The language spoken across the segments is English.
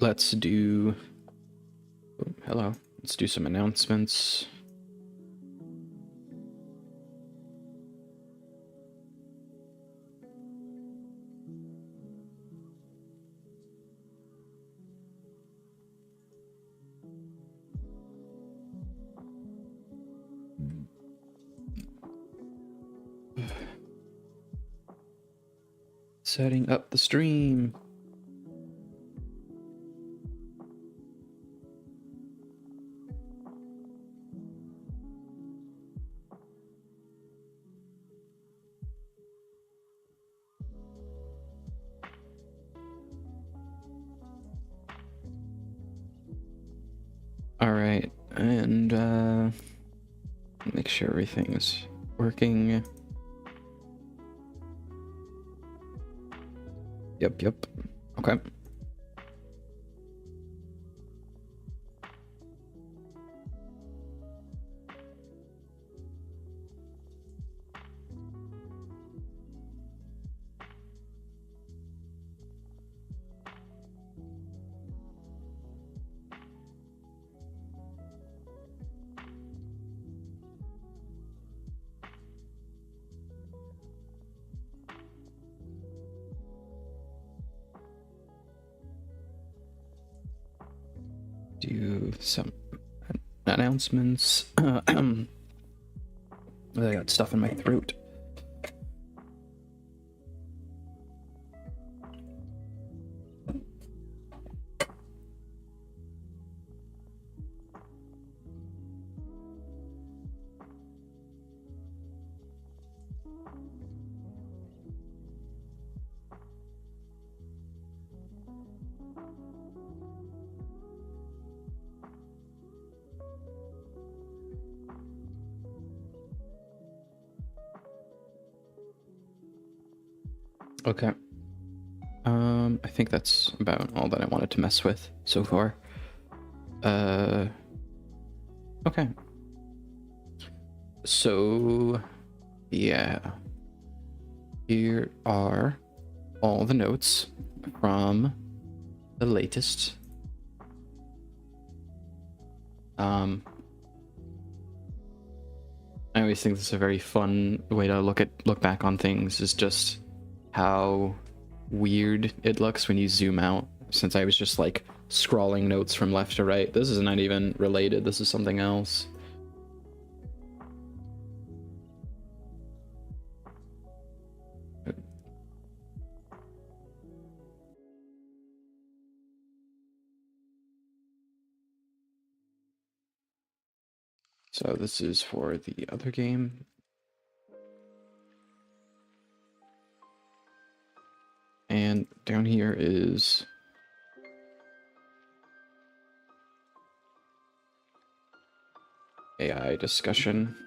let's do... Oh, hello. Let's do some announcements. Setting up the stream. All right, and make sure everything's working. Yep. Okay. Do some announcements. I got stuff in my throat. Okay. I think that's about all that I wanted to mess with so far. Okay. So, yeah. Here are all the notes from the latest. I always think this is a very fun way to look back on things, is just how weird it looks when you zoom out, since I was just like scrawling notes from left to right. This is not even related, this is something else. So this is for the other game. And down here is AI discussion.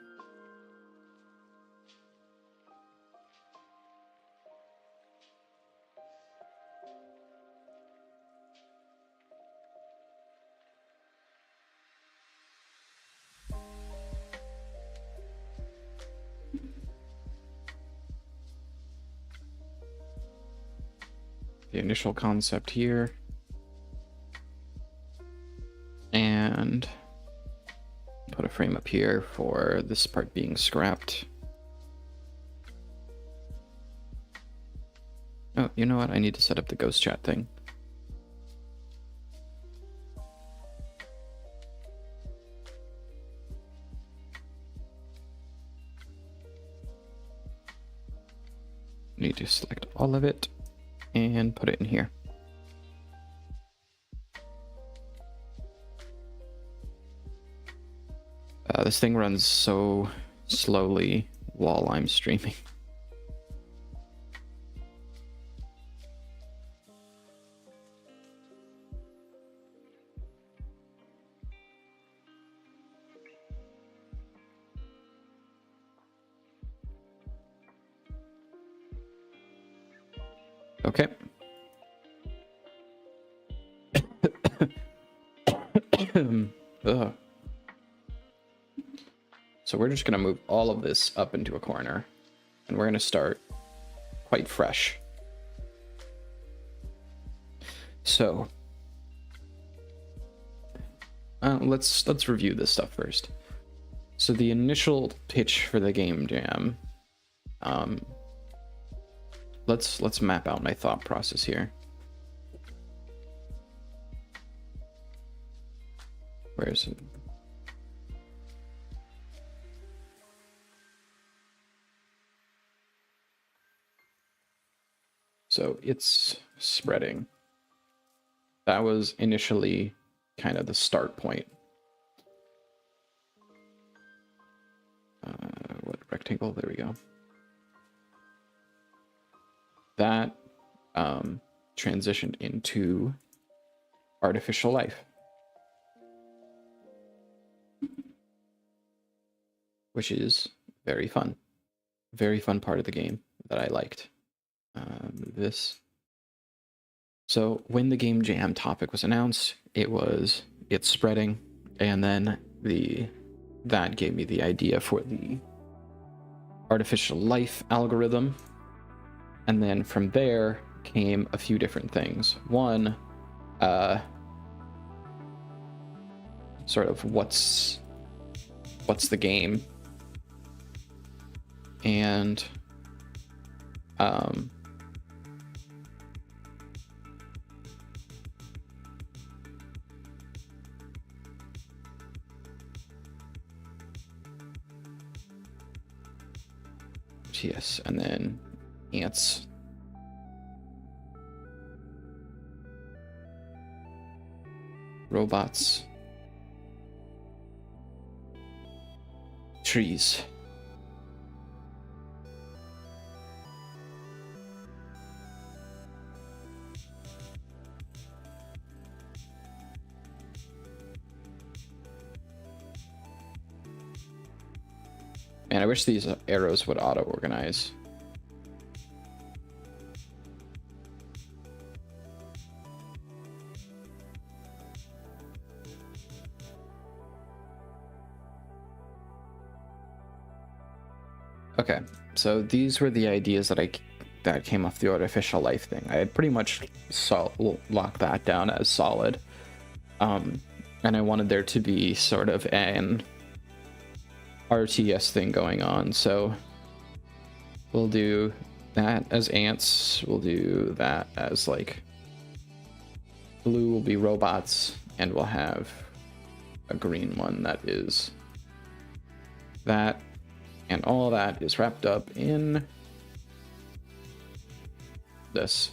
The initial concept here. And put a frame up here for this part being scrapped. Oh, you know what? I need to set up the ghost chat thing. Need to select all of it and put it in here. This thing runs so slowly while I'm streaming. Okay. Ugh. So we're just gonna move all of this up into a corner, and we're gonna start quite fresh. So let's review this stuff first. So the initial pitch for the game jam, let's map out my thought process here. Where is it? So it's spreading. That was initially kind of the start point. What rectangle? There we go. That transitioned into artificial life, which is very fun part of the game that I liked. Move this. So when the game jam topic was announced, it's spreading, and then that gave me the idea for the artificial life algorithm, and then from there came a few different things. One, sort of what's the game, and yes, and then ants. Robots. Trees. Man, I wish these arrows would auto-organize. Okay, so these were the ideas that came off the artificial life thing. I had pretty much locked that down as solid. And I wanted there to be sort of an RTS thing going on, so we'll do that as ants, we'll do that as like blue will be robots, and we'll have a green one that is that, and all that is wrapped up in this.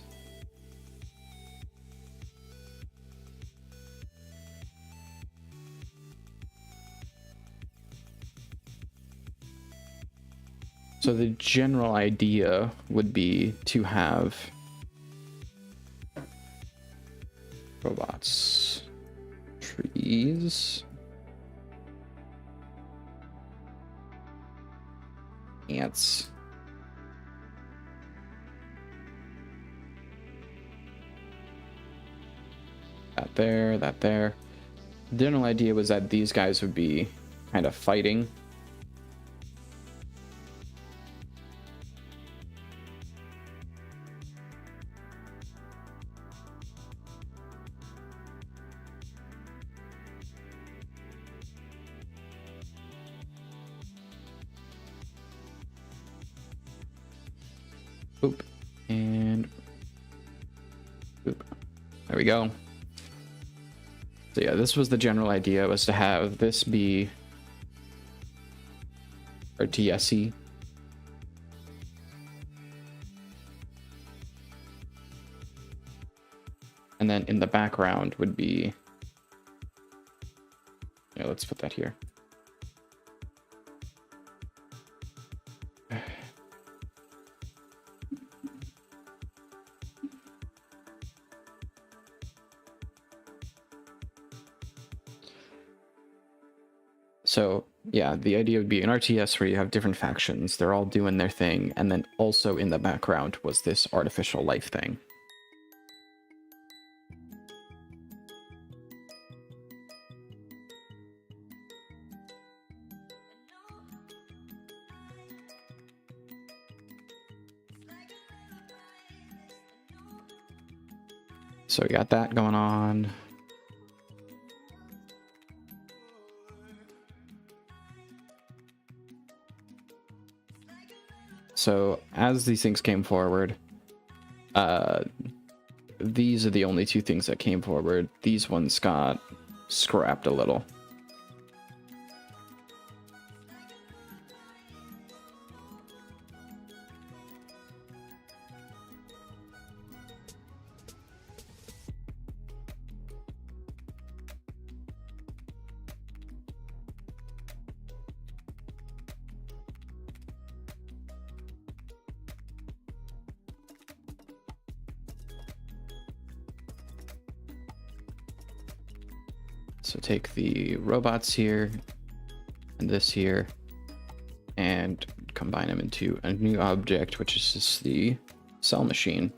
So the general idea would be to have robots, trees, ants, that there, that there. The general idea was that these guys would be kind of fighting. Boop, and boop. There we go. So yeah, this was the general idea, was to have this be RTSE. And then in the background would be, yeah, let's put that here. So yeah, the idea would be an RTS where you have different factions, they're all doing their thing, and then also in the background was this artificial life thing. So we got that going on. So as these things came forward, these are the only two things that came forward. These ones got scrapped a little. So take the robots here and this here and combine them into a new object, which is just the cell machine.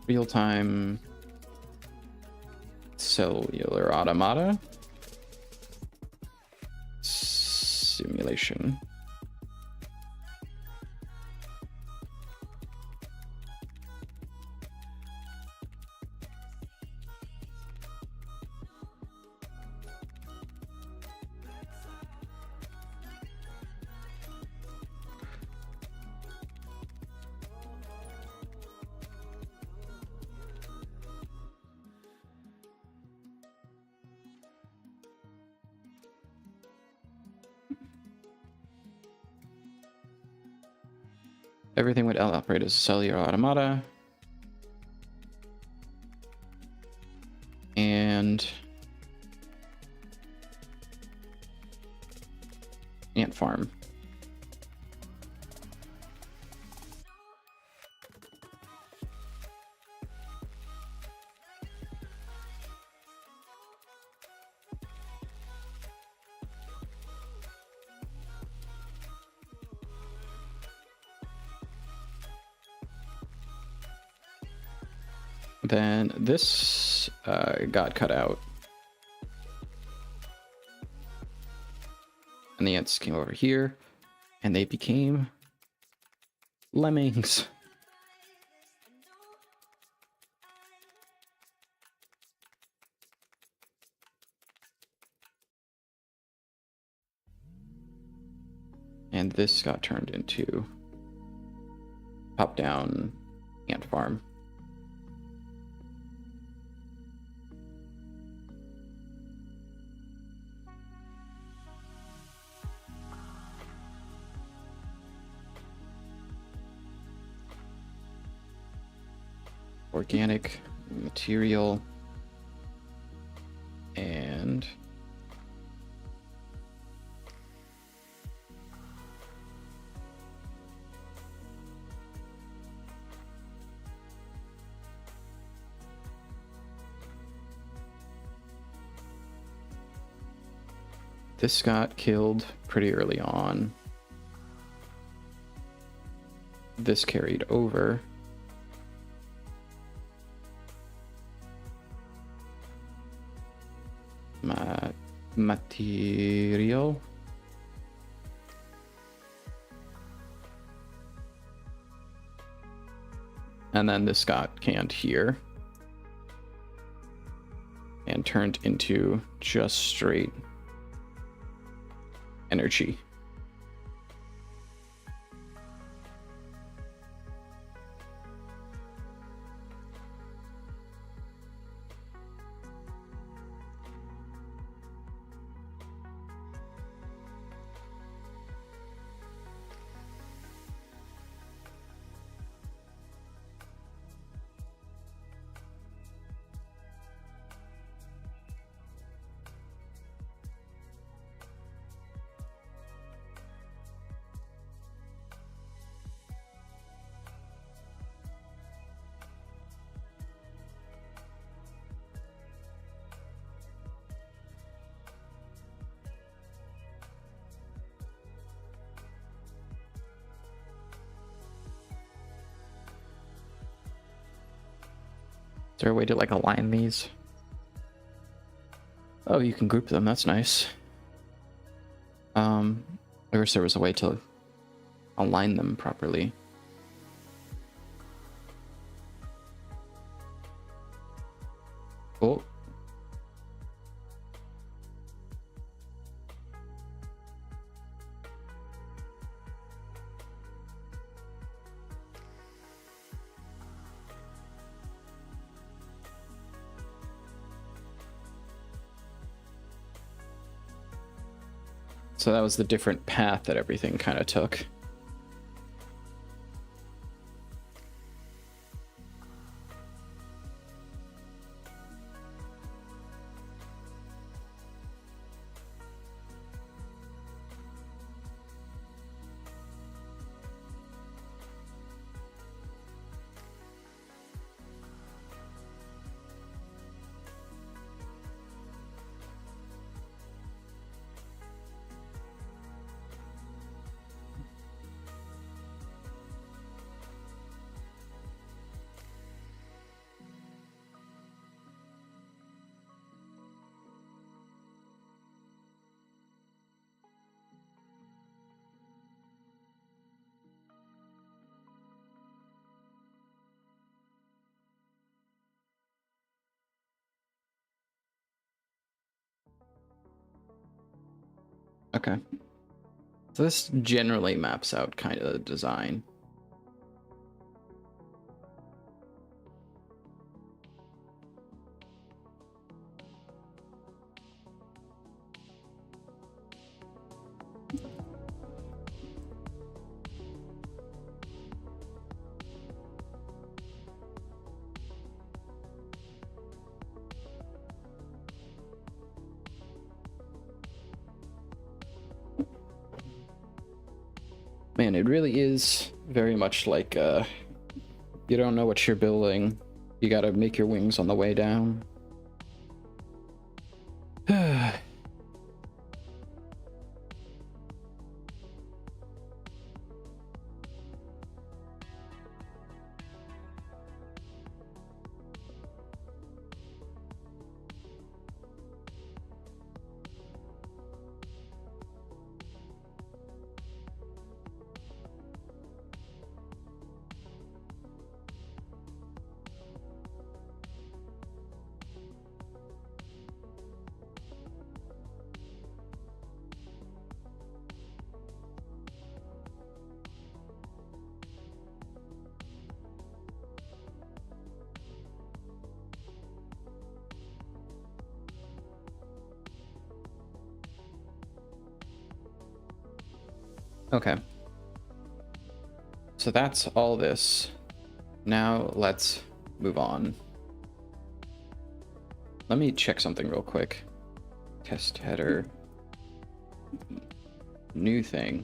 Real-time cellular automata simulation. Everything would operate as a cellular automata. And ant farm. Then this got cut out. And the ants came over here, and they became lemmings. And this got turned into top-down ant farm. Organic material and this got killed pretty early on. This carried over. Material. And then this got canned here and turned into just straight energy. Is there a way to like align these? Oh, you can group them. That's nice. I wish there was a way to align them properly. Oh. So that was the different path that everything kind of took. Okay. So this generally maps out kind of the design. Man, it really is very much like you don't know what you're building. You gotta make your wings on the way down. Okay. So that's all this. Now let's move on. Let me check something real quick. Test header. New thing.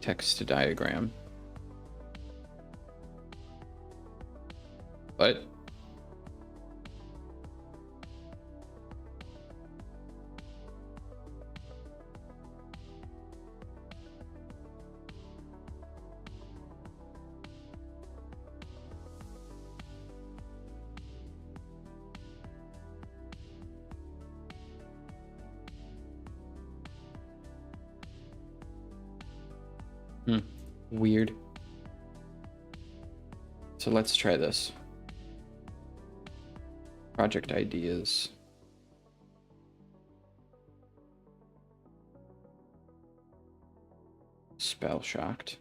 Text to diagram. What? Weird. So let's try this. Project ideas. Spell shocked.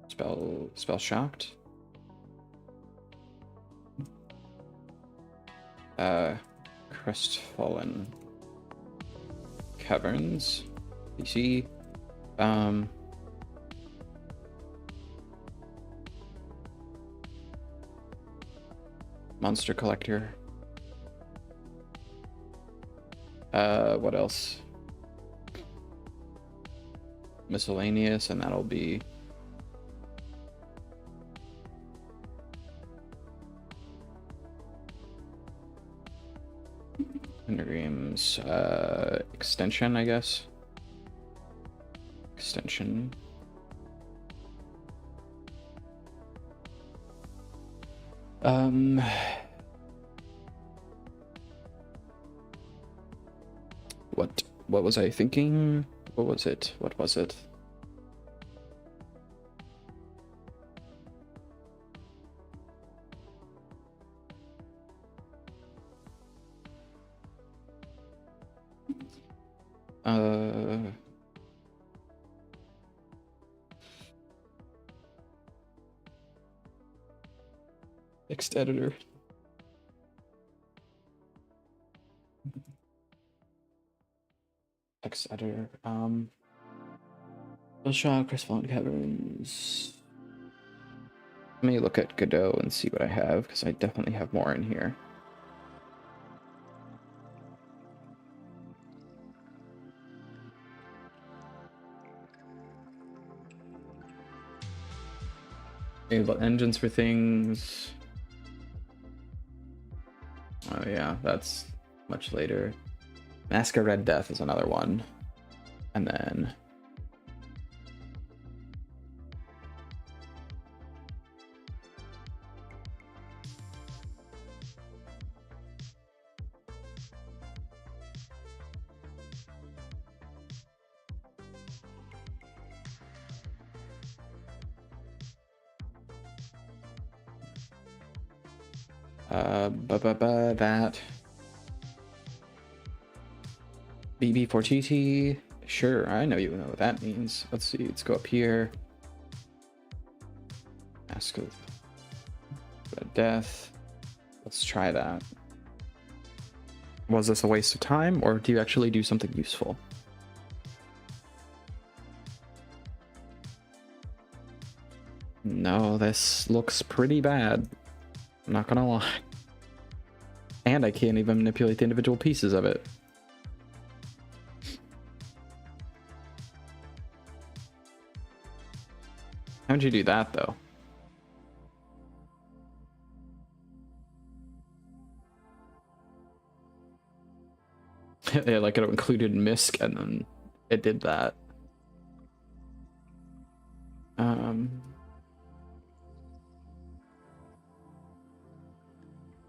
Spell shocked. Crestfallen Caverns. PC. Monster Collector. What else? Miscellaneous, and that'll be Endergreams, extension, I guess. Extension. What was I thinking? What was it? What was it? Text editor. Text editor. Shot, Crestfallen Caverns. Let me look at Godot and see what I have, because I definitely have more in here. Enable engines for things. Oh yeah, that's much later. Mask of Red Death is another one. And then that BB4TT. Sure, I know you know what that means. Let's see, let's go up here. Mask of Red Death. Let's try that. Was this a waste of time, or do you actually do something useful? No, this looks pretty bad. I'm not gonna lie. And I can't even manipulate the individual pieces of it. How'd you do that, though? Yeah, like it included MISC, and then it did that.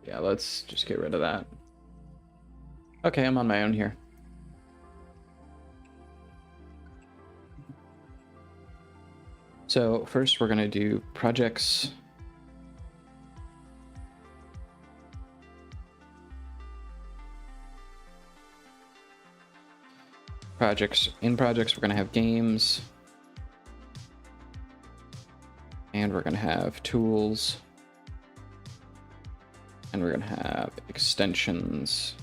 Yeah, let's just get rid of that. Okay, I'm on my own here. So first we're gonna do projects. In projects, we're gonna have games. And we're gonna have tools. And we're gonna have extensions.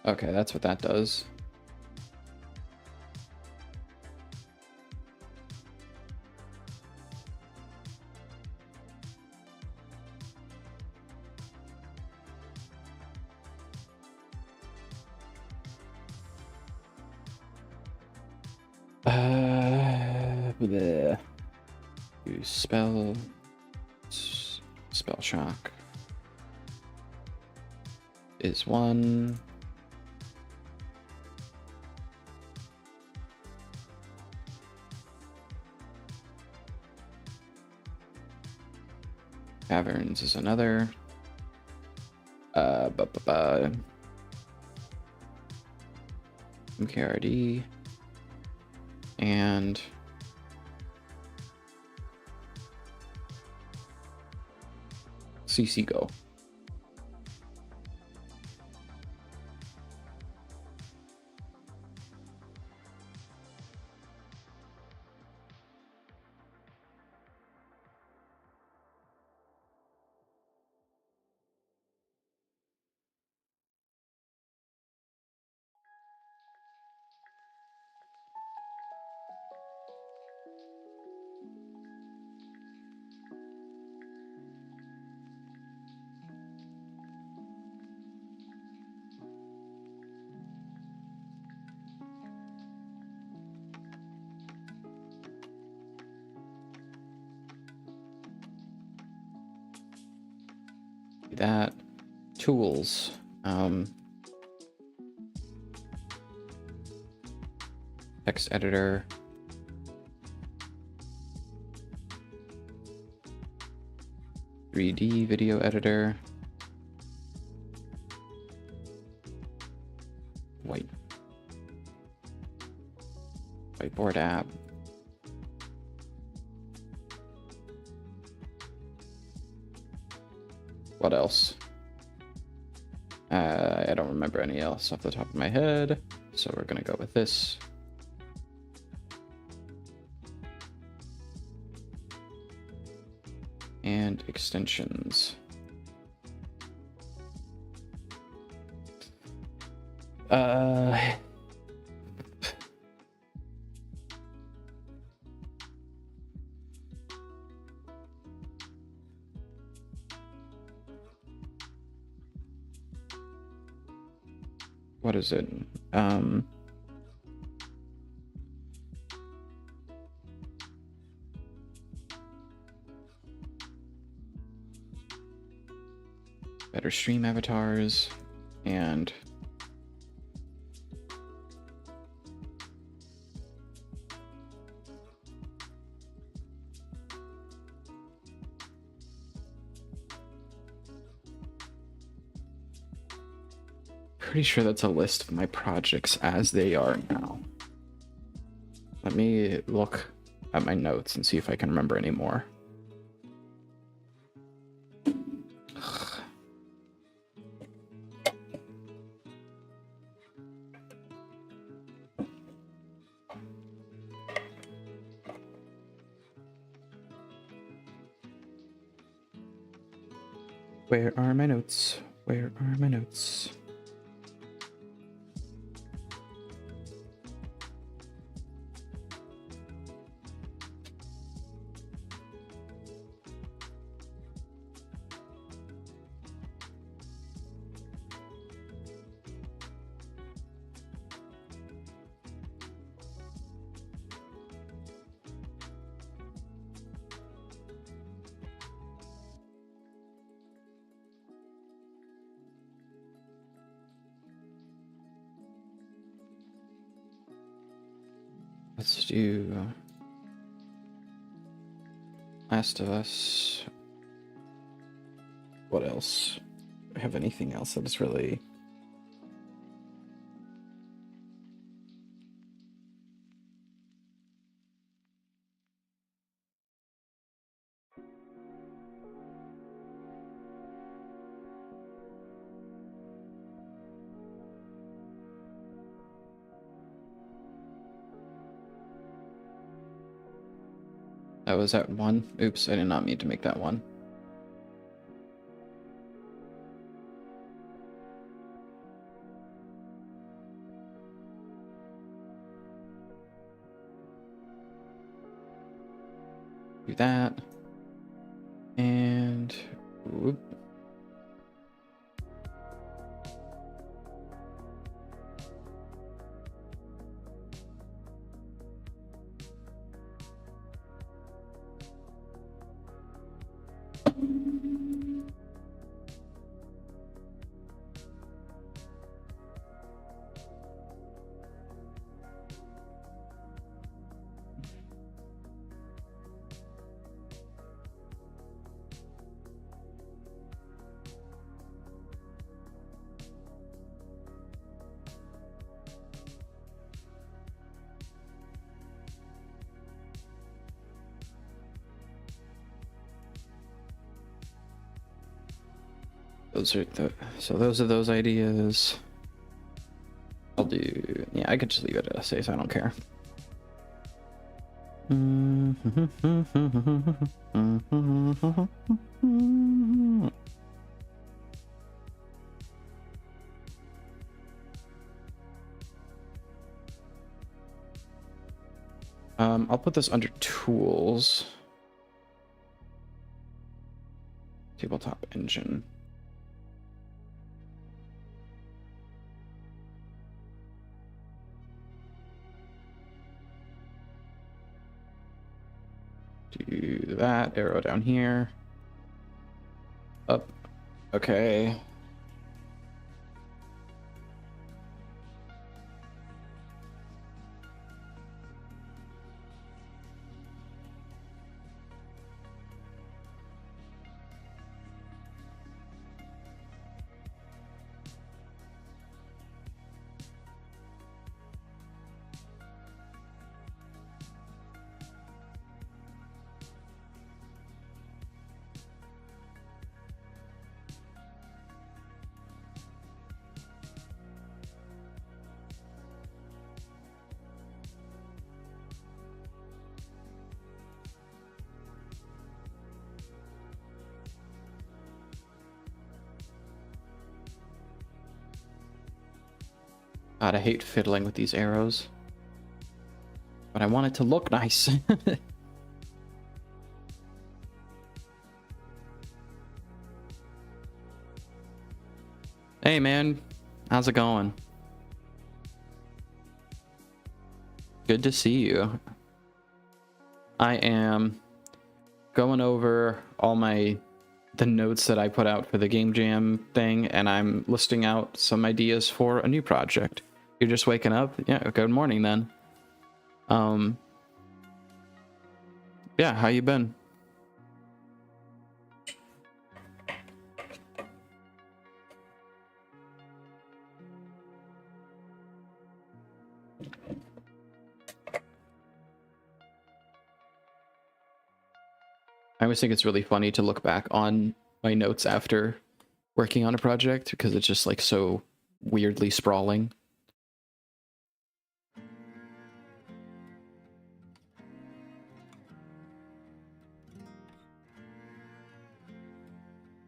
Okay, that's what that does. Bleh. Use spell shock is one. Caverns is another. MKRD and CC Go. That tools. Text editor. 3D video editor. Whiteboard app. What else? I don't remember any else off the top of my head, so we're gonna go with this. And extensions. What is it? Better stream avatars and pretty sure that's a list of my projects as they are now. Let me look at my notes and see if I can remember any more. Where are my notes? Where are my notes? Let's do Last of Us. What else? Do I have anything else that is really... That was at 1. Oops, I did not mean to make that 1. Do that. And whoop. Those are those ideas. I'll do, yeah, I could just leave it at essays, I don't care. I'll put this under tools. Tabletop engine. Do that, arrow down here. Up. Okay. God, I hate fiddling with these arrows. But I want it to look nice. Hey man, how's it going? Good to see you. I am going over all the notes that I put out for the Game Jam thing, and I'm listing out some ideas for a new project. You're just waking up? Yeah, good morning then. Yeah, how you been? I always think it's really funny to look back on my notes after working on a project because it's just like so weirdly sprawling.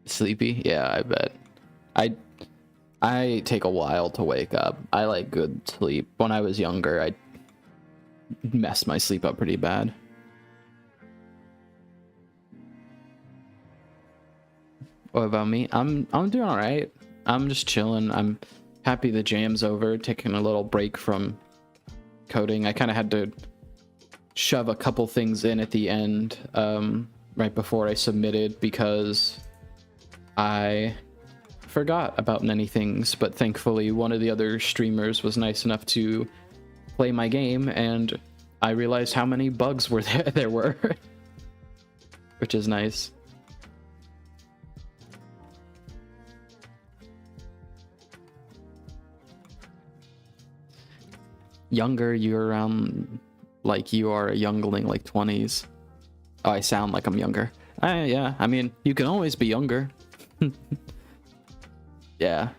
Sleepy? Yeah, I bet. I take a while to wake up. I like good sleep. When I was younger, I messed my sleep up pretty bad. What about me? I'm doing all right. I'm just chilling. I'm happy the jam's over, taking a little break from coding. I kind of had to shove a couple things in at the end right before I submitted because I forgot about many things, but thankfully one of the other streamers was nice enough to play my game and I realized how many bugs were there were, which is nice. Younger, you're around like you are a youngling, like 20s. Oh, I sound like I'm younger. Yeah, I mean, you can always be younger. Yeah.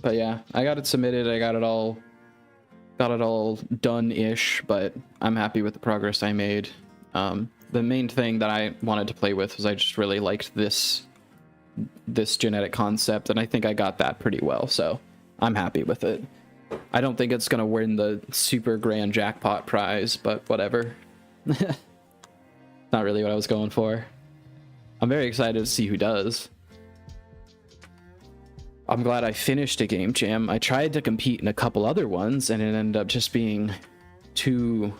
But yeah, I got it submitted. I got it all done-ish, but I'm happy with the progress I made. The main thing that I wanted to play with was I just really liked this genetic concept, and I think I got that pretty well, so I'm happy with it. I don't think it's gonna win the super grand jackpot prize, but whatever. Not really what I was going for. I'm very excited to see who does. I'm glad I finished a game jam. I tried to compete in a couple other ones, and it ended up just being too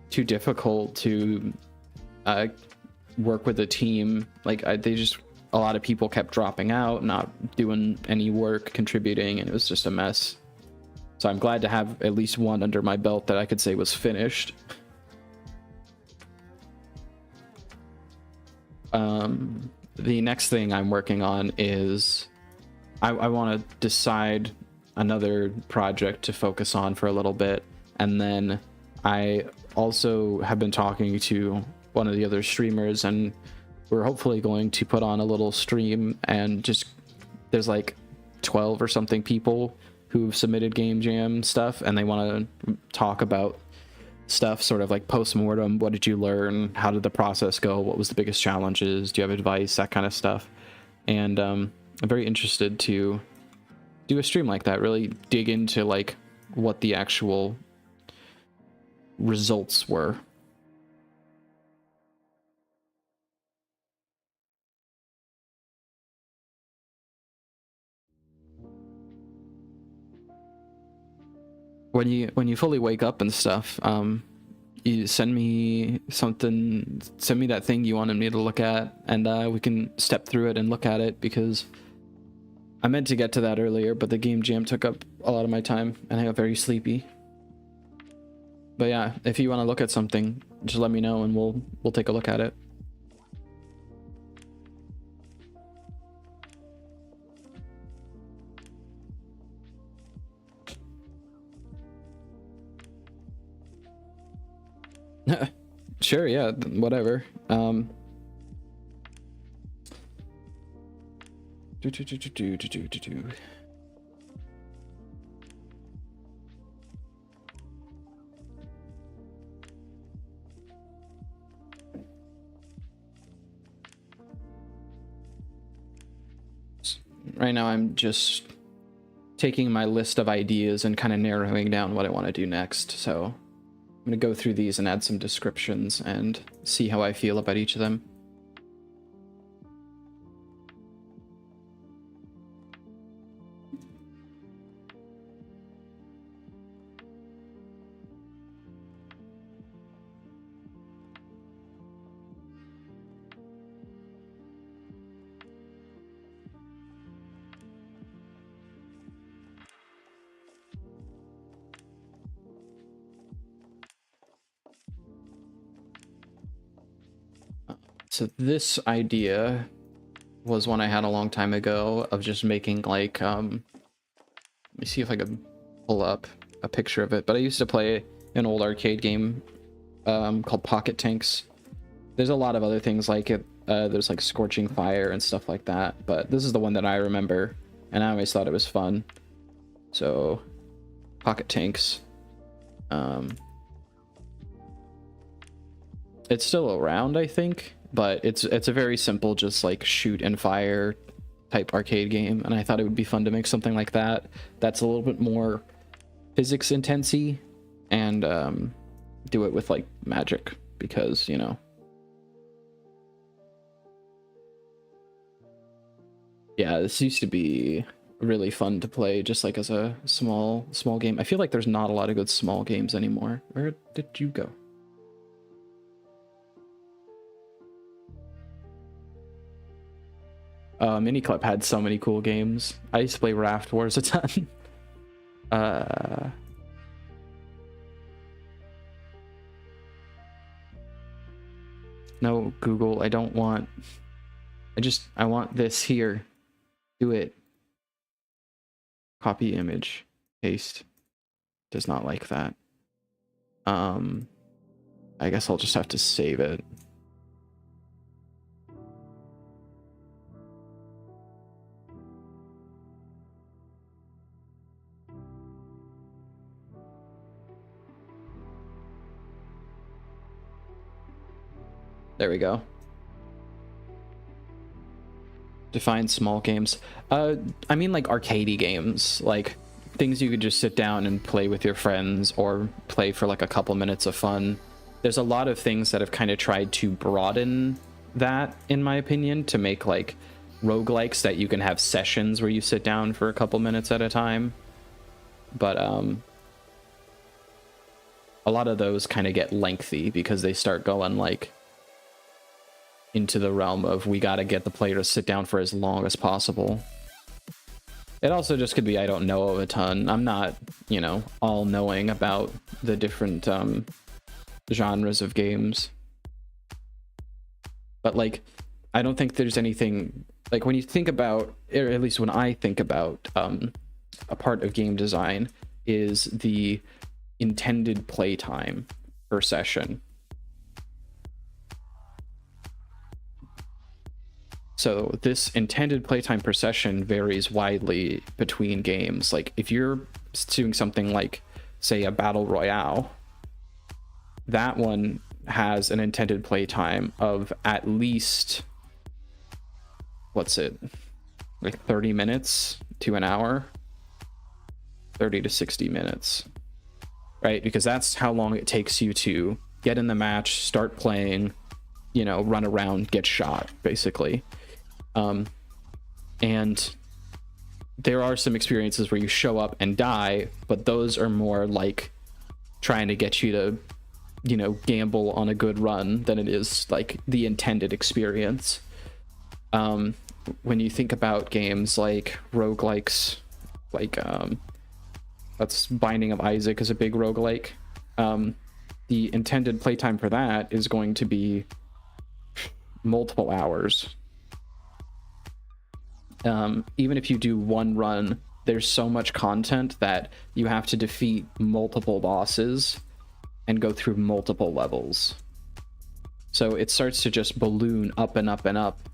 difficult to work with a team. Like a lot of people kept dropping out, not doing any work, contributing, and it was just a mess. So I'm glad to have at least one under my belt that I could say was finished. The next thing I'm working on is I want to decide another project to focus on for a little bit, and then I also have been talking to one of the other streamers, and we're hopefully going to put on a little stream, and just there's like 12 or something people who've submitted game jam stuff, and they want to talk about stuff, sort of like post-mortem. What did you learn? How did the process go? What was the biggest challenges? Do you have advice? That kind of stuff. And I'm very interested to do a stream like that, really dig into like what the actual results were. When you fully wake up and stuff, you send me something, send me that thing you wanted me to look at, and we can step through it and look at it, because I meant to get to that earlier, but the game jam took up a lot of my time and I got very sleepy. But yeah, if you want to look at something, just let me know and we'll take a look at it. Sure, yeah, whatever. Right now I'm just taking my list of ideas and kind of narrowing down what I want to do next. So I'm going to go through these and add some descriptions and see how I feel about each of them. So this idea was one I had a long time ago of just making like, let me see if I can pull up a picture of it, but I used to play an old arcade game called Pocket Tanks. There's a lot of other things like it. There's like Scorching Fire and stuff like that, but this is the one that I remember, and I always thought it was fun. So, Pocket Tanks. It's still around, I think, but it's a very simple, just like shoot and fire type arcade game, and I thought it would be fun to make something like that. That's a little bit more physics intensy, and do it with like magic, because, you know. Yeah, this used to be really fun to play just like as a small game. I feel like there's not a lot of good small games anymore. Where did you go? Miniclip had so many cool games. I used to play Raft Wars a ton. No, Google, I don't want... I want this here. Do it. Copy image. Paste. Does not like that. I guess I'll just have to save it. There we go. Define small games. I mean like arcadey games, like things you could just sit down and play with your friends or play for like a couple minutes of fun. There's a lot of things that have kind of tried to broaden that, in my opinion, to make like roguelikes that you can have sessions where you sit down for a couple minutes at a time. But a lot of those kind of get lengthy because they start going like into the realm of we got to get the player to sit down for as long as possible. It also just could be I don't know a ton. I'm not, you know, all knowing about the different genres of games. But like, I don't think there's anything like when you think about, or at least when I think about a part of game design is the intended playtime per session. So this intended playtime per session varies widely between games. Like if you're doing something like, say, a battle royale, that one has an intended playtime of at least, what's it, like 30 minutes to an hour, 30 to 60 minutes, right? Because that's how long it takes you to get in the match, start playing, you know, run around, get shot, basically. And there are some experiences where you show up and die, but those are more like trying to get you to, you know, gamble on a good run than it is like the intended experience. When you think about games like roguelikes, like that's Binding of Isaac is a big roguelike. The intended playtime for that is going to be multiple hours. Even if you do one run, there's so much content that you have to defeat multiple bosses and go through multiple levels. So it starts to just balloon up and up and up,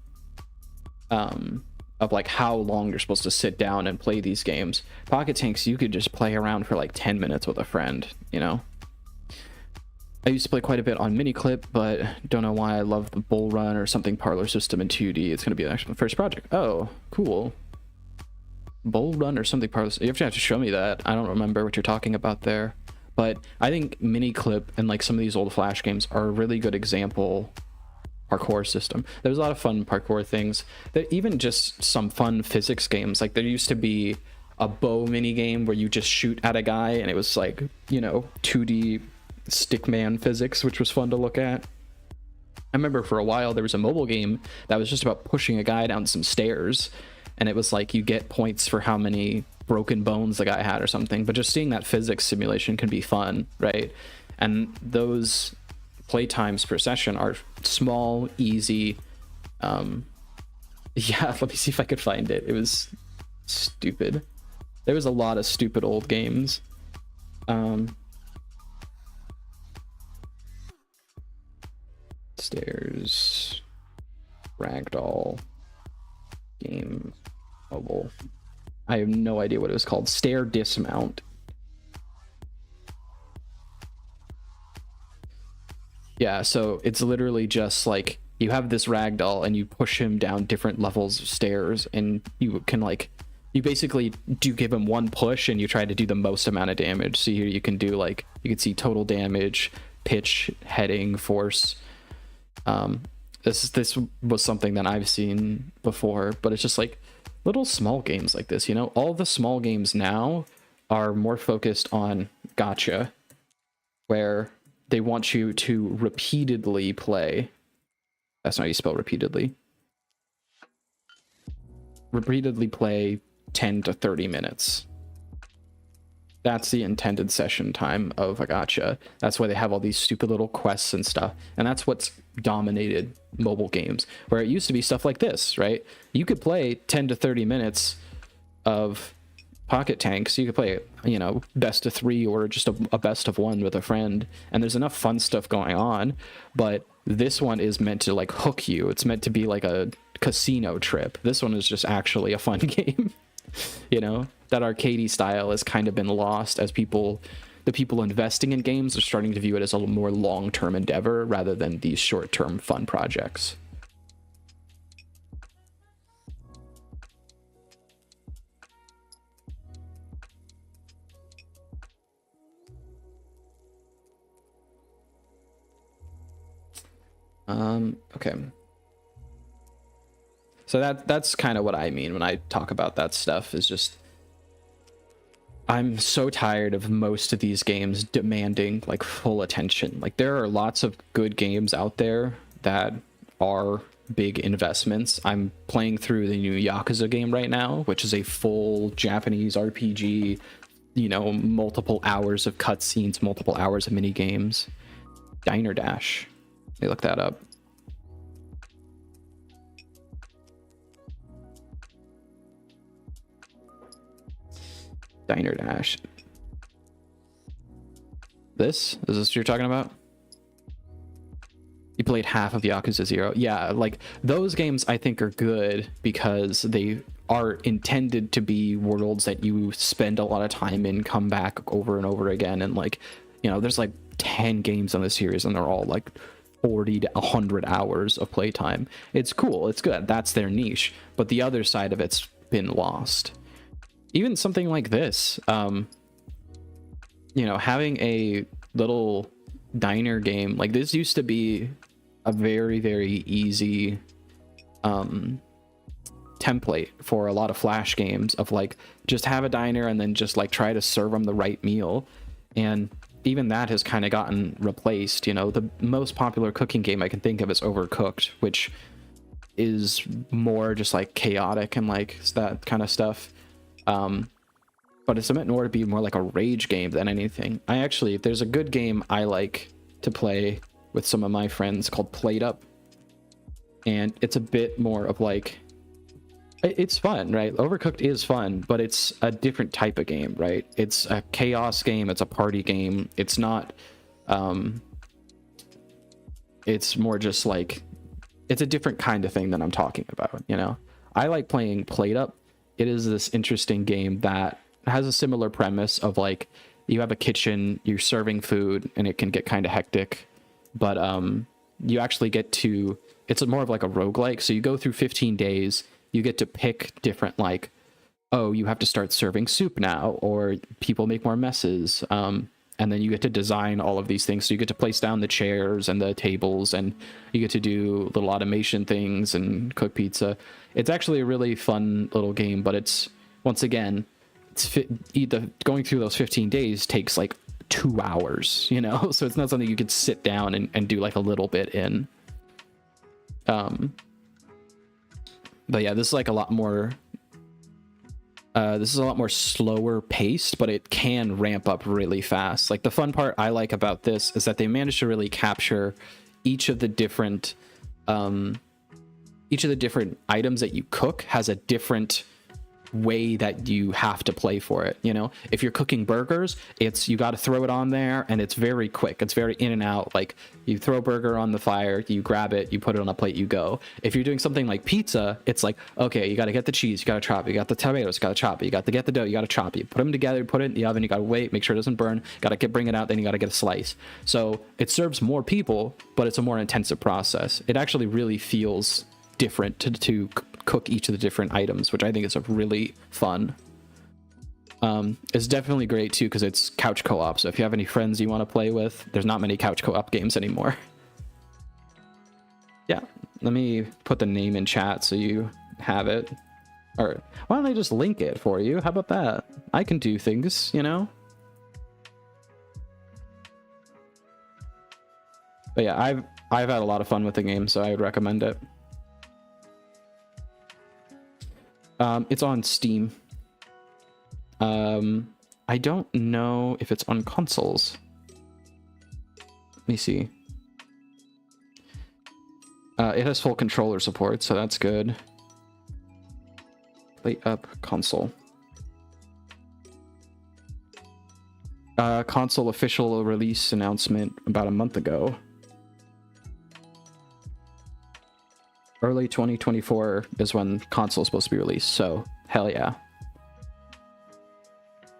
of like how long you're supposed to sit down and play these games. Pocket Tanks, you could just play around for like 10 minutes with a friend, you know? I used to play quite a bit on Miniclip, but don't know why I love the Bull Run or something Parlor System in 2D. It's going to be actually my first project. Oh, cool. Bull Run or something. You have to show me that. I don't remember what you're talking about there. But I think Miniclip and like some of these old Flash games are a really good example parkour system. There's a lot of fun parkour things. That even just some fun physics games. Like there used to be a bow mini game where you just shoot at a guy and it was like, you know, 2D stickman physics, which was fun to look at. I remember for a while there was a mobile game that was just about pushing a guy down some stairs, and it was like you get points for how many broken bones the guy had or something. But just seeing that physics simulation can be fun, right? And those playtimes per session are small, easy. Yeah, let me see if I could find it. It was stupid. There was a lot of stupid old games. Stairs, ragdoll, game, mobile. I have no idea what it was called. Stair dismount. Yeah, so it's literally just like you have this ragdoll and you push him down different levels of stairs, and you can like, you basically do give him one push and you try to do the most amount of damage. So here you can do like, you can see total damage, pitch, heading, force. This was something that I've seen before, but it's just like little small games like this, you know. All the small games now are more focused on gacha, where they want you to repeatedly play. That's not how you spell repeatedly. Repeatedly play 10 to 30 minutes. That's the intended session time of a gacha. That's why they have all these stupid little quests and stuff. And that's what's dominated mobile games, where it used to be stuff like this, right? You could play 10 to 30 minutes of Pocket Tanks. You could play, you know, best of 3 or just a best of 1 with a friend, and there's enough fun stuff going on. But this one is meant to like hook you. It's meant to be like a casino trip. This one is just actually a fun game. You know, that arcadey style has kind of been lost as the people investing in games are starting to view it as a more long-term endeavor rather than these short-term fun projects. Okay. So that's kind of what I mean when I talk about that stuff, is just I'm so tired of most of these games demanding like full attention. Like there are lots of good games out there that are big investments. I'm playing through the new Yakuza game right now, which is a full Japanese RPG, you know, multiple hours of cutscenes, multiple hours of mini games. Diner Dash. Let me look that up. Diner Dash. Is this what you're talking about? You played half of Yakuza 0. Yeah, like those games I think are good because they are intended to be worlds that you spend a lot of time in, come back over and over again, and like, you know, there's like 10 games on the series and they're all like 40 to 100 hours of playtime. It's cool, it's good, that's their niche, but the other side of it's been lost. Even something like this, you know, having a little diner game like this used to be a very, very easy template for a lot of Flash games of like, just have a diner and then just like try to serve them the right meal. And even that has kind of gotten replaced. You know, the most popular cooking game I can think of is Overcooked, which is more just like chaotic and like that kind of stuff. But it's meant more to be more like a rage game than anything. There's a good game I like to play with some of my friends called PlateUp, and it's a bit more of like, it's fun, right? Overcooked is fun, but it's a different type of game, right? It's a chaos game, it's a party game. It's not, it's more just like, it's a different kind of thing that I'm talking about, you know? I like playing PlateUp. It is this interesting game that has a similar premise of like, you have a kitchen, you're serving food, and it can get kind of hectic, but you actually get to, it's more of like a roguelike. So you go through 15 days, you get to pick different like oh, you have to start serving soup now, or people make more messes. And then you get to design all of these things. So you get to place down the chairs and the tables, and you get to do little automation things and cook pizza. It's actually a really fun little game, but it's, once again, going through those 15 days takes like 2 hours, you know? So it's not something you could sit down and do like a little bit in. But yeah, this is like a lot more... this is a lot more slower paced, but it can ramp up really fast. Like, the fun part I like about this is that they managed to really capture each of the different items that you cook has a different way that you have to play for it. You know, if you're cooking burgers, you got to throw it on there, and it's very quick. It's very in and out. Like, you throw a burger on the fire, you grab it, you put it on a plate, you go. If you're doing something like pizza, it's like, okay, you got to get the cheese, you got to chop it, you got the tomatoes, you got to chop it, you got to get the dough, you got to chop it, you put them together, put it in the oven, you got to wait, make sure it doesn't burn, got to bring it out, then you got to get a slice. So it serves more people, but it's a more intensive process. It actually really feels different to cook each of the different items, which I think is a really fun. It's definitely great too because it's couch co-op, so if you have any friends you want to play with, there's not many couch co-op games anymore. Yeah, let me put the name in chat so you have it, or why don't I just link it for you? How about that? I can do things, you know. But yeah, I've had a lot of fun with the game, so I would recommend it. It's on Steam. I don't know if it's on consoles. Let me see. It has full controller support, so that's good. Play up console. Console official release announcement about a month ago. Early 2024 is when console is supposed to be released, so hell yeah.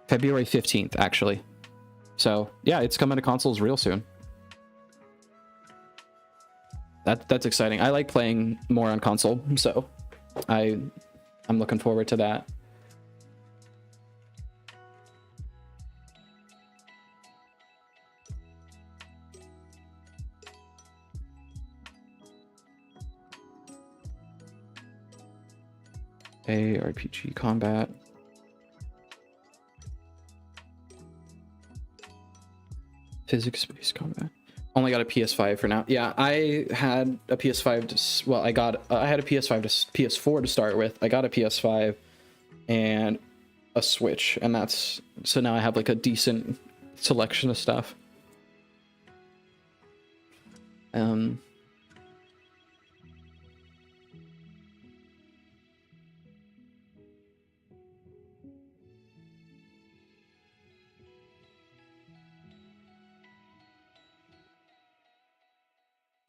February 15th, actually. So yeah, it's coming to consoles real soon. That's exciting. I like playing more on console, so I'm looking forward to that. RPG combat. Physics-based combat. Only got a PS5 for now. Yeah, I had a PS5 to, well, I had a PS5 to PS4 to start with. I got a PS5 and a Switch, and so now I have like a decent selection of stuff.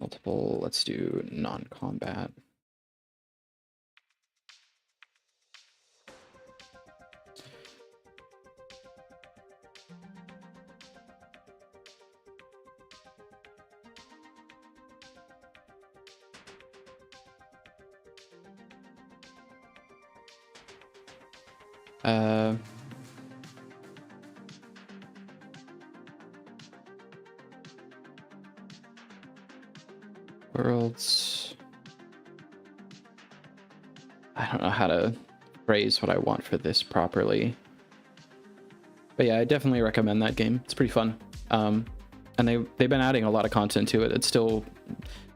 Multiple, let's do non-combat. Worlds. I don't know how to phrase what I want for this properly. But yeah, I definitely recommend that game. It's pretty fun. And they've been adding a lot of content to it. It's still,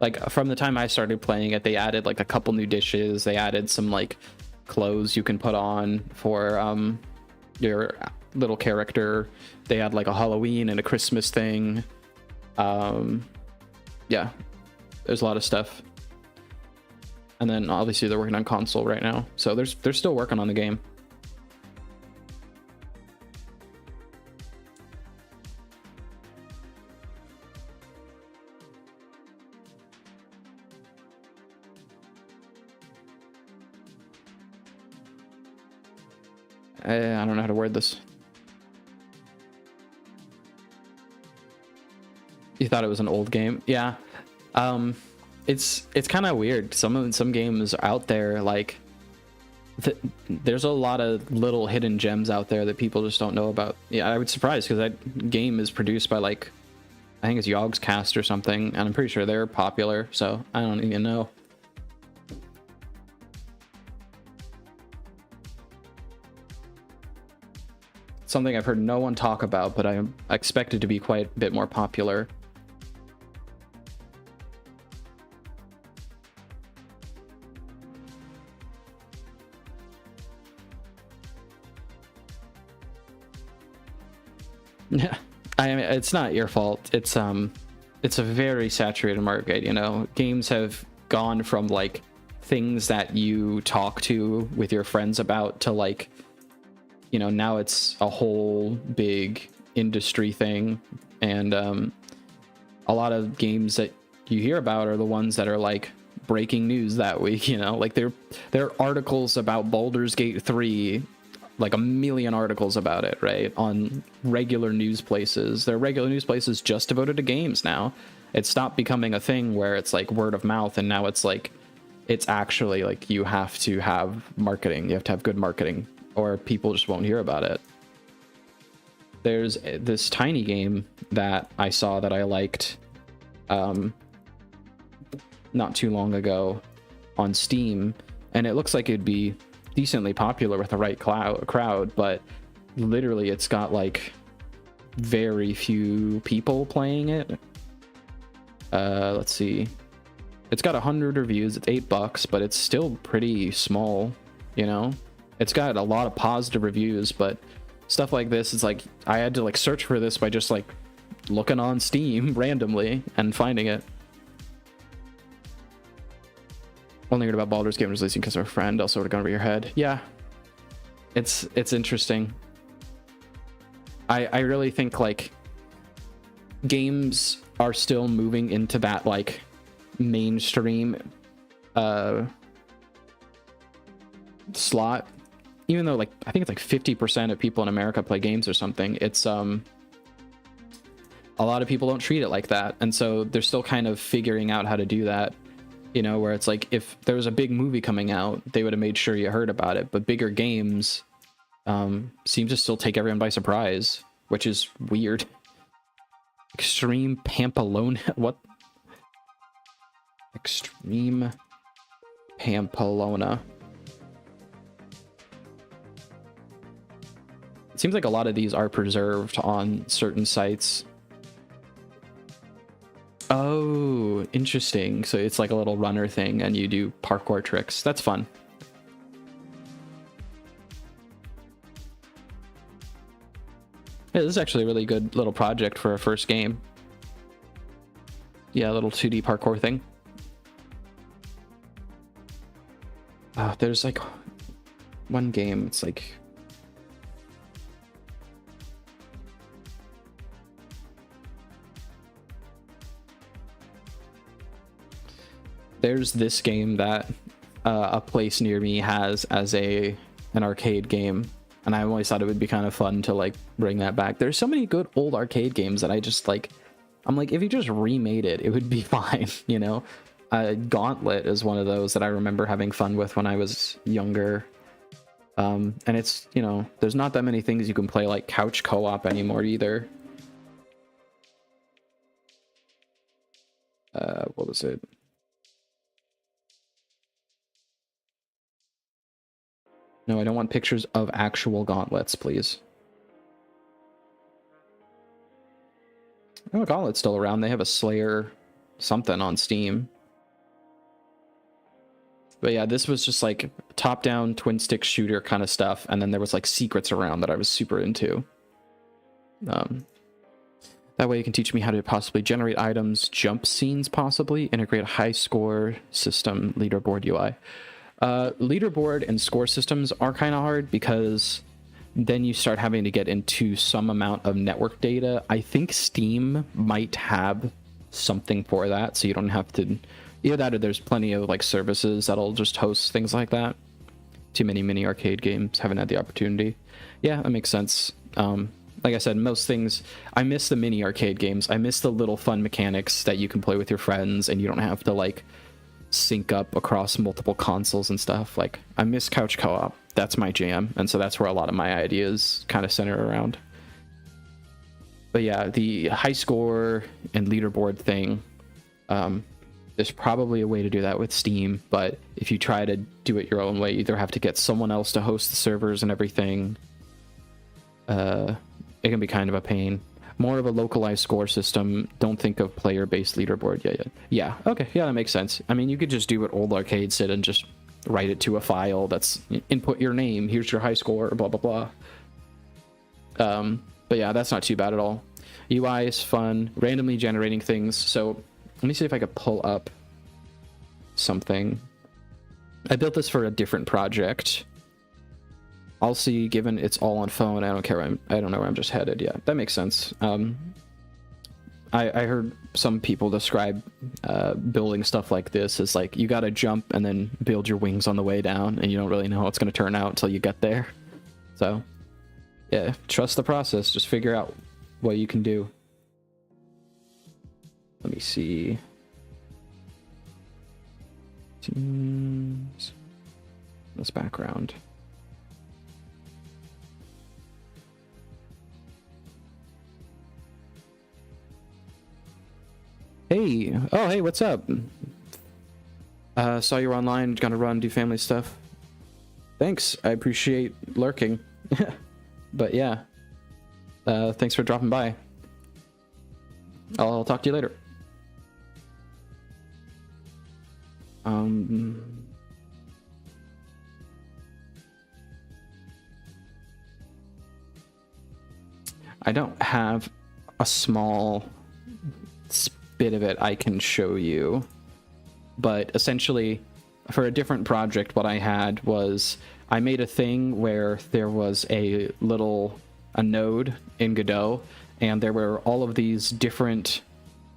like, from the time I started playing it, they added like a couple new dishes. They added some like clothes you can put on for your little character. They had like a Halloween and a Christmas thing. Yeah, there's a lot of stuff. And then obviously they're working on console right now, so they're still working on the game. I don't know how to word this. You thought it was an old game? Yeah. It's kind of weird. Some games out there, like, there's a lot of little hidden gems out there that people just don't know about. Yeah, I was surprised because that game is produced by like, I think it's Yogscast or something, and I'm pretty sure they're popular, so I don't even know. Something I've heard no one talk about, but I expect it to be quite a bit more popular. Yeah, I mean, it's not your fault. It's a very saturated market, you know. Games have gone from like things that you talk to with your friends about to like, you know, now it's a whole big industry thing. And a lot of games that you hear about are the ones that are like breaking news that week, you know, like there are articles about Baldur's Gate 3, like a million articles about it, right, on regular news places. There are regular news places just devoted to games now. It stopped becoming a thing where it's like word of mouth, and now it's like, it's actually like you have to have marketing. You have to have good marketing, or people just won't hear about it. There's this tiny game that I saw that I liked not too long ago on Steam, and it looks like it'd be decently popular with the right crowd, but literally it's got like very few people playing it. Let's see. It's got 100 reviews. It's $8, but it's still pretty small, you know? It's got a lot of positive reviews, but stuff like this is like, I had to like search for this by just like looking on Steam randomly and finding it. Only heard about Baldur's Gate releasing because of a friend. Also would have gone over your head. Yeah, it's interesting. I really think like games are still moving into that like mainstream slot, even though like I think it's like 50% of people in America play games or something. It's a lot of people don't treat it like that, and so they're still kind of figuring out how to do that, you know, where it's like if there was a big movie coming out, they would have made sure you heard about it, but bigger games seem to still take everyone by surprise, which is weird. Extreme Pamplona. What? Extreme Pamplona. It seems like a lot of these are preserved on certain sites. Oh, interesting. So it's like a little runner thing and you do parkour tricks. That's fun. Yeah, this is actually a really good little project for a first game. Yeah, a little 2D parkour thing. There's like one game, it's like there's this game that a place near me has as an arcade game, and I always thought it would be kind of fun to like bring that back. There's so many good old arcade games that I just like, I'm like, if you just remade it, it would be fine, you know? Gauntlet is one of those that I remember having fun with when I was younger. And it's, you know, there's not that many things you can play like couch co-op anymore either. What was it? No, I don't want pictures of actual gauntlets, please. Oh, Gauntlet's still around. They have a Slayer something on Steam. But yeah, this was just like top-down twin stick shooter kind of stuff, and then there was like secrets around that I was super into. That way you can teach me how to possibly generate items, jump scenes possibly, integrate a high score system, leaderboard UI. Leaderboard and score systems are kind of hard because then you start having to get into some amount of network data. I think Steam might have something for that, so you don't have to... Either that or there's plenty of like services that'll just host things like that. Too many mini arcade games, haven't had the opportunity. Yeah, that makes sense. Like I said, most things, I miss the mini arcade games. I miss the little fun mechanics that you can play with your friends and you don't have to like sync up across multiple consoles and stuff. Like, I miss couch co-op. That's my jam, and so that's where a lot of my ideas kind of center around. But yeah, the high score and leaderboard thing, there's probably a way to do that with Steam, but if you try to do it your own way, you either have to get someone else to host the servers and everything. It can be kind of a pain. More of a localized score system. Don't think of player-based leaderboard. Yeah. Okay, yeah, that makes sense. I mean, you could just do what old arcades did and just write it to a file that's input your name, here's your high score, blah blah blah. But yeah, that's not too bad at all. UI is fun, randomly generating things. So let me see if I could pull up something. I built this for a different project. I'll see, given it's all on phone, I don't care I don't know where I'm just headed. Yeah, that makes sense. I heard some people describe building stuff like this as like, you gotta jump and then build your wings on the way down, and you don't really know how it's gonna turn out until you get there. So yeah, trust the process, just figure out what you can do. Let me see. Teams. This background. Hey, oh hey, what's up? Saw you were online, gonna run, do family stuff. Thanks, I appreciate lurking. But yeah, thanks for dropping by. I'll talk to you later. I don't have a small bit of it I can show you, but essentially for a different project what I had was I made a thing where there was a node in Godot, and there were all of these different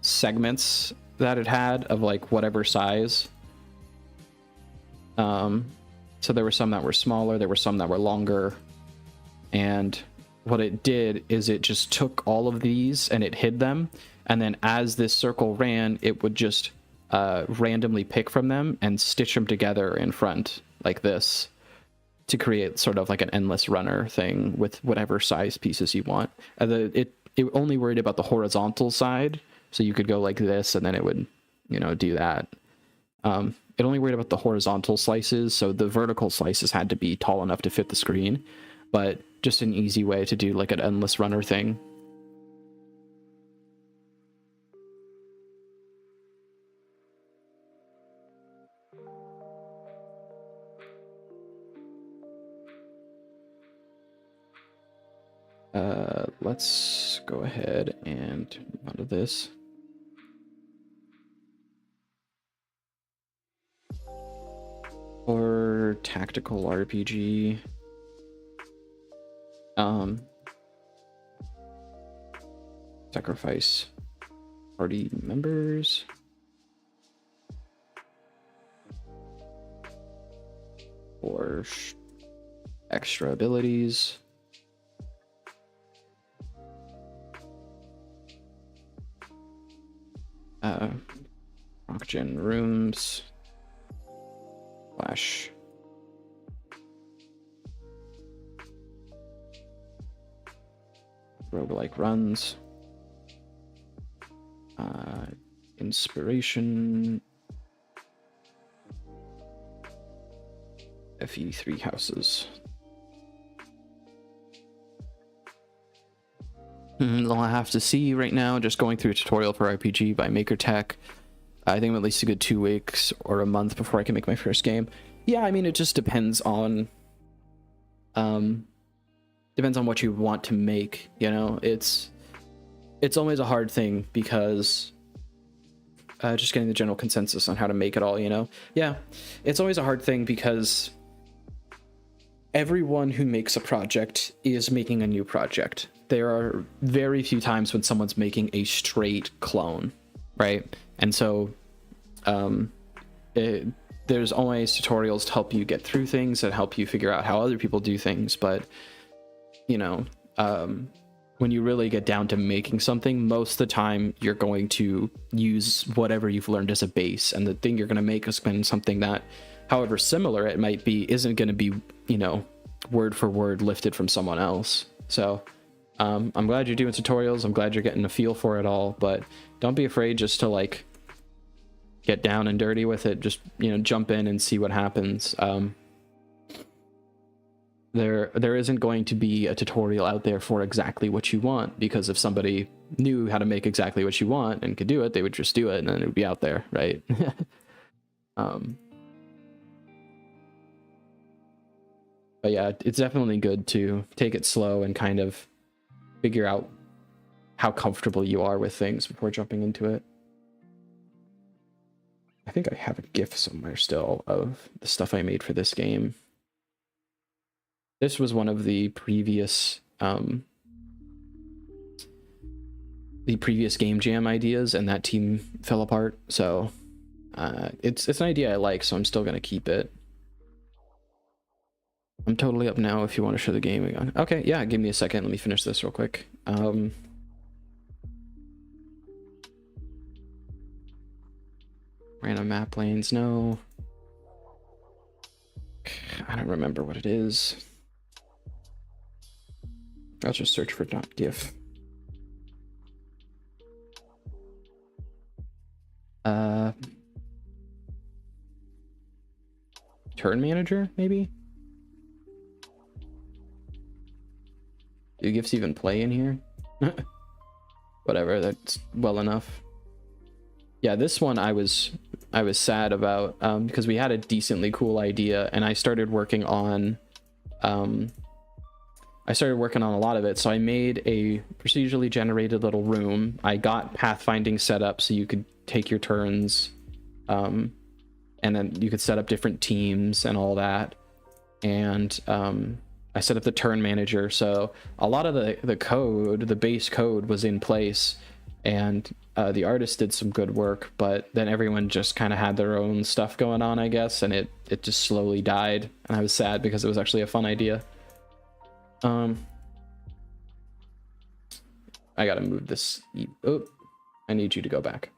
segments that it had of like whatever size. So there were some that were smaller, there were some that were longer, and what it did is it just took all of these and it hid them, and then as this circle ran, it would just randomly pick from them and stitch them together in front like this to create sort of like an endless runner thing with whatever size pieces you want. It only worried about the horizontal side, so you could go like this and then it would, do that. It only worried about the horizontal slices, so the vertical slices had to be tall enough to fit the screen, but just an easy way to do like an endless runner thing. Let's go ahead and move on to this. Or tactical RPG. Sacrifice party members. Or extra abilities. Oxygen rooms. Flash. Roguelike runs. Inspiration. FE3 houses. I'll have to see right now, just going through a tutorial for RPG by MakerTech. I think I'm at least a good 2 weeks or a month before I can make my first game. Yeah, I mean, it just depends on what you want to make, It's always a hard thing because just getting the general consensus on how to make it all, Yeah, it's always a hard thing because everyone who makes a project is making a new project. There are very few times when someone's making a straight clone, right? And so there's always tutorials to help you get through things and help you figure out how other people do things, but when you really get down to making something, most of the time you're going to use whatever you've learned as a base, and the thing you're going to make is going to be something that, however similar it might be, isn't going to be, you know, word for word lifted from someone else. So I'm glad you're doing tutorials. I'm glad you're getting a feel for it all, but don't be afraid just to like get down and dirty with it. Just, you know, jump in and see what happens. There isn't going to be a tutorial out there for exactly what you want, because if somebody knew how to make exactly what you want and could do it, they would just do it and then it would be out there, right? But yeah, it's definitely good to take it slow and kind of figure out how comfortable you are with things before jumping into it. I think I have a GIF somewhere still of the stuff I made for this game. This was one of the previous game jam ideas, and that team fell apart. So it's an idea I like, so I'm still gonna keep it. I'm totally up now if you want to show the game again. Okay, yeah, give me a second. Let me finish this real quick. Random map lanes, no. I don't remember what it is. I'll just search for .gif. Turn manager, maybe? Do GIFs even play in here? Whatever, that's well enough. Yeah, this one I was sad about because we had a decently cool idea, and I started working on a lot of it. So I made a procedurally generated little room. I got pathfinding set up so you could take your turns, and then you could set up different teams and all that. And I set up the turn manager, so a lot of the code, the base code, was in place, and the artist did some good work, but then everyone just kind of had their own stuff going on, I guess, and it just slowly died, and I was sad because it was actually a fun idea. I gotta move this. Oh, I need you to go back.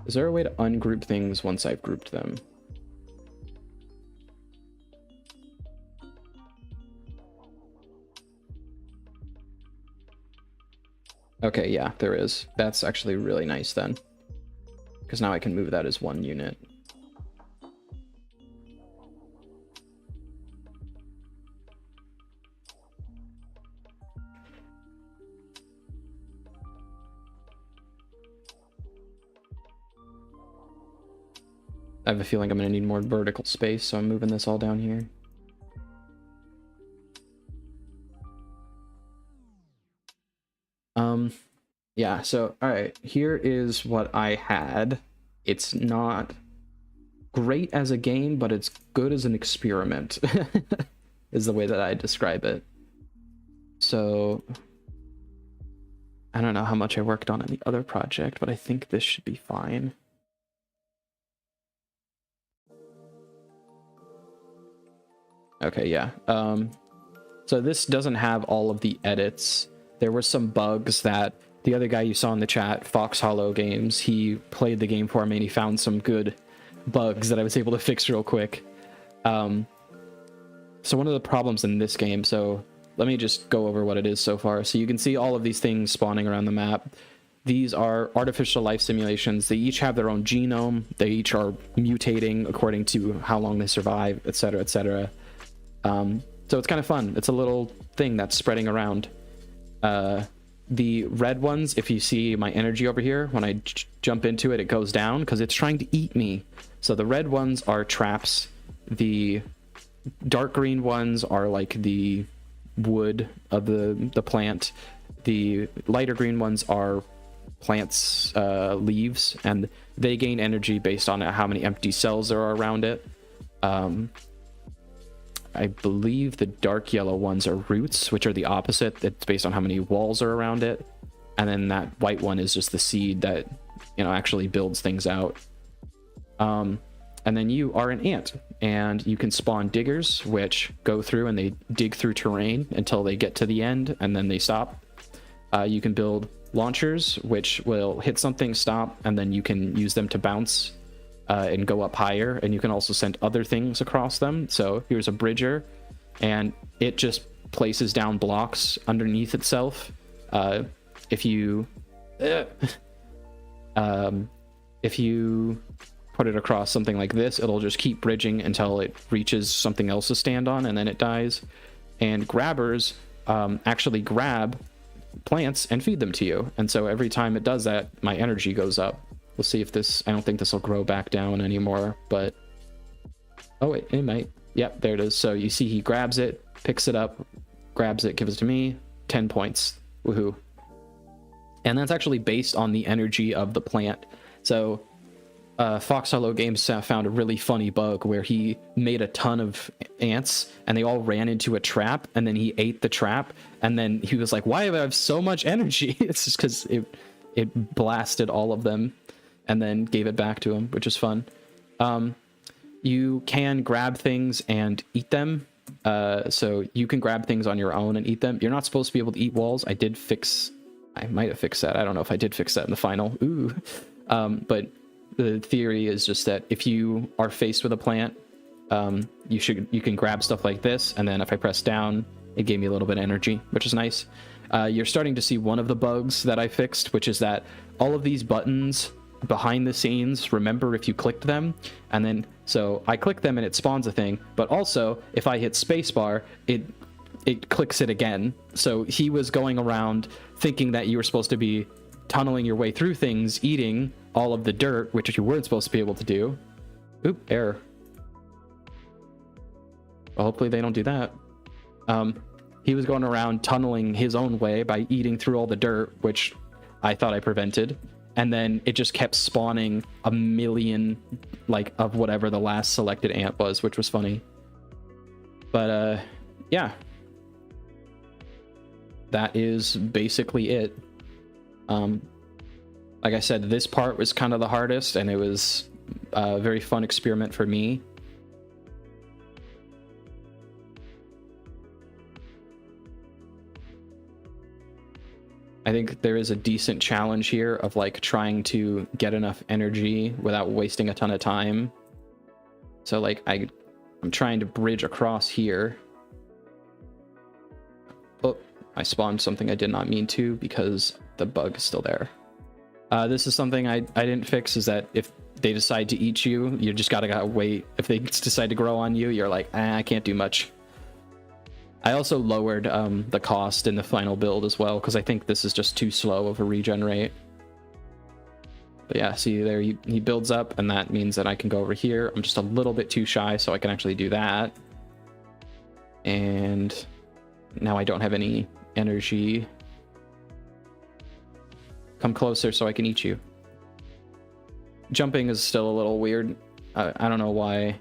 Is there a way to ungroup things once I've grouped them? Okay, yeah, there is. That's actually really nice then, because now I can move that as one unit. I have a feeling I'm going to need more vertical space, so I'm moving this all down here. Yeah, so all right, here is what I had. It's not great as a game, but it's good as an experiment is the way that I describe it. So I don't know how much I worked on the other project, but I think this should be fine. Okay, yeah. So this doesn't have all of the edits. There were some bugs that the other guy you saw in the chat, Fox Hollow Games, he played the game for me and he found some good bugs that I was able to fix real quick. So one of the problems in this game, so let me just go over what it is so far. So you can see all of these things spawning around the map. These are artificial life simulations. They each have their own genome. They each are mutating according to how long they survive, etc., etc. So it's kind of fun. It's a little thing that's spreading around. The red ones, if you see my energy over here, when I jump into it, it goes down because it's trying to eat me. So the red ones are traps. The dark green ones are like the wood of the plant. The lighter green ones are plants' leaves, and they gain energy based on how many empty cells there are around it. I believe the dark yellow ones are roots, which are the opposite. It's based on how many walls are around it. and then that white one is just the seed that, you know, actually builds things out. And then you are an ant, and you can spawn diggers, which go through and they dig through terrain until they get to the end, and then they stop. You can build launchers, which will hit something, stop, and then you can use them to bounce and go up higher. And you can also send other things across them. So here's a bridger, and it just places down blocks underneath itself. If you put it across something like this, it'll just keep bridging until it reaches something else to stand on, and then it dies. And grabbers actually grab plants and feed them to you, and so every time it does that, my energy goes up. We'll see if this, I don't think this will grow back down anymore, but oh wait, it might. Yep, there it is. So you see he grabs it, picks it up, grabs it, gives it to me. 10 points. Woohoo. And that's actually based on the energy of the plant. So Fox Hello Games found a really funny bug where he made a ton of ants and they all ran into a trap, and then he ate the trap, and then he was like, why do I have so much energy? It's just because it blasted all of them and then gave it back to him, which is fun. You can grab things and eat them. So you can grab things on your own and eat them. You're not supposed to be able to eat walls. I might have fixed that. I don't know if I did fix that in the final. Ooh. But the theory is just that if you are faced with a plant, you can grab stuff like this, and then if I press down, it gave me a little bit of energy, which is nice. You're starting to see one of the bugs that I fixed, which is that all of these buttons behind the scenes, remember if you clicked them, and then so I click them and it spawns a thing, but also if I hit spacebar, it clicks it again. So he was going around thinking that you were supposed to be tunneling your way through things, eating all of the dirt, which you weren't supposed to be able to do. Oop, error. Well, hopefully they don't do that. He was going around tunneling his own way by eating through all the dirt, which I thought I prevented. And then it just kept spawning a million, like, of whatever the last selected ant was, which was funny. But, yeah. That is basically it. Like I said, this part was kind of the hardest, and it was a very fun experiment for me. I think there is a decent challenge here of like trying to get enough energy without wasting a ton of time. So like I'm trying to bridge across here. Oh, I spawned something I did not mean to because the bug is still there. This is something I didn't fix, is that if they decide to eat you, you just gotta wait. If they decide to grow on you, you're like, I can't do much. I also lowered the cost in the final build as well, because I think this is just too slow of a regen rate. But yeah, see there, he builds up, and that means that I can go over here. I'm just a little bit too shy, so I can actually do that. And now I don't have any energy. Come closer so I can eat you. Jumping is still a little weird. I don't know why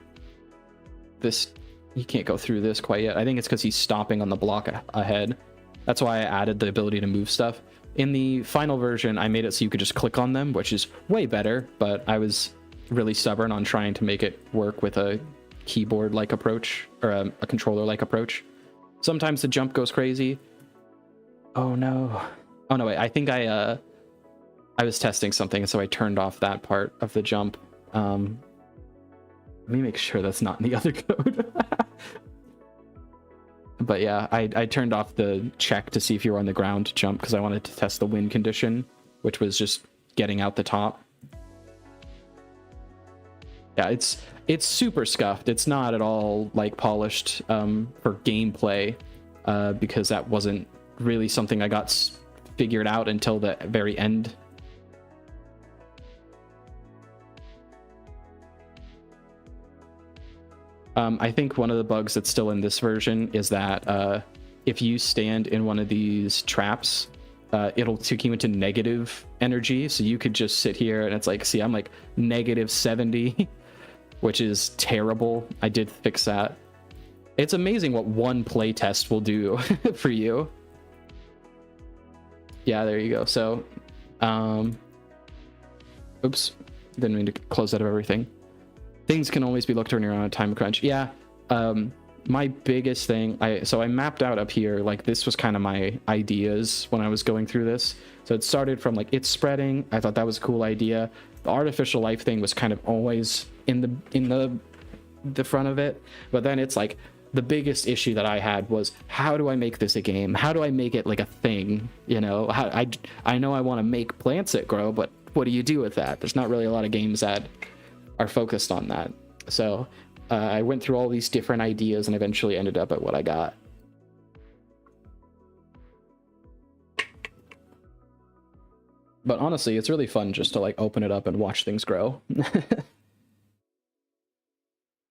this... He can't go through this quite yet. I think it's because he's stopping on the block ahead. That's why I added the ability to move stuff. In the final version, I made it so you could just click on them, which is way better, but I was really stubborn on trying to make it work with a keyboard-like approach, or a controller-like approach. Sometimes the jump goes crazy. Oh no. Oh no, wait, I think I was testing something, so I turned off that part of the jump. Let me make sure that's not in the other code. But yeah, I turned off the check to see if you were on the ground to jump, because I wanted to test the wind condition, which was just getting out the top. Yeah, it's super scuffed. It's not at all like polished for gameplay, because that wasn't really something I got figured out until the very end. I think one of the bugs that's still in this version is that if you stand in one of these traps, it'll take you into negative energy. So you could just sit here and it's like, see, I'm like -70, which is terrible. I did fix that. It's amazing what one playtest will do for you. Yeah, there you go. So, oops, didn't mean to close out of everything. Things can always be looked turning around a time crunch. Yeah. My biggest thing, I mapped out up here, like this was kind of my ideas when I was going through this. So it started from like it's spreading. I thought that was a cool idea. The artificial life thing was kind of always in the front of it, but then it's like the biggest issue that I had was, how do I make this a game? How do I make it like a thing? You know, I know I want to make plants that grow, but what do you do with that? There's not really a lot of games that are focused on that. So I went through all these different ideas and eventually ended up at what I got. But honestly, it's really fun just to like open it up and watch things grow.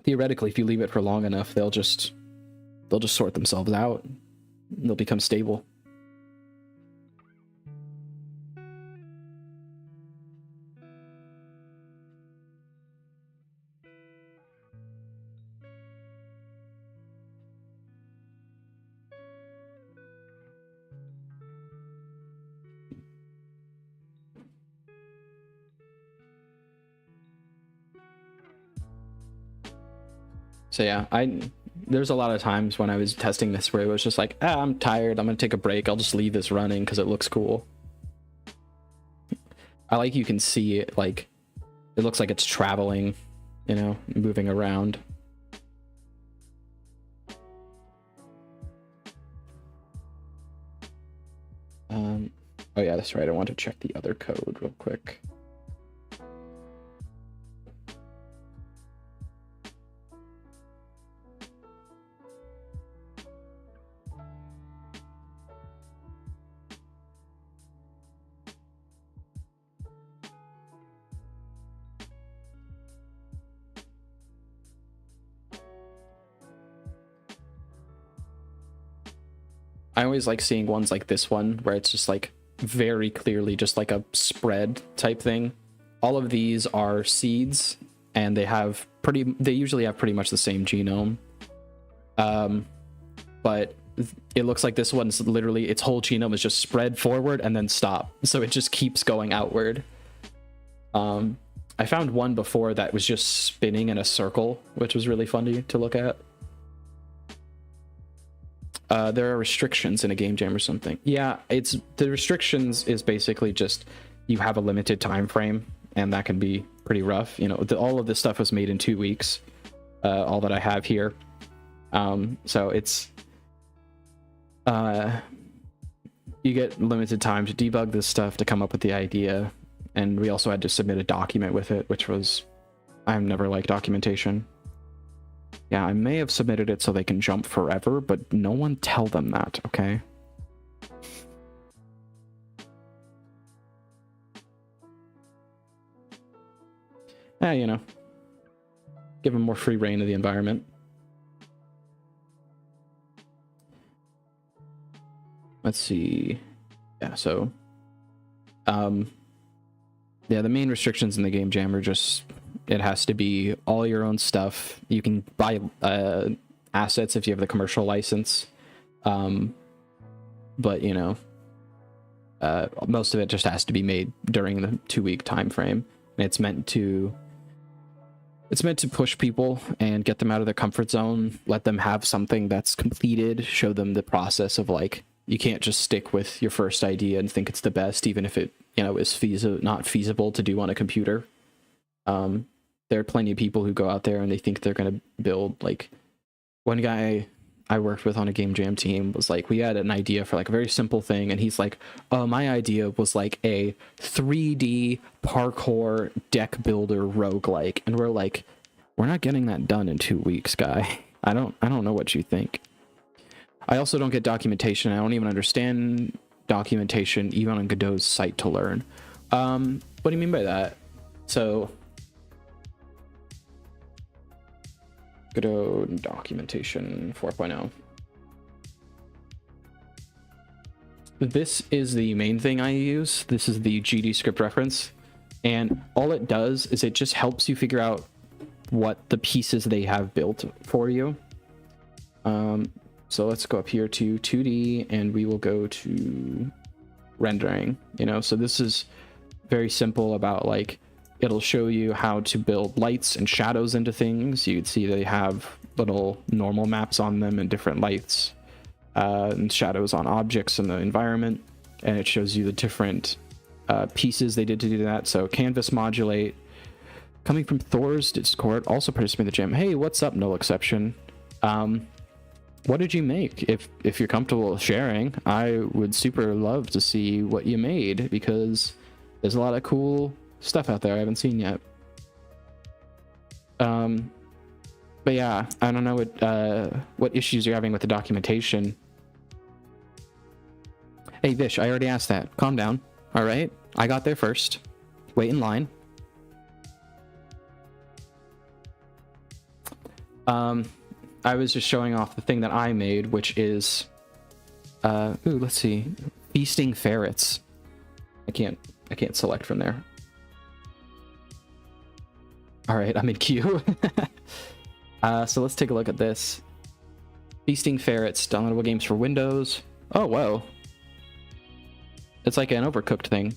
Theoretically, if you leave it for long enough, they'll just sort themselves out. They'll become stable. So yeah, there's a lot of times when I was testing this where it was just like, I'm tired, I'm gonna take a break, I'll just leave this running because it looks cool. I like you can see it, like it looks like it's traveling, you know, moving around. Oh yeah, that's right, I want to check the other code real quick. I always like seeing ones like this one where it's just like very clearly just like a spread type thing. All of these are seeds and they usually have pretty much the same genome. But it looks like this one's literally, its whole genome is just spread forward and then stop. So it just keeps going outward. I found one before that was just spinning in a circle, which was really funny to look at. There are restrictions in a game jam or something. Yeah, the restrictions is basically just you have a limited time frame, and that can be pretty rough. You know, all of this stuff was made in 2 weeks. All that I have here. So it's you get limited time to debug this stuff, to come up with the idea, and we also had to submit a document with it, which was, I've never liked documentation. Yeah, I may have submitted it so they can jump forever, but no one tell them that, okay? Yeah, you know, give them more free reign of the environment. Let's see. Yeah, so yeah, the main restrictions in the game jam are just, it has to be all your own stuff. You can buy assets if you have the commercial license, but you know, most of it just has to be made during the 2-week time frame. And it's meant to push people and get them out of their comfort zone, let them have something that's completed, show them the process of like, you can't just stick with your first idea and think it's the best, even if it, you know, is not feasible to do on a computer. There are plenty of people who go out there and they think they're going to build, like, one guy I worked with on a game jam team was like, we had an idea for like a very simple thing, and he's like, oh, my idea was like a 3D parkour deck builder roguelike. And we're like, we're not getting that done in 2 weeks, guy. I don't know what you think. I also don't get documentation. I don't even understand documentation even on Godot's site to learn. What do you mean by that? So Godot documentation 4.0. This is the main thing I use. This is the GD script reference, and all it does is it just helps you figure out what the pieces they have built for you. So let's go up here to 2D, and we will go to rendering, you know. So this is very simple about like, it'll show you how to build lights and shadows into things. You can see they have little normal maps on them and different lights and shadows on objects in the environment, and it shows you the different pieces they did to do that. So canvas modulate, coming from Thor's Discord, also participating in the gym. Hey, what's up? No exception. What did you make? If you're comfortable sharing, I would super love to see what you made, because there's a lot of cool stuff out there I haven't seen yet. But yeah, I don't know what issues you're having with the documentation. Hey Vish, I already asked that. Calm down. All right, I got there first. Wait in line. I was just showing off the thing that I made, which is let's see, feasting ferrets. I can't select from there. All right, I'm in queue. So let's take a look at this. Feasting ferrets, downloadable games for Windows. Oh, whoa. It's like an Overcooked thing.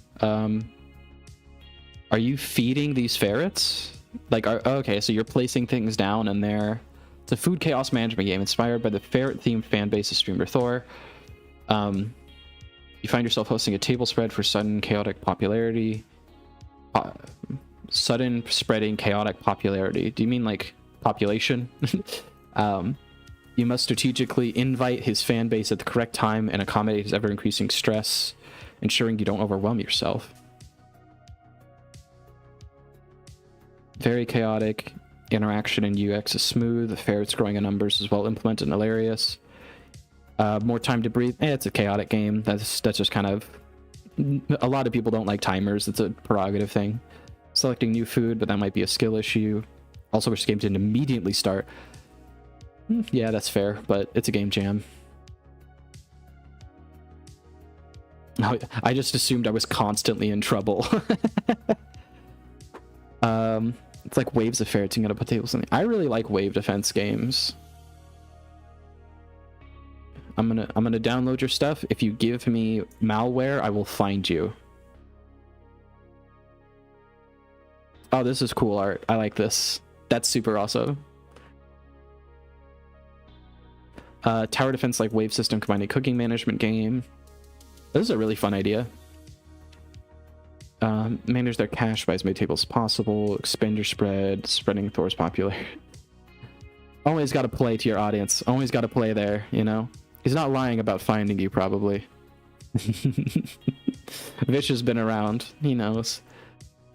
Are you feeding these ferrets? Like, okay, so you're placing things down in there. It's a food chaos management game inspired by the ferret-themed fan base of streamer Thor. You find yourself hosting a table spread for sudden chaotic popularity. Sudden spreading chaotic popularity. Do you mean like population? You must strategically invite his fan base at the correct time and accommodate his ever-increasing stress, ensuring you don't overwhelm yourself. Very chaotic. Interaction and UX is smooth. The ferrets growing in numbers is well implemented and hilarious. More time to breathe. It's a chaotic game. That's just kind of... A lot of people don't like timers. It's a prerogative thing. Selecting new food, but that might be a skill issue. Also wish the game didn't immediately start. Yeah, that's fair, but it's a game jam. I just assumed I was constantly in trouble. It's like waves of ferrets. You gotta put tables in. I really like wave defense games. I'm gonna download your stuff. If you give me malware, I will find you. Oh, this is cool art. I like this. That's super awesome. Tower defense like wave system combining cooking management game. This is a really fun idea. Manage their cache by as many tables as possible. Expand your spread. Spreading Thor's popularity. Always got to play to your audience. Always got to play there, you know? He's not lying about finding you, probably. Vish has been around. He knows.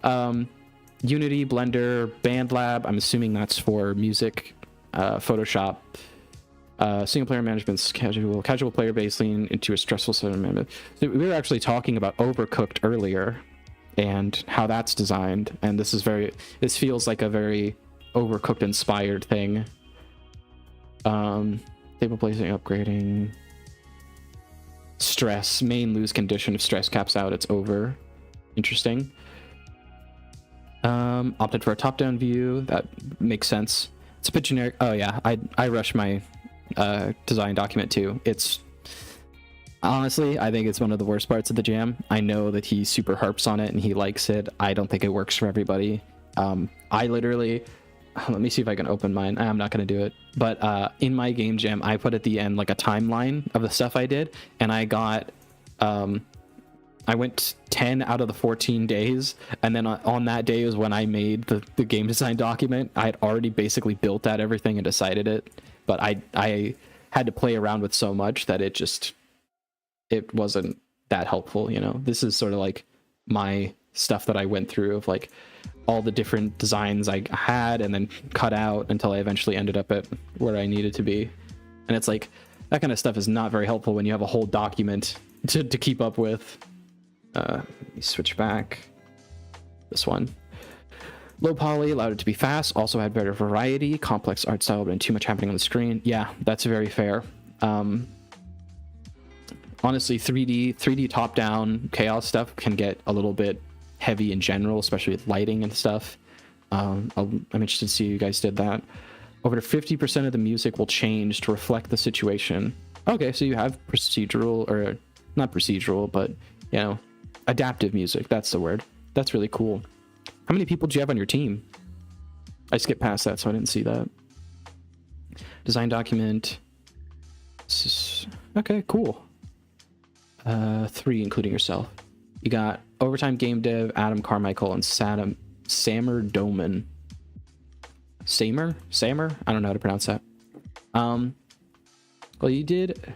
Unity, Blender, BandLab. I'm assuming that's for music. Photoshop. Single player management's casual player base lean into a stressful set of management. So we were actually talking about Overcooked earlier and how that's designed, and this feels like a very Overcooked inspired thing. Table placing, upgrading. Stress, main lose condition. If stress caps out, it's over. Interesting. Opted for a top-down view. That makes sense. It's a bit generic. Oh yeah, I rushed my design document too. It's honestly, I think it's one of the worst parts of the jam. I know that he super harps on it and he likes it. I don't think it works for everybody. I literally, let me see if I can open mine. I'm not going to do it, but in my game jam, I put at the end like a timeline of the stuff I did, and I got I went 10 out of the 14 days, and then on that day is when I made the game design document. I had already basically built out everything and decided it, but I had to play around with so much that it wasn't that helpful, you know? This is sort of like my stuff that I went through of like all the different designs I had and then cut out until I eventually ended up at where I needed to be. And it's like, that kind of stuff is not very helpful when you have a whole document to keep up with. Let me switch back. This one. Low poly, allowed it to be fast, also had better variety, complex art style, but too much happening on the screen. Yeah, that's very fair. Honestly, 3D top-down chaos stuff can get a little bit heavy in general, especially with lighting and stuff. I'm interested to see you guys did that. Over 50% of the music will change to reflect the situation. Okay, so you have procedural, or not procedural, but you know, adaptive music. That's the word. That's really cool. How many people do you have on your team? I skipped past that, so I didn't see that. Design document. Okay, cool. 3, including yourself. You got Overtime Game Dev, Adam Carmichael, and Samer Doman. Samer? I don't know how to pronounce that. Well, you did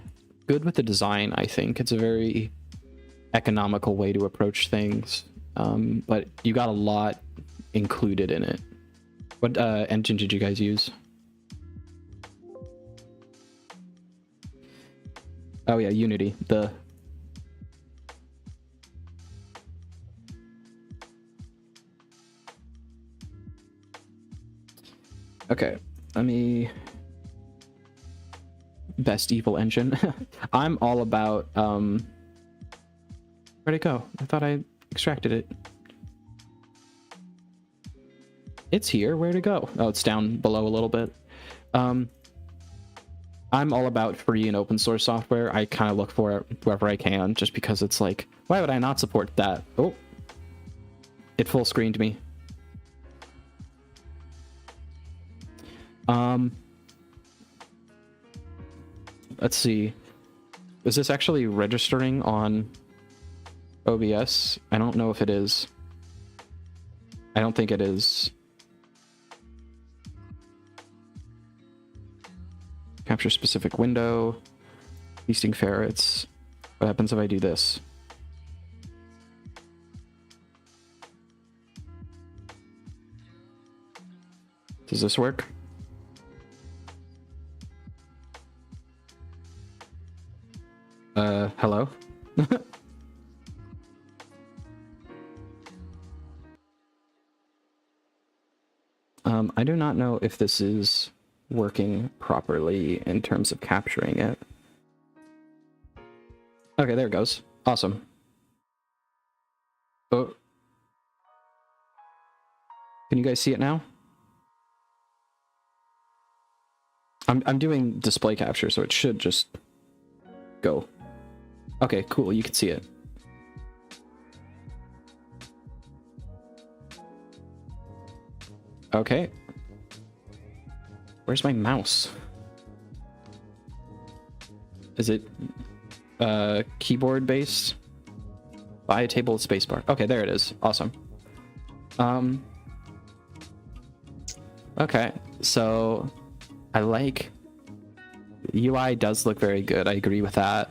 good with the design, I think. It's a very economical way to approach things. But you got a lot included in it. What engine did you guys use? Oh yeah, Unity. Okay, let me... Best evil engine. I'm all about... Where'd it go? I thought I extracted it. It's here. Where'd it go? Oh, it's down below a little bit. I'm all about free and open source software. I kind of look for it wherever I can, just because it's like, why would I not support that? Oh, it full screened me. Let's see. Is this actually registering on OBS? I don't know if it is. I don't think it is. Capture specific window. Feasting ferrets. What happens if I do this? Does this work? Hello? I do not know if this is working properly in terms of capturing it. Okay, there it goes. Awesome. Oh. Can you guys see it now? I'm doing display capture, so it should just go. Okay, cool, you can see it. Okay. Where's my mouse? Is it keyboard based? Buy a table with spacebar. Okay, there it is. Awesome. Okay, so I like the UI does look very good. I agree with that.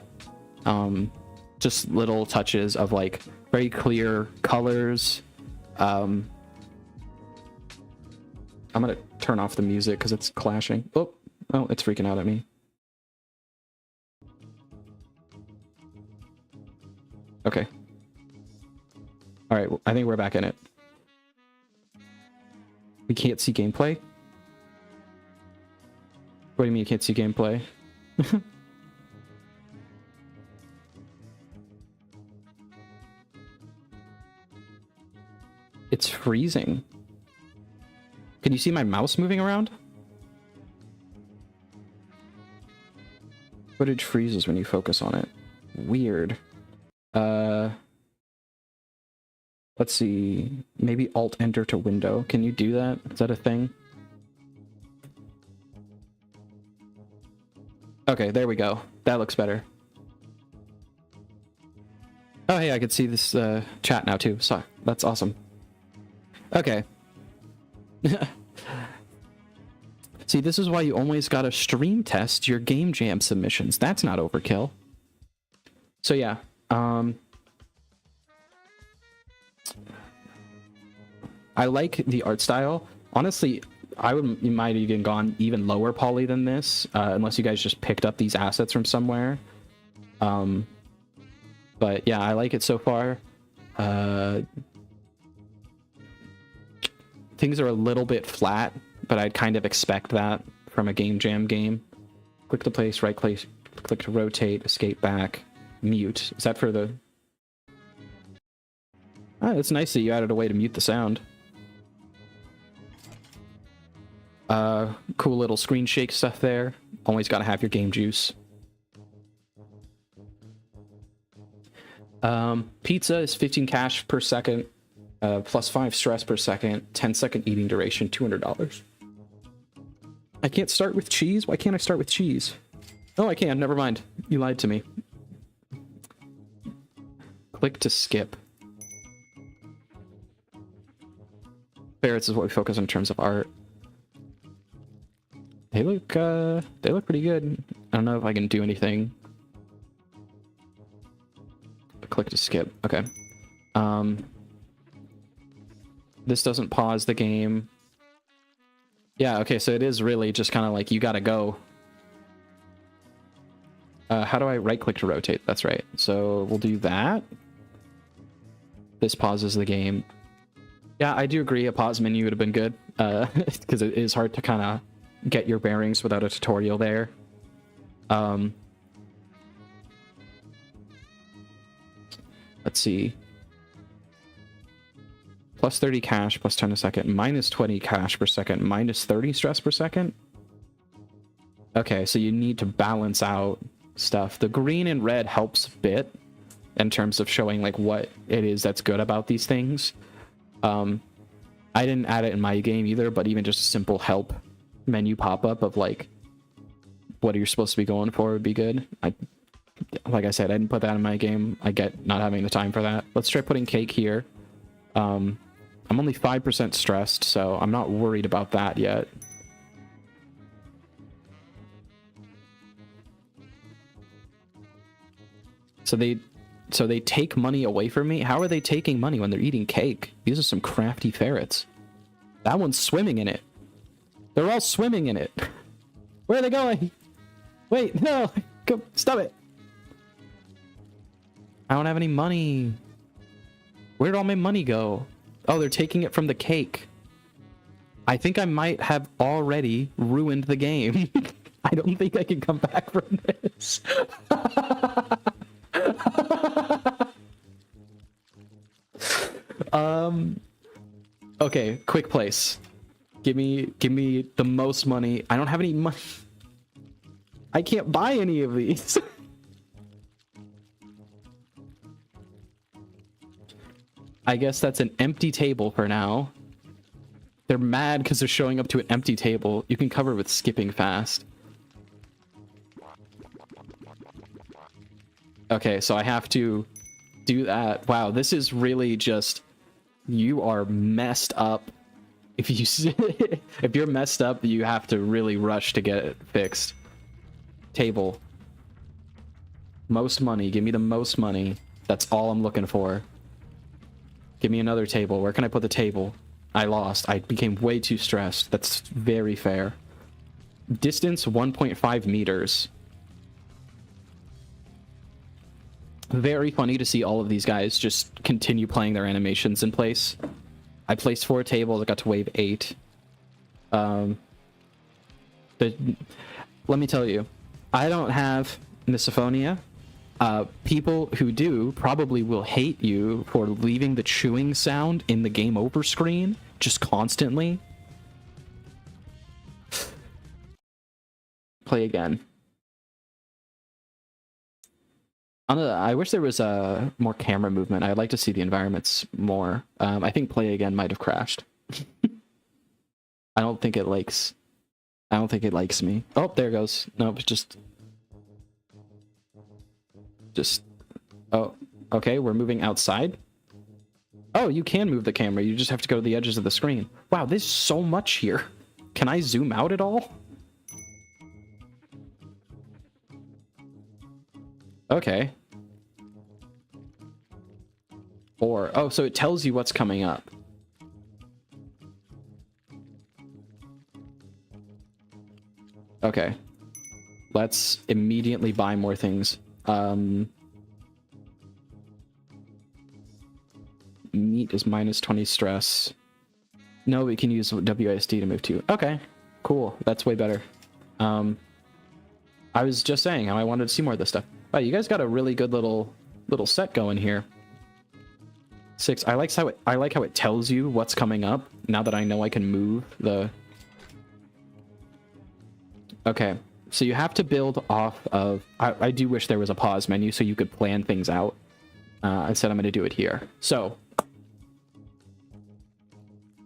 Just little touches of like very clear colors. I'm gonna turn off the music because it's clashing. Oh, it's freaking out at me. Okay. All right, I think we're back in it. We can't see gameplay? What do you mean you can't see gameplay? It's freezing. Can you see my mouse moving around? Footage freezes when you focus on it. Weird. Let's see. Maybe Alt-Enter to window. Can you do that? Is that a thing? Okay, there we go. That looks better. Oh, hey, I can see this chat now, too. So that's awesome. Okay. See, this is why you always gotta stream test your game jam submissions. That's not overkill. So yeah, I like the art style. Honestly, you might have even gone even lower poly than this, unless you guys just picked up these assets from somewhere. But yeah, I like it so far. Things are a little bit flat, but I'd kind of expect that from a game jam game. Click to place, right click to rotate, escape back, mute. Is that for the... Oh, it's nice that you added a way to mute the sound. Cool little screen shake stuff there. Always gotta have your game juice. Pizza is 15 cash per second, plus 5 stress per second, 10-second eating duration, $200. I can't start with cheese? Why can't I start with cheese? Oh, I can. Never mind. You lied to me. Click to skip. Ferrets is what we focus on in terms of art. They look pretty good. I don't know if I can do anything. Click to skip. Okay. This doesn't pause the game. Yeah, okay, so it is really just kind of like you gotta go. How do I right-click to rotate? That's right. So we'll do that. This pauses the game. Yeah, I do agree. A pause menu would have been good, because it is hard to kind of get your bearings without a tutorial there. Let's see. Plus 30 cash, plus 10 a second, minus 20 cash per second, minus 30 stress per second. Okay, so you need to balance out stuff. The green and red helps a bit in terms of showing like what it is that's good about these things. I didn't add it in my game either, but even just a simple help menu pop-up of like what you're supposed to be going for would be good. Like I said, I didn't put that in my game. I get not having the time for that. Let's try putting cake here. I'm only 5% stressed, so I'm not worried about that yet. So they take money away from me? How are they taking money when they're eating cake? These are some crafty ferrets. That one's swimming in it. They're all swimming in it. Where are they going? Wait, no! Go, stop it! I don't have any money. Where did all my money go? Oh, they're taking it from the cake. I think I might have already ruined the game. I don't think I can come back from this. Okay, quick place. Give me the most money. I don't have any money. I can't buy any of these. I guess that's an empty table for now. They're mad because they're showing up to an empty table. You can cover with skipping fast. Okay, so I have to do that. Wow, this is really just... You are messed up. If you're messed up, you have to really rush to get it fixed. Table. Most money. Give me the most money. That's all I'm looking for. Give me another table. Where can I put the table? I lost. I became way too stressed. That's very fair. Distance 1.5 meters. Very funny to see all of these guys just continue playing their animations in place. I placed 4 tables. I got to wave 8. But let me tell you, I don't have misophonia. People who do probably will hate you for leaving the chewing sound in the game over screen just constantly. Play again. I wish there was more camera movement. I'd like to see the environments more. I think play again might have crashed. I don't think it likes me. Oh, there it goes. Nope, just oh, okay, we're moving outside. Oh, you can move the camera. You just have to go to the edges of the screen. Wow, there's so much here. Can I zoom out at all? Okay. Or, oh, so it tells you what's coming up. Okay. Let's immediately buy more things. Meat is minus 20 stress. No, we can use WASD to move to. Okay, cool. That's way better. I was just saying how I wanted to see more of this stuff. Wow, you guys got a really good little set going here. 6. I like how it tells you what's coming up now that I know I can move the... Okay, so you have to build off of... I do wish there was a pause menu so you could plan things out. Instead, I'm going to do it here. So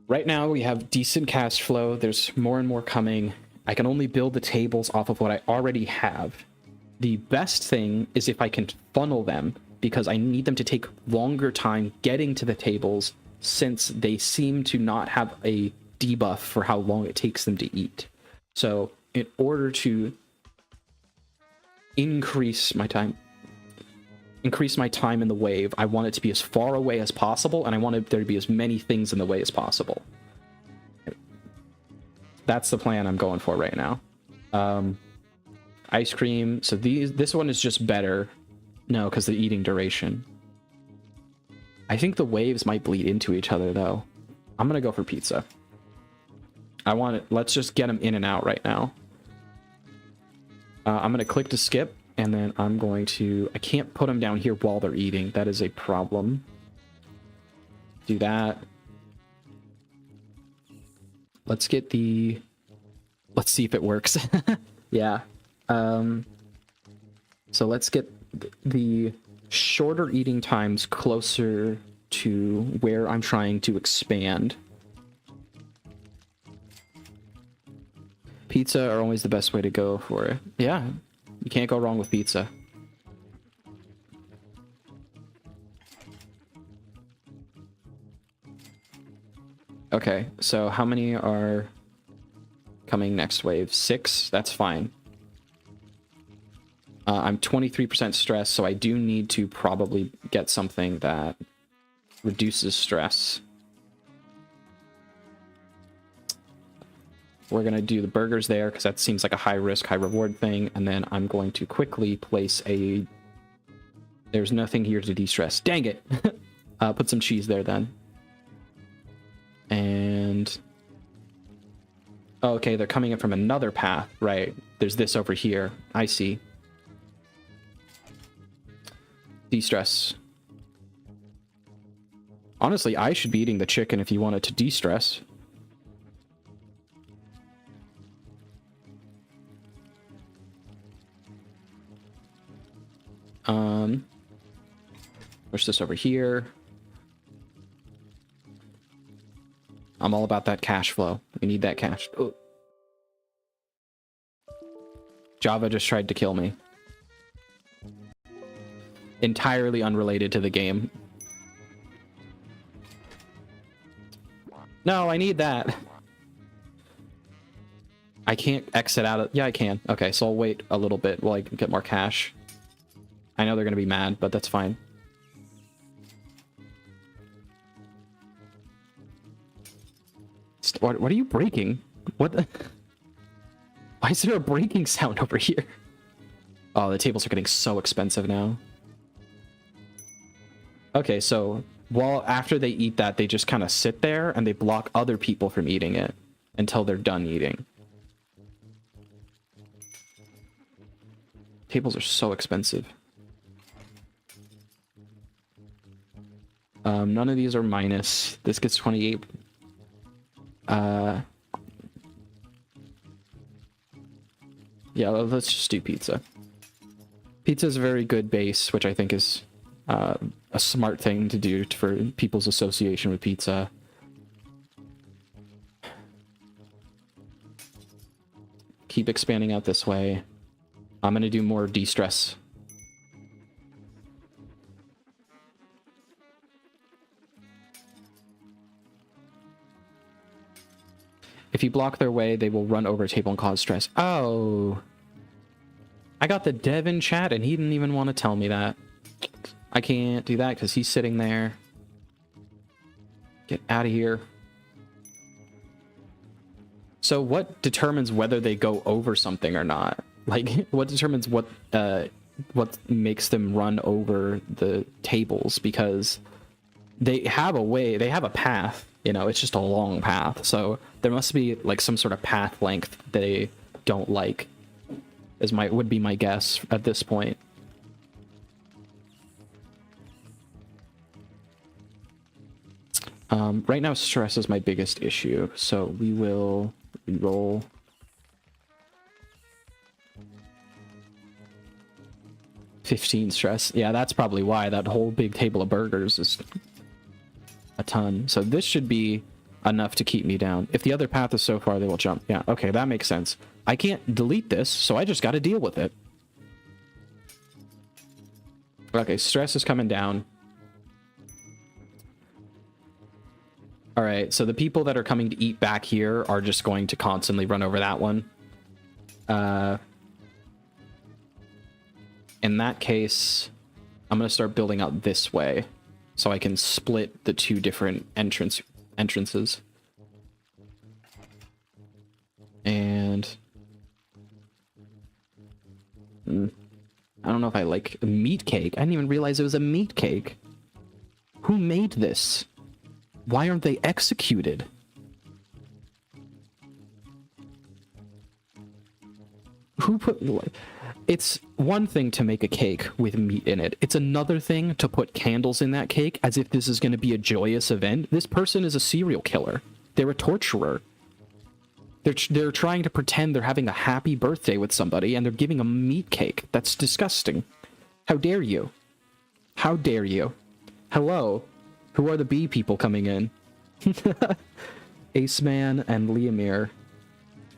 right now we have decent cash flow. There's more and more coming. I can only build the tables off of what I already have. The best thing is if I can funnel them, because I need them to take longer time getting to the tables, since they seem to not have a debuff for how long it takes them to eat. So in order to increase my time in the wave, I want it to be as far away as possible, and I want there to be as many things in the way as possible. That's the plan I'm going for right now. Ice cream. So this one is just better. No, because the eating duration. I think the waves might bleed into each other, though. I'm going to go for pizza. I want it. Let's just get them in and out right now. I'm going to click to skip, and then I'm going to... I can't put them down here while they're eating. That is a problem. Do that. Let's get the... Let's see if it works. Yeah. So let's get the shorter eating times closer to where I'm trying to expand. Pizza are always the best way to go for it. Yeah, you can't go wrong with pizza. Okay, so how many are coming next wave? 6? That's fine. I'm 23% stressed, so I do need to probably get something that reduces stress. We're going to do the burgers there, because that seems like a high risk, high reward thing. And then I'm going to quickly place a... There's nothing here to de-stress. Dang it! Put some cheese there then. And... Oh, okay, they're coming in from another path. Right. There's this over here. I see. De-stress. Honestly, I should be eating the chicken if you wanted to de-stress. Push this over here. I'm all about that cash flow. We need that cash. Oh. Java just tried to kill me. Entirely unrelated to the game. No, I need that. I can't exit out of... Yeah, I can. Okay, so I'll wait a little bit while I can get more cash. I know they're going to be mad, but that's fine. What are you breaking? What the... Why is there a breaking sound over here? Oh, the tables are getting so expensive now. Okay, so after they eat that, they just kind of sit there and they block other people from eating it until they're done eating. Tables are so expensive. None of these are minus. This gets 28. Yeah, let's just do pizza. Pizza is a very good base, which I think is a smart thing to do for people's association with pizza. Keep expanding out this way. I'm going to do more de-stress. If you block their way, they will run over a table and cause stress. Oh. I got the dev in chat and he didn't even want to tell me that. I can't do that because he's sitting there. Get out of here. So what determines whether they go over something or not? Like, what determines what makes them run over the tables? Because they have a way, they have a path, you know, it's just a long path. So there must be like some sort of path length they don't like, would be my guess at this point. Right now, stress is my biggest issue, so we will reroll. 15 stress. Yeah, that's probably why that whole big table of burgers is a ton. So this should be enough to keep me down. If the other path is so far, they will jump. Yeah, okay, that makes sense. I can't delete this, so I just got to deal with it. Okay, stress is coming down. All right, so the people that are coming to eat back here are just going to constantly run over that one. In that case, I'm going to start building out this way so I can split the two different entrances. And I don't know if I like a meat cake. I didn't even realize it was a meat cake. Who made this? Why aren't they executed? Who put... It's one thing to make a cake with meat in it. It's another thing to put candles in that cake as if this is going to be a joyous event. This person is a serial killer. They're a torturer. They're trying to pretend they're having a happy birthday with somebody, and they're giving a meat cake. That's disgusting. How dare you? How dare you? Hello? Who are the bee people coming in? Ace Man and Liamir.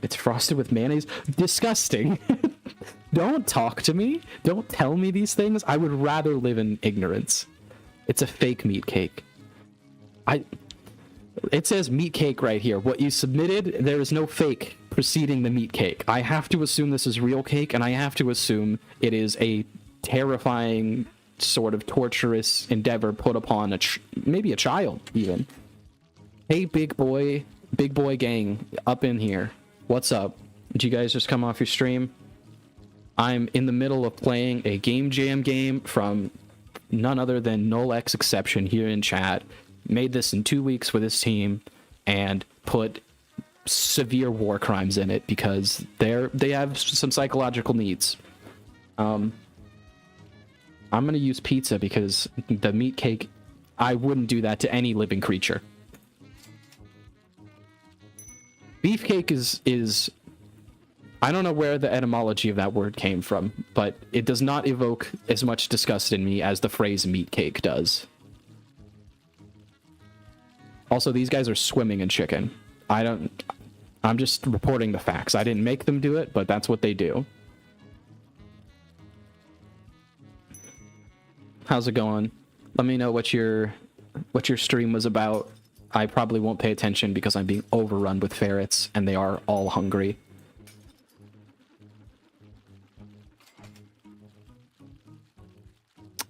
It's frosted with mayonnaise. Disgusting. Don't talk to me. Don't tell me these things. I would rather live in ignorance. It's a fake meat cake. It says meat cake right here. What you submitted, there is no fake preceding the meat cake. I have to assume this is real cake, and I have to assume it is a terrifying sort of torturous endeavor put upon maybe a child even. Hey, big boy gang up in here. What's up? Did you guys just come off your stream? I'm in the middle of playing a Game Jam game from none other than NullX Exception here in chat. Made this in 2 weeks with his team and put severe war crimes in it because they have some psychological needs. I'm gonna use pizza because the meat cake, I wouldn't do that to any living creature. Beefcake is I don't know where the etymology of that word came from, but it does not evoke as much disgust in me as the phrase meat cake does. Also, these guys are swimming in chicken. I'm just reporting the facts. I didn't make them do it, but that's what they do. How's it going? Let me know what your stream was about. I probably won't pay attention because I'm being overrun with ferrets, and they are all hungry.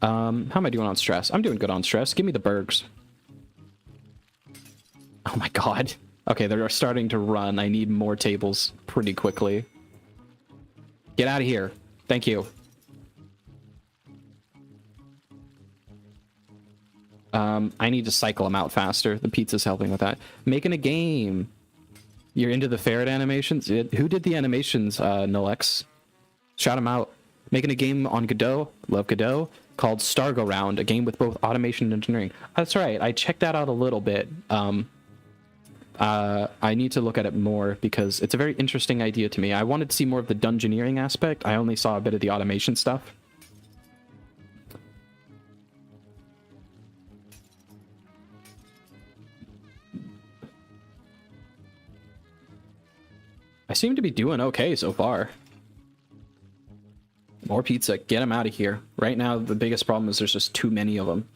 How am I doing on stress? I'm doing good on stress. Give me the bergs. Oh my god. Okay, they're starting to run. I need more tables pretty quickly. Get out of here. Thank you. I need to cycle them out faster. The pizza's helping with that. Making a game. You're into the ferret animations? Who did the animations, NullX? Shout them out. Making a game on Godot. Love Godot. Called Star Go Round. A game with both automation and engineering. That's right. I checked that out a little bit. I need to look at it more because it's a very interesting idea to me. I wanted to see more of the dungeoneering aspect. I only saw a bit of the automation stuff. I seem to be doing okay so far. More pizza. Get them out of here. Right now, the biggest problem is there's just too many of them.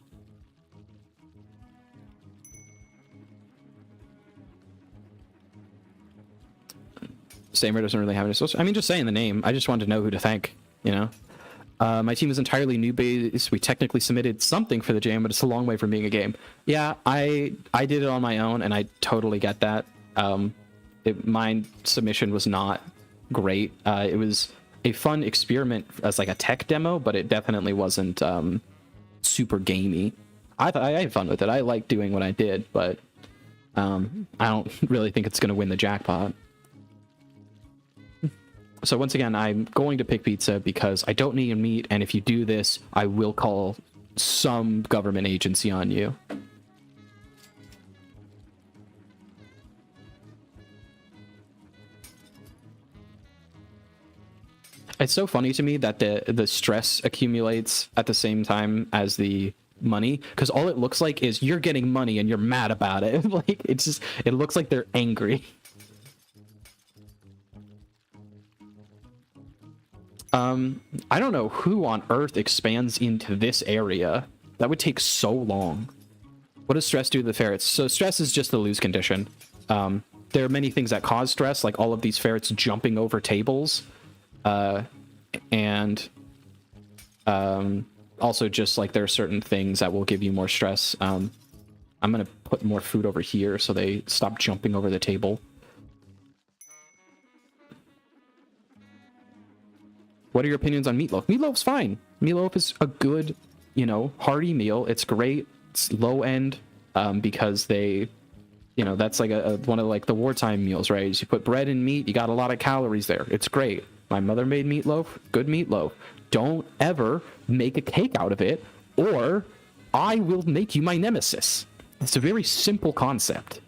Samer doesn't really have any social. I mean, just saying the name. I just wanted to know who to thank, you know? My team is entirely new base. We technically submitted something for the jam, but it's a long way from being a game. Yeah, I did it on my own, and I totally get that. My submission was not great. It was a fun experiment as like a tech demo, but it definitely wasn't super gamey. I had fun with it. I liked doing what I did, but I don't really think it's going to win the jackpot. So once again, I'm going to pick pizza because I don't need meat, and if you do this, I will call some government agency on you. It's so funny to me that the stress accumulates at the same time as the money, because all it looks like is you're getting money and you're mad about it. Like, it's just, it looks like they're angry. I don't know who on earth expands into this area. That would take so long. What does stress do to the ferrets? So stress is just the lose condition. There are many things that cause stress, like all of these ferrets jumping over tables. And also just like there are certain things that will give you more stress. I'm going to put more food over here so they stop jumping over the table. What are your opinions on meatloaf? Meatloaf's fine. Meatloaf is a good, you know, hearty meal. It's great. It's low end because they, you know, that's like one of like the wartime meals, right? Is you put bread and meat, you got a lot of calories there. It's great. My mother made meatloaf, good meatloaf. Don't ever make a cake out of it, or I will make you my nemesis. It's a very simple concept.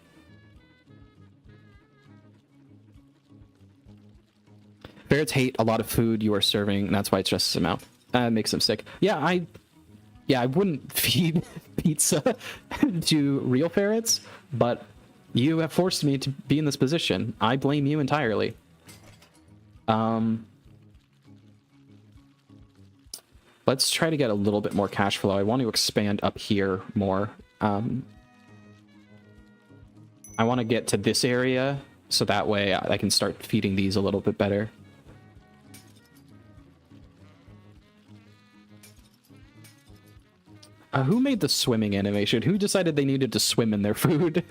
Ferrets hate a lot of food you are serving, and that's why it stresses them out. That makes them sick. Yeah, I wouldn't feed pizza to real ferrets, but you have forced me to be in this position. I blame you entirely. Let's try to get a little bit more cash flow. I want to expand up here more. I want to get to this area, so that way I can start feeding these a little bit better. Who made the swimming animation? Who decided they needed to swim in their food?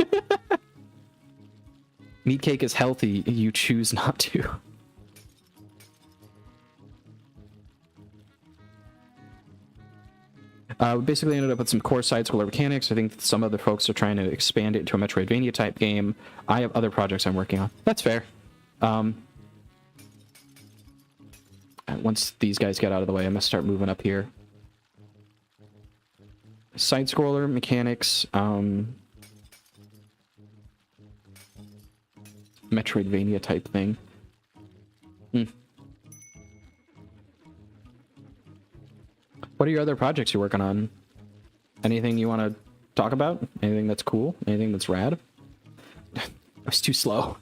Meat cake is healthy. You choose not to. We basically ended up with some core side-scroller mechanics. I think some other folks are trying to expand it into a Metroidvania type game. I have other projects I'm working on. That's fair. Once these guys get out of the way, I'm going to start moving up here. Side-scroller mechanics. Metroidvania type thing. What are your other projects you're working on? Anything you want to talk about? Anything that's cool? Anything that's rad? I was too slow.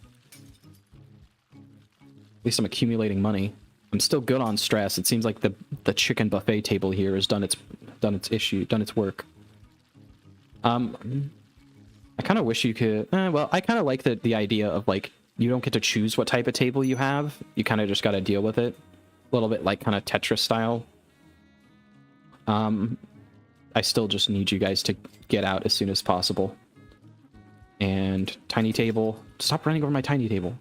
At least I'm accumulating money. I'm still good on stress. It seems like the chicken buffet table here has done its work. I kind of wish you could. Well, I kind of like the idea of like you don't get to choose what type of table you have. You kind of just got to deal with it. A little bit like kind of Tetris style. I still just need you guys to get out as soon as possible. And tiny table. Stop running over my tiny table.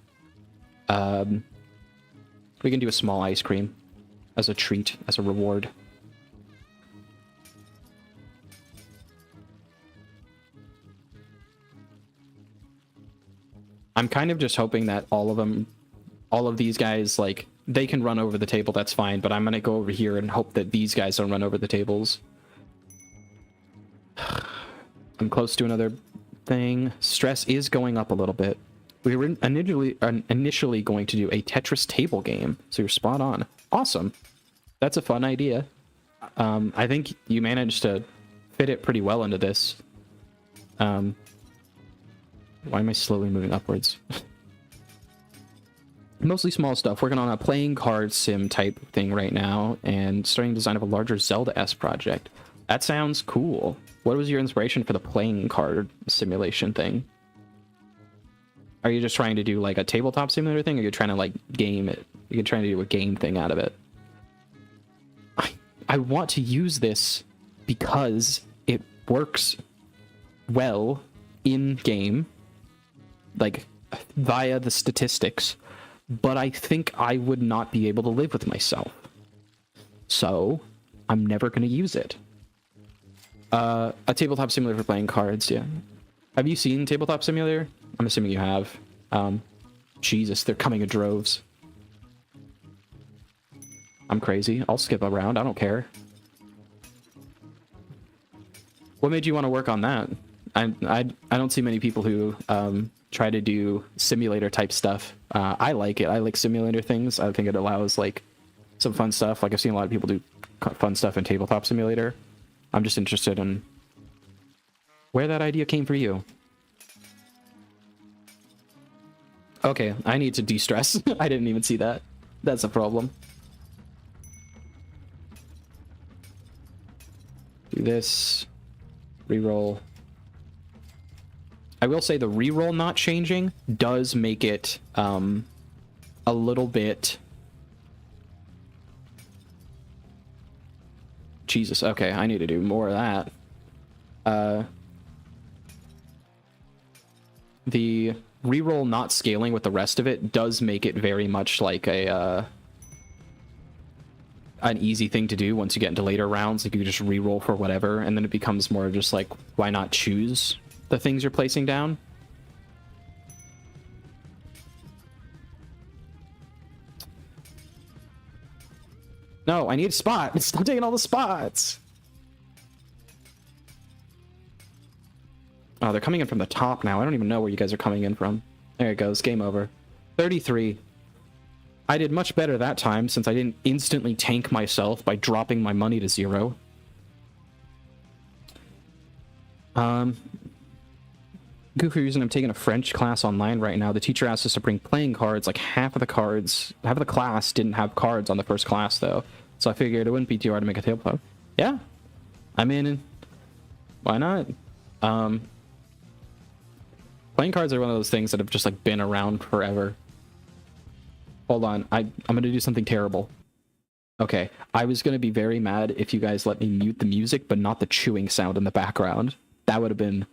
We can do a small ice cream as a treat, as a reward. I'm kind of just hoping that all of these guys, like, they can run over the table, that's fine, but I'm going to go over here and hope that these guys don't run over the tables. I'm close to another thing. Stress is going up a little bit. We were initially going to do a Tetris table game, so you're spot on. Awesome. That's a fun idea. I think you managed to fit it pretty well into this. Why am I slowly moving upwards? Mostly small stuff. Working on a playing card sim type thing right now, and starting design of a larger Zelda-esque project. That sounds cool. What was your inspiration for the playing card simulation thing? Are you just trying to do like a tabletop simulator thing, or you're trying to like game it? You're trying to do a game thing out of it. I want to use this because it works well in game, like via the statistics, but I think I would not be able to live with myself. So I'm never going to use it. A tabletop simulator for playing cards, yeah. Have you seen Tabletop Simulator? I'm assuming you have. Jesus, they're coming in droves. I'm crazy. I'll skip around. I don't care. What made you want to work on that? I don't see many people who try to do simulator type stuff. I like it. I like simulator things. I think it allows like some fun stuff. Like I've seen a lot of people do fun stuff in Tabletop Simulator. I'm just interested in where that idea came for you. Okay, I need to de-stress. I didn't even see that. That's a problem. Do this. Reroll. I will say the reroll not changing does make it a little bit... Jesus, okay, I need to do more of that. The reroll not scaling with the rest of it does make it very much like a an easy thing to do once you get into later rounds. Like you just reroll for whatever, and then it becomes more just like, why not choose the things you're placing down? No, I need a spot. Stop taking all the spots. Oh, they're coming in from the top now. I don't even know where you guys are coming in from. There it goes. Game over. 33. I did much better that time since I didn't instantly tank myself by dropping my money to 0. Goofy reason I'm taking a French class online right now. The teacher asked us to bring playing cards. Like half of the class didn't have cards on the first class though. So I figured it wouldn't be too hard to make a tabletop. Yeah. I mean, why not? Playing cards are one of those things that have just like been around forever. Hold on, I'm gonna do something terrible. Okay, I was gonna be very mad if you guys let me mute the music, but not the chewing sound in the background. That would have been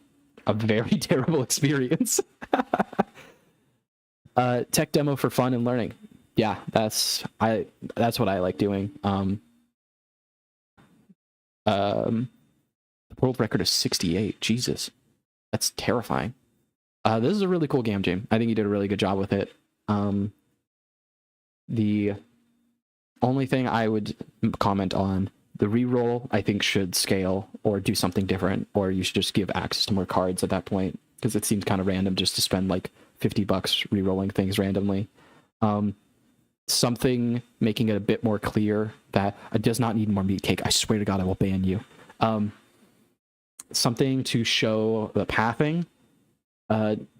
a very terrible experience. Tech demo for fun and learning. Yeah, that's what I like doing. The world record is 68. Jesus, that's terrifying. This is a really cool game jam. I think you did a really good job with it. The only thing I would comment on, the reroll I think should scale or do something different, or you should just give access to more cards at that point, because it seems kind of random just to spend like $50 rerolling things randomly. Something making it a bit more clear that it does not need more meat cake. I swear to God, I will ban you. Something to show the pathing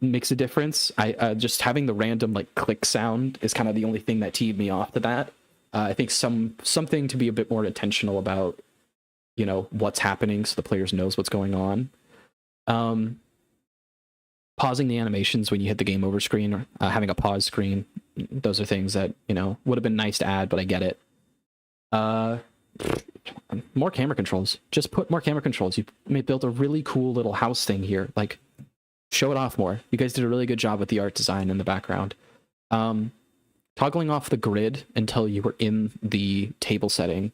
makes a difference. I just having the random like click sound is kind of the only thing that teed me off to that. I think something to be a bit more intentional about, you know, what's happening so the players knows what's going on. Pausing the animations when you hit the game over screen, or having a pause screen, those are things that, you know, would have been nice to add, but I get it. More camera controls. Just put more camera controls. You built a really cool little house thing here. Like, show it off more. You guys did a really good job with the art design in the background. Toggling off the grid until you were in the table setting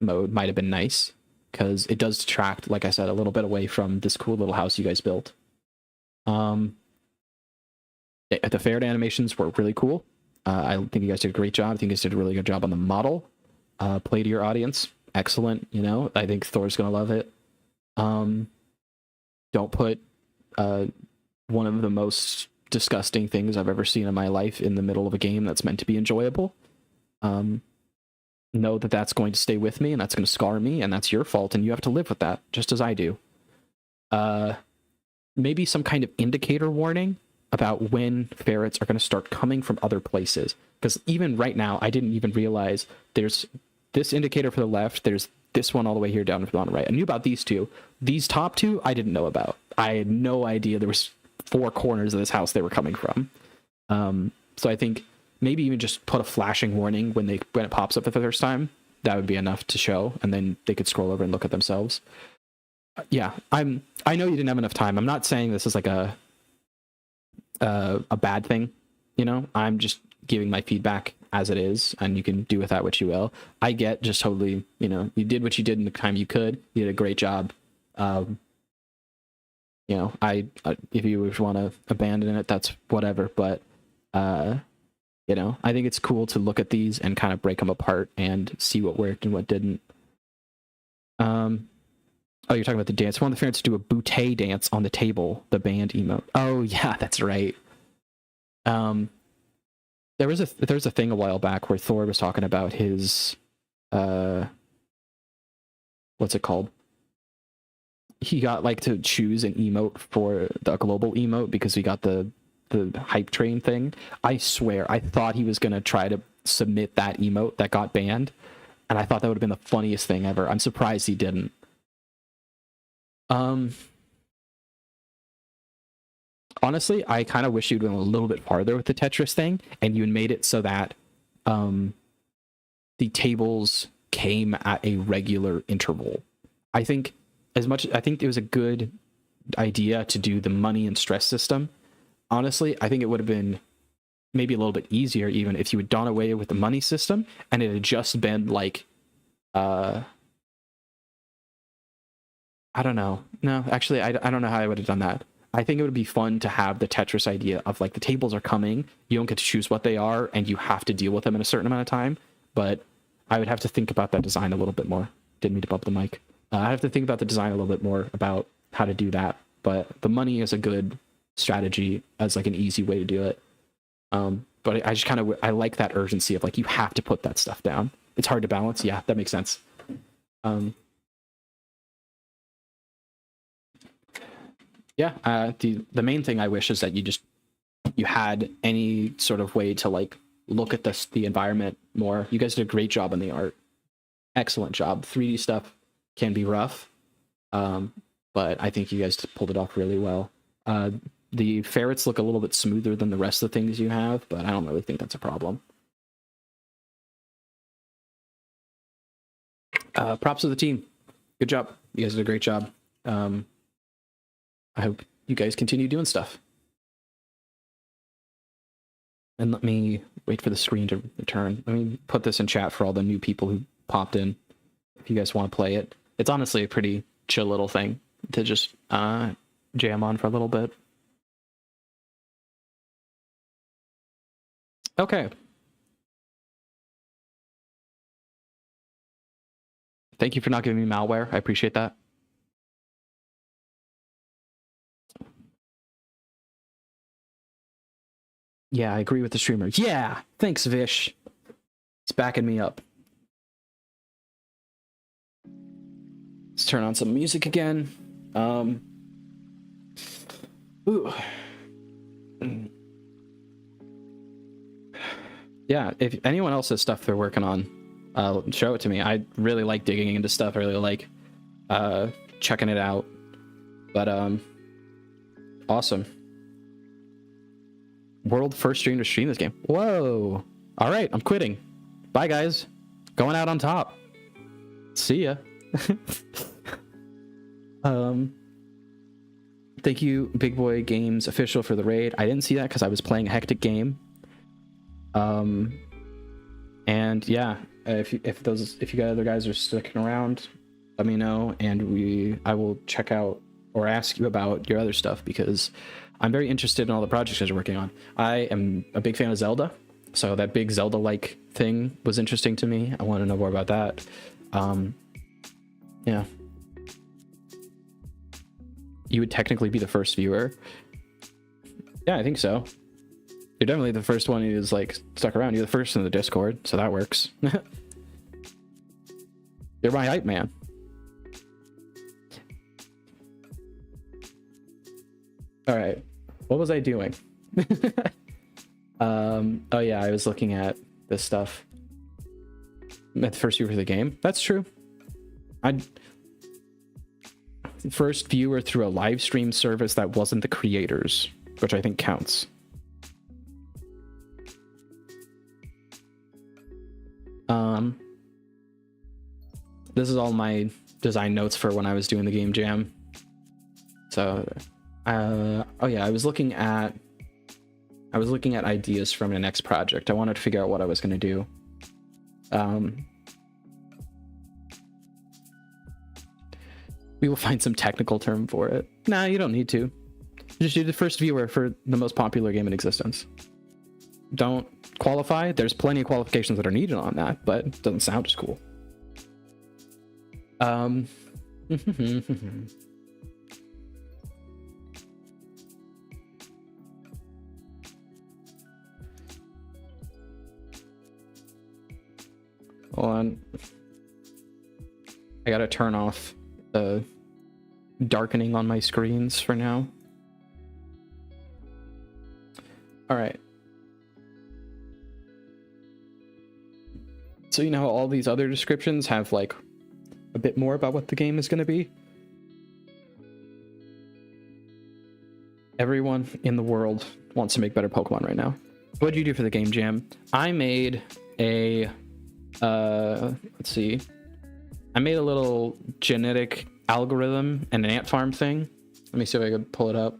mode might have been nice, because it does detract, like I said, a little bit away from this cool little house you guys built. The Fared animations were really cool. I think you guys did a great job. I think you guys did a really good job on the model. Play to your audience. Excellent. You know, I think Thor's gonna love it. Don't put one of the most disgusting things I've ever seen in my life in the middle of a game that's meant to be enjoyable. Know that that's going to stay with me, and that's going to scar me, and that's your fault, and you have to live with that, just as I do. Maybe some kind of indicator warning about when ferrets are going to start coming from other places. Because even right now, I didn't even realize there's this indicator for the left, there's this one all the way here down to the right. I knew about these two. These top two, I didn't know about. I had no idea there was 4 corners of this house they were coming from. So I think maybe even just put a flashing warning when it pops up for the first time. That would be enough to show, and then they could scroll over and look at themselves. Yeah, I know you didn't have enough time. I'm not saying this is like a bad thing, you know. I'm just giving my feedback as it is, and you can do with that what you will. I get just totally, you know, you did what you did in the time you could. You did a great job. You know, if you want to abandon it, that's whatever. But you know, I think it's cool to look at these and kind of break them apart and see what worked and what didn't. Oh, you're talking about the dance. One of the ferrets do a bootay dance on the table, the band emote. Oh, yeah, that's right. There was a thing a while back where Thor was talking about his what's it called? He got like to choose an emote for the global emote because he got the hype train thing. I swear, I thought he was gonna try to submit that emote that got banned, and I thought that would have been the funniest thing ever. I'm surprised he didn't. Honestly, I kind of wish you'd went a little bit farther with the Tetris thing, and you made it so that the tables came at a regular interval. I think I think it was a good idea to do the money and stress system. Honestly, I think it would have been maybe a little bit easier even if you had done away with the money system and it had just been like I don't know. No, actually, I don't know how I would have done that. I think it would be fun to have the Tetris idea of like the tables are coming, you don't get to choose what they are, and you have to deal with them in a certain amount of time. But I would have to think about that design a little bit more. Didn't mean to bump the mic. I have to think about the design a little bit more about how to do that. But the money is a good strategy as like an easy way to do it. But I just kind of I like that urgency of like you have to put that stuff down. It's hard to balance. Yeah, that makes sense. Yeah, the main thing I wish is that you had any sort of way to like look at the environment more. You guys did a great job on the art. Excellent job. 3D stuff can be rough, but I think you guys pulled it off really well. The ferrets look a little bit smoother than the rest of the things you have, but I don't really think that's a problem. Props to the team. Good job. You guys did a great job. I hope you guys continue doing stuff. And let me wait for the screen to return. Let me put this in chat for all the new people who popped in. If you guys want to play it. It's honestly a pretty chill little thing to just jam on for a little bit. Okay. Thank you for not giving me malware. I appreciate that. Yeah, I agree with the streamer. Yeah, thanks, Vish. It's backing me up. Let's turn on some music again. Ooh. Yeah, if anyone else has stuff they're working on, show it to me. I really like digging into stuff. I really like checking it out. But awesome. World first stream to stream this game. Whoa. All right, I'm quitting. Bye, guys. Going out on top. See ya. Thank you, Big Boy Games official, for the raid. I didn't see that because I was playing a hectic game. And yeah, if you other guys are sticking around, let me know, and I will check out or ask you about your other stuff because I'm very interested in all the projects you're working on. I am a big fan of Zelda, so that big Zelda-like thing was interesting to me. I want to know more about that. Yeah. You would technically be the first viewer. Yeah, I think so. You're definitely the first one who's like stuck around. You're the first in the Discord, so that works. You're my hype man. All right, what was I doing? Oh yeah, I was looking at this stuff. At the first viewer of the game. That's true. First viewer through a live stream service that wasn't the creators, which I think counts. This is all my design notes for when I was doing the game jam. So, oh yeah, I was looking at ideas from the next project. I wanted to figure out what I was going to do. We will find some technical term for it. Nah, you don't need to. Just do the first viewer for the most popular game in existence. Don't qualify. There's plenty of qualifications that are needed on that, but it doesn't sound as cool. Hold on. I gotta turn off the darkening on my screens for now. All right. So you know how all these other descriptions have like a bit more about what the game is going to be? Everyone in the world wants to make better Pokemon right now. What did you do for the game jam? I made a let's see. I made a little genetic algorithm and an ant farm thing. Let me see if I can pull it up.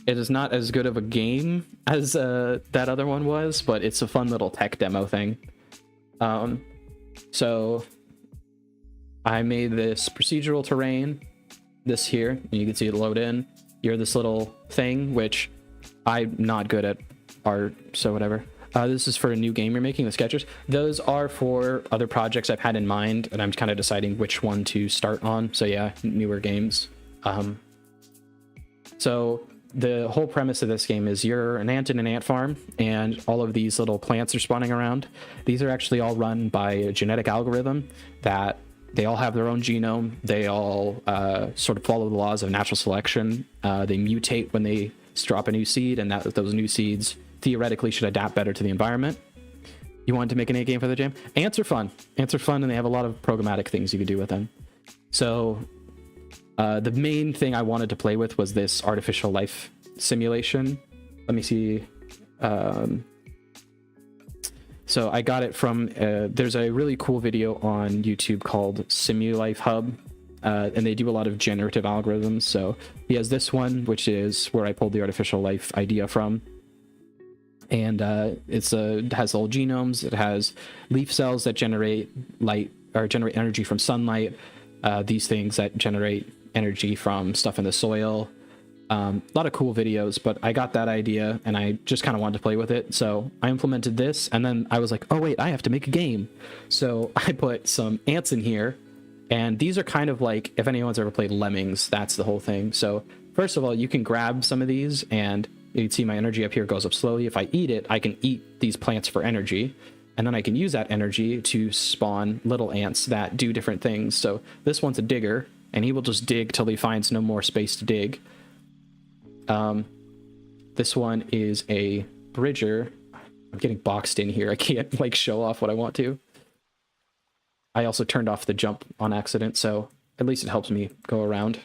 It is not as good of a game as that other one was, but it's a fun little tech demo thing. So I made this procedural terrain, this here, and you can see it load in. You're this little thing, which I'm not good at art, so whatever. This is for a new game you're making, the sketches. Those are for other projects I've had in mind, and I'm kind of deciding which one to start on. So yeah, newer games. So the whole premise of this game is you're an ant in an ant farm, and all of these little plants are spawning around. These are actually all run by a genetic algorithm that they all have their own genome. They all sort of follow the laws of natural selection. They mutate when they drop a new seed, and those new seeds theoretically should adapt better to the environment. You wanted to make an ant game for the jam? Ants are fun. Ants are fun, and they have a lot of programmatic things you could do with them. So the main thing I wanted to play with was this artificial life simulation. Let me see. So I got it from, there's a really cool video on YouTube called Simulife Hub, and they do a lot of generative algorithms. So he has this one, which is where I pulled the artificial life idea from. And it has all genomes. It has leaf cells that generate light or generate energy from sunlight. These things that generate energy from stuff in the soil. A lot of cool videos, but I got that idea and I just kind of wanted to play with it. So I implemented this, and then I was like, oh wait, I have to make a game. So I put some ants in here, and these are kind of like, if anyone's ever played Lemmings, that's the whole thing. So first of all, you can grab some of these, and you can see my energy up here goes up slowly. If I eat it, I can eat these plants for energy, and then I can use that energy to spawn little ants that do different things. So this one's a digger, and he will just dig till he finds no more space to dig. This one is a bridger. I'm getting boxed in here. I can't like show off what I want to. I also turned off the jump on accident, so at least it helps me go around.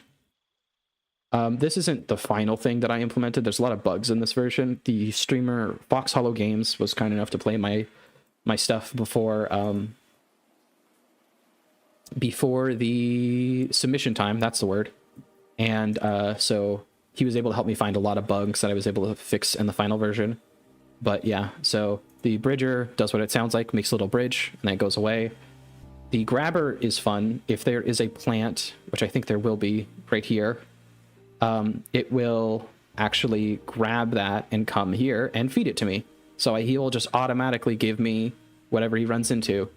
This isn't the final thing that I implemented. There's a lot of bugs in this version. The streamer Fox Hollow Games was kind enough to play my stuff before the submission time. That's the word. And so he was able to help me find a lot of bugs that I was able to fix in the final version. But yeah, so the bridger does what it sounds like, makes a little bridge, and then it goes away. The grabber is fun. If there is a plant, which I think there will be right here, it will actually grab that and come here and feed it to me. So he will just automatically give me whatever he runs into,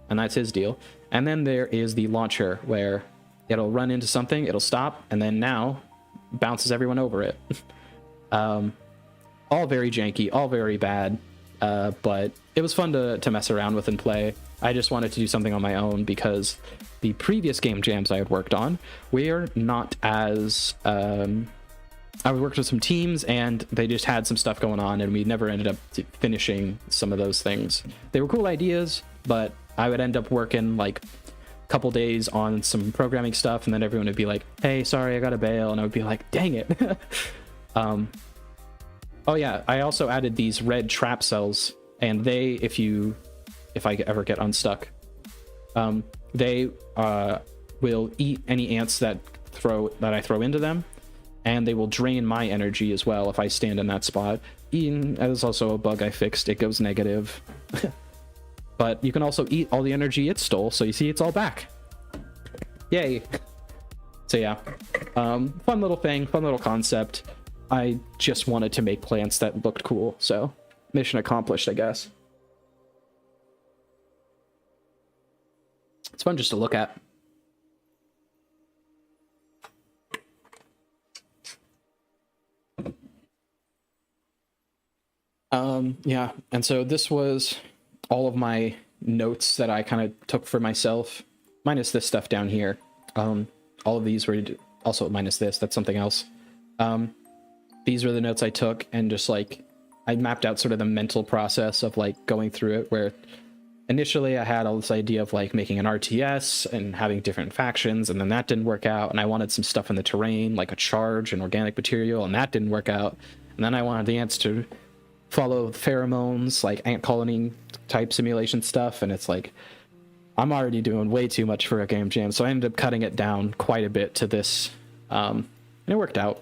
and that's his deal. And then there is the launcher, where it'll run into something, it'll stop, and then now bounces everyone over it. All very janky, all very bad, but it was fun to mess around with and play. I just wanted to do something on my own because the previous game jams I had worked on were not as... I worked with some teams, and they just had some stuff going on, and we never ended up finishing some of those things. They were cool ideas, but I would end up working like a couple days on some programming stuff, and then everyone would be like, hey, sorry, I gotta bail, and I would be like, dang it. Oh yeah, I also added these red trap cells, and they, if I ever get unstuck, they will eat any ants that I throw into them, and they will drain my energy as well if I stand in that spot. That is also a bug I fixed. It goes negative. But you can also eat all the energy it stole, so you see it's all back. Yay. So yeah, fun little thing, fun little concept. I just wanted to make plants that looked cool, so mission accomplished, I guess. It's fun just to look at. Yeah, and so this was all of my notes that I kind of took for myself, minus this stuff down here. All of these were also minus this. That's something else. These were the notes I took, and just like I mapped out sort of the mental process of like going through it, where initially I had all this idea of like making an RTS and having different factions, and then that didn't work out, and I wanted some stuff in the terrain like a charge and organic material, and that didn't work out. And then I wanted the ants to follow pheromones, like ant colony type simulation stuff, and it's like I'm already doing way too much for a game jam, so I ended up cutting it down quite a bit to this, and it worked out.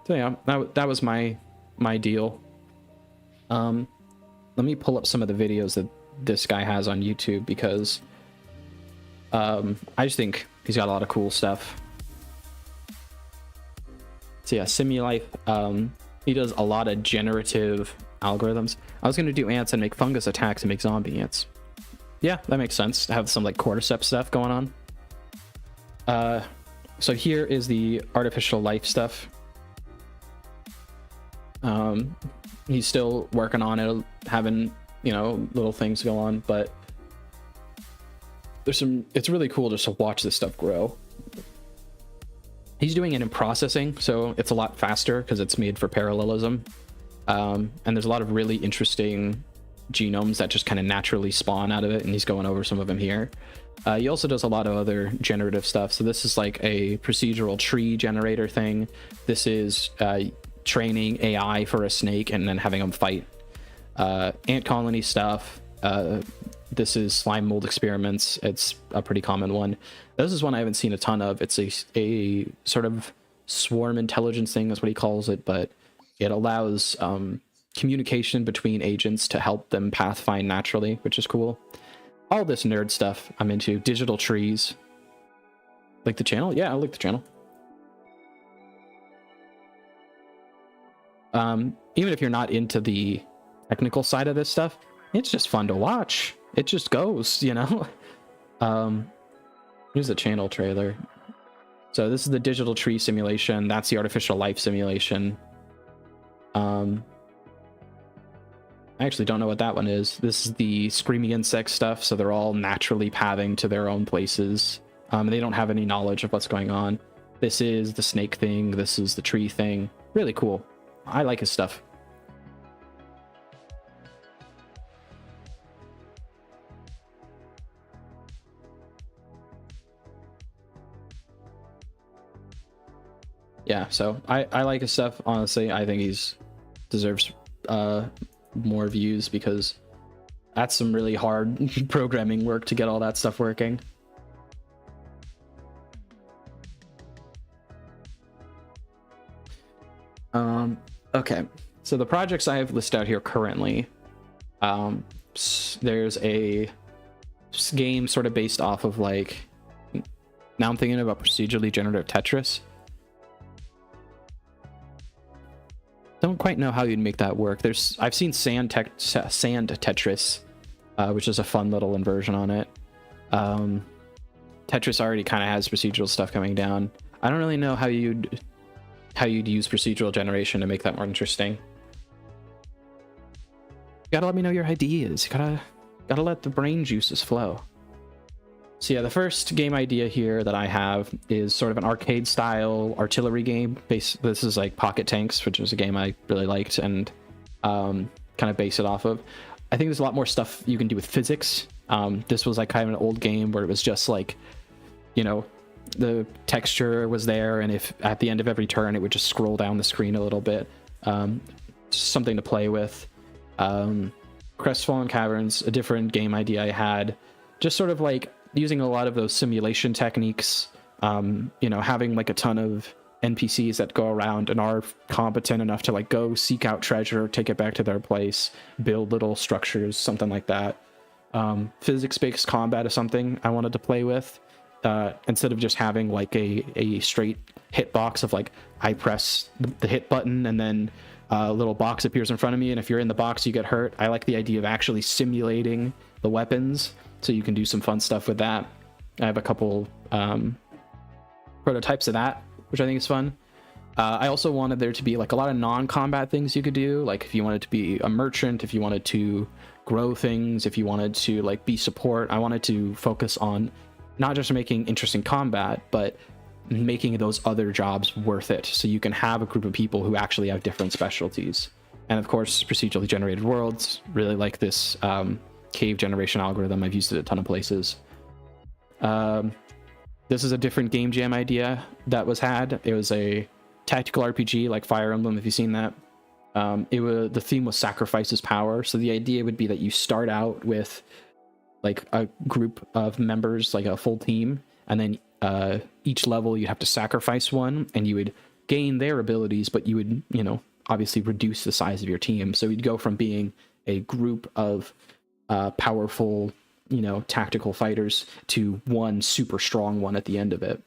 So yeah, that was my deal. Let me pull up some of the videos that this guy has on YouTube, because I just think he's got a lot of cool stuff. So yeah, Simulife, he does a lot of generative algorithms. I was going to do ants and make fungus attacks and make zombie ants. Yeah, that makes sense to have some like cordyceps stuff going on. So here is the artificial life stuff. He's still working on it, having, you know, little things go on, but it's really cool just to watch this stuff grow. He's doing it in processing, so it's a lot faster because it's made for parallelism. And there's a lot of really interesting genomes that just kind of naturally spawn out of it, and he's going over some of them here. He also does a lot of other generative stuff. So this is like a procedural tree generator thing. This is training AI for a snake and then having them fight. Ant colony stuff. This is slime mold experiments. It's a pretty common one. This is one I haven't seen a ton of. It's a sort of swarm intelligence thing is what he calls it, but it allows communication between agents to help them pathfind naturally, which is cool. All this nerd stuff I'm into. Digital trees. Like the channel? Yeah, I like the channel. Even if you're not into the technical side of this stuff, it's just fun to watch. It just goes, you know? Here's the channel trailer. So this is the digital tree simulation. That's the artificial life simulation. I actually don't know what that one is. This is the screaming insect stuff. So they're all naturally pathing to their own places. They don't have any knowledge of what's going on. This is the snake thing. This is the tree thing. Really cool. I like his stuff. Yeah, so I like his stuff. Honestly, I think he's deserves more views, because that's some really hard programming work to get all that stuff working. Okay, so the projects I have listed out here currently, there's a game sort of based off of like, now I'm thinking about procedurally generative Tetris. Don't quite know how you'd make that work. I've seen Sand Tetris, which is a fun little inversion on it. Tetris already kind of has procedural stuff coming down. I don't really know how you'd use procedural generation to make that more interesting. You gotta let me know your ideas. You gotta let the brain juices flow. So yeah, the first game idea here that I have is sort of an arcade style artillery game. This is like Pocket Tanks, which was a game I really liked, and kind of base it off of. I think there's a lot more stuff you can do with physics. This was like kind of an old game where it was just like, you know, the texture was there, and if at the end of every turn it would just scroll down the screen a little bit. Something to play with. Crestfallen Caverns, a different game idea I had, just sort of like using a lot of those simulation techniques, you know, having like a ton of NPCs that go around and are competent enough to like go seek out treasure, take it back to their place, build little structures, something like that. Physics-based combat is something I wanted to play with. Instead of just having like a straight hitbox of like, I press the hit button and then a little box appears in front of me, and if you're in the box you get hurt. I like the idea of actually simulating the weapons, so you can do some fun stuff with that. I have a couple prototypes of that, which I think is fun. I also wanted there to be like a lot of non-combat things you could do, like if you wanted to be a merchant, if you wanted to grow things, if you wanted to like be support. I wanted to focus on not just making interesting combat, but making those other jobs worth it, so you can have a group of people who actually have different specialties. And of course, procedurally generated worlds, really like this cave generation algorithm. I've used it a ton of places. This is a different game jam idea that was had. It was a tactical RPG like Fire Emblem, if you've seen that. The theme was sacrifices power. So the idea would be that you start out with like a group of members, like a full team, and then each level you'd have to sacrifice one, and you would gain their abilities, but you would, obviously reduce the size of your team. So you'd go from being a group of powerful, tactical fighters to one super strong one at the end of it.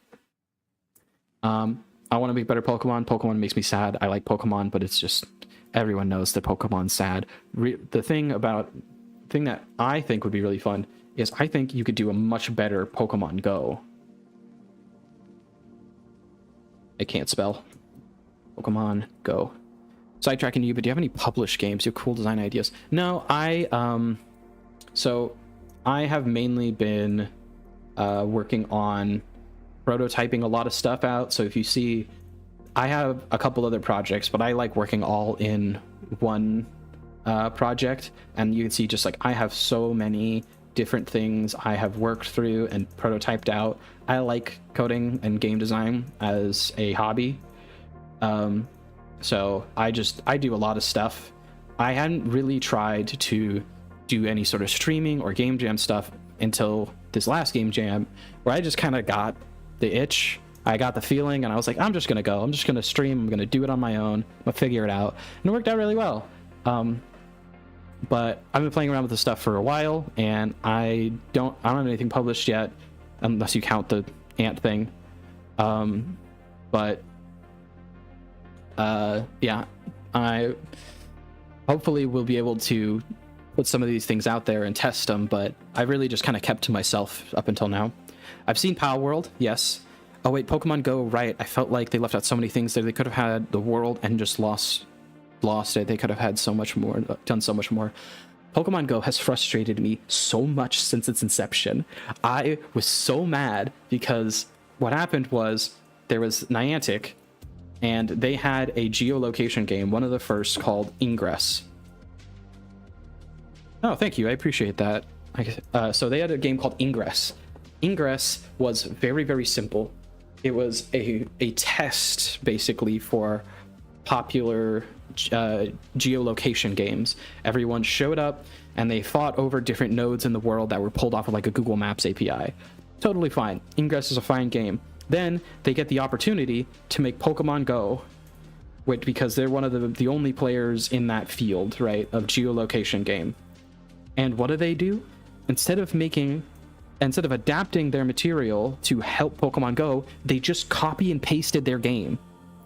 I want to make better Pokemon. Pokemon makes me sad. I like Pokemon, but it's just, everyone knows that Pokemon's sad. The thing that I think would be really fun is I think you could do a much better Pokemon Go. I can't spell. Pokemon Go. Sidetracking you, but do you have any published games? You have cool design ideas? No, so I have mainly been working on prototyping a lot of stuff out. So if you see, I have a couple other projects, but I like working all in one project. And you can see just like I have so many different things I have worked through and prototyped out. I like coding and game design as a hobby. So I do a lot of stuff. I hadn't really tried to do any sort of streaming or game jam stuff until this last game jam, where I just kind of got the itch. I got the feeling, and I was like, I'm just gonna stream. I'm gonna do it on my own. I'm gonna figure it out, and it worked out really well. But I've been playing around with this stuff for a while, and I don't have anything published yet, unless you count the ant thing. Yeah, I hopefully will be able to put some of these things out there and test them, but I really just kind of kept to myself up until now. I've seen Pal World, yes. Oh wait, Pokemon Go, right. I felt like they left out so many things there. They could have had the world and just lost it. They could have had so much more, done so much more. Pokemon Go has frustrated me so much since its inception. I was so mad because what happened was there was Niantic, and they had a geolocation game, one of the first, called Ingress. Oh, thank you. I appreciate that. So they had a game called Ingress. Ingress was very, very simple. It was a test, basically, for popular geolocation games. Everyone showed up, and they fought over different nodes in the world that were pulled off of like a Google Maps API. Totally fine. Ingress is a fine game. Then they get the opportunity to make Pokemon Go, because they're one of the only players in that field, right, of geolocation game. And what do? Instead of adapting their material to help Pokemon Go, they just copy and pasted their game.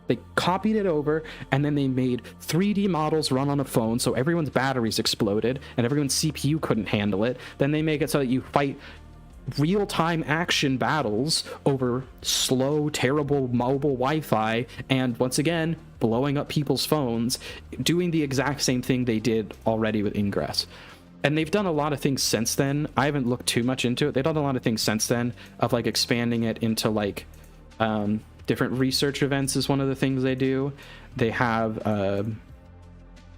They copied it over, and then they made 3D models run on a phone, so everyone's batteries exploded, and everyone's CPU couldn't handle it. Then they make it so that you fight real-time action battles over slow, terrible mobile Wi-Fi, and once again, blowing up people's phones, doing the exact same thing they did already with Ingress. And they've done a lot of things since then. I haven't looked too much into it. They've done a lot of things since then of like expanding it into like different research events is one of the things they do. They have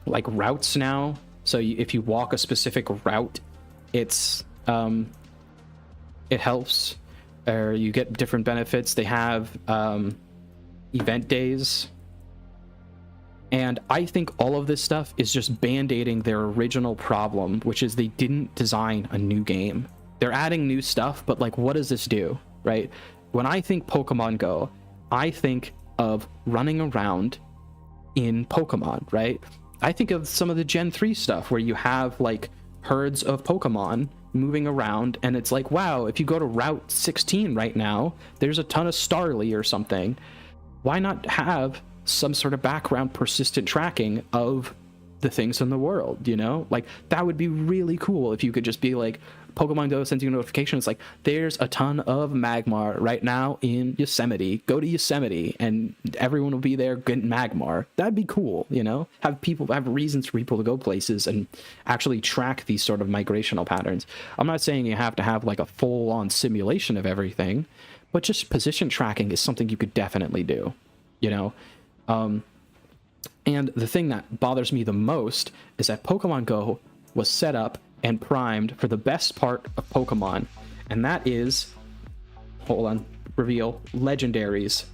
like routes now. So if you walk a specific route, it helps, or you get different benefits. They have event days. And I think all of this stuff is just band-aiding their original problem, which is they didn't design a new game. They're adding new stuff, but like, what does this do, right? When I think Pokemon Go, I think of running around in Pokemon, right? I think of some of the Gen 3 stuff where you have like herds of Pokemon moving around, and it's like, wow, if you go to Route 16 right now, there's a ton of Starly or something. Why not have some sort of background persistent tracking of the things in the world, Like, that would be really cool if you could just be like, Pokemon Go sends you a notification. It's like, there's a ton of Magmar right now in Yosemite. Go to Yosemite and everyone will be there getting Magmar. That'd be cool, you know? Have reasons for people to go places and actually track these sort of migrational patterns. I'm not saying you have to have like a full-on simulation of everything, but just position tracking is something you could definitely do, you know? And the thing that bothers me the most is that Pokemon Go was set up and primed for the best part of Pokemon, and that is, hold on, reveal, legendaries.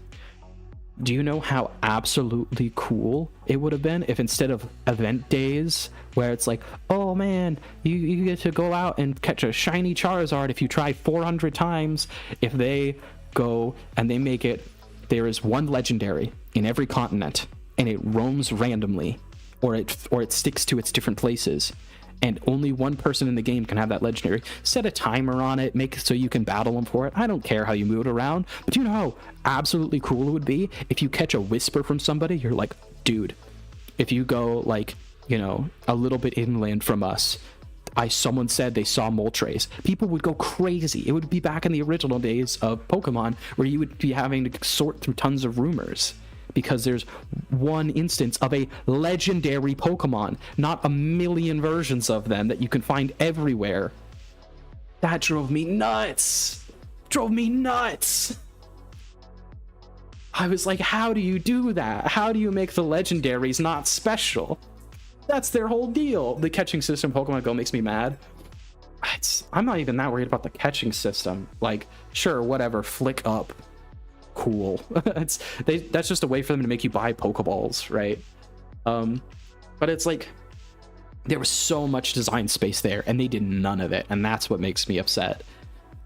Do you know how absolutely cool it would have been if instead of event days where it's like, oh man, you get to go out and catch a shiny Charizard if you try 400 times, if they go and they make it, there is one legendary in every continent and it roams randomly, or it sticks to its different places, and only one person in the game can have that legendary. Set a timer on it, make it so you can battle them for it. I don't care how you move it around, but you know how absolutely cool it would be if you catch a whisper from somebody. You're like, dude, if you go like, you know, a little bit inland from us, someone said they saw Moltres. People would go crazy. It would be back in the original days of Pokemon where you would be having to sort through tons of rumors, because there's one instance of a legendary Pokemon, not a million versions of them that you can find everywhere. That drove me nuts. I was like, how do you do that? How do you make the legendaries not special? That's their whole deal. The catching system Pokemon Go makes me mad. I'm not even that worried about the catching system. Like, sure, whatever, flick up. Cool. That's just a way for them to make you buy Pokeballs, right? But it's like, there was so much design space there and they did none of it, and that's what makes me upset.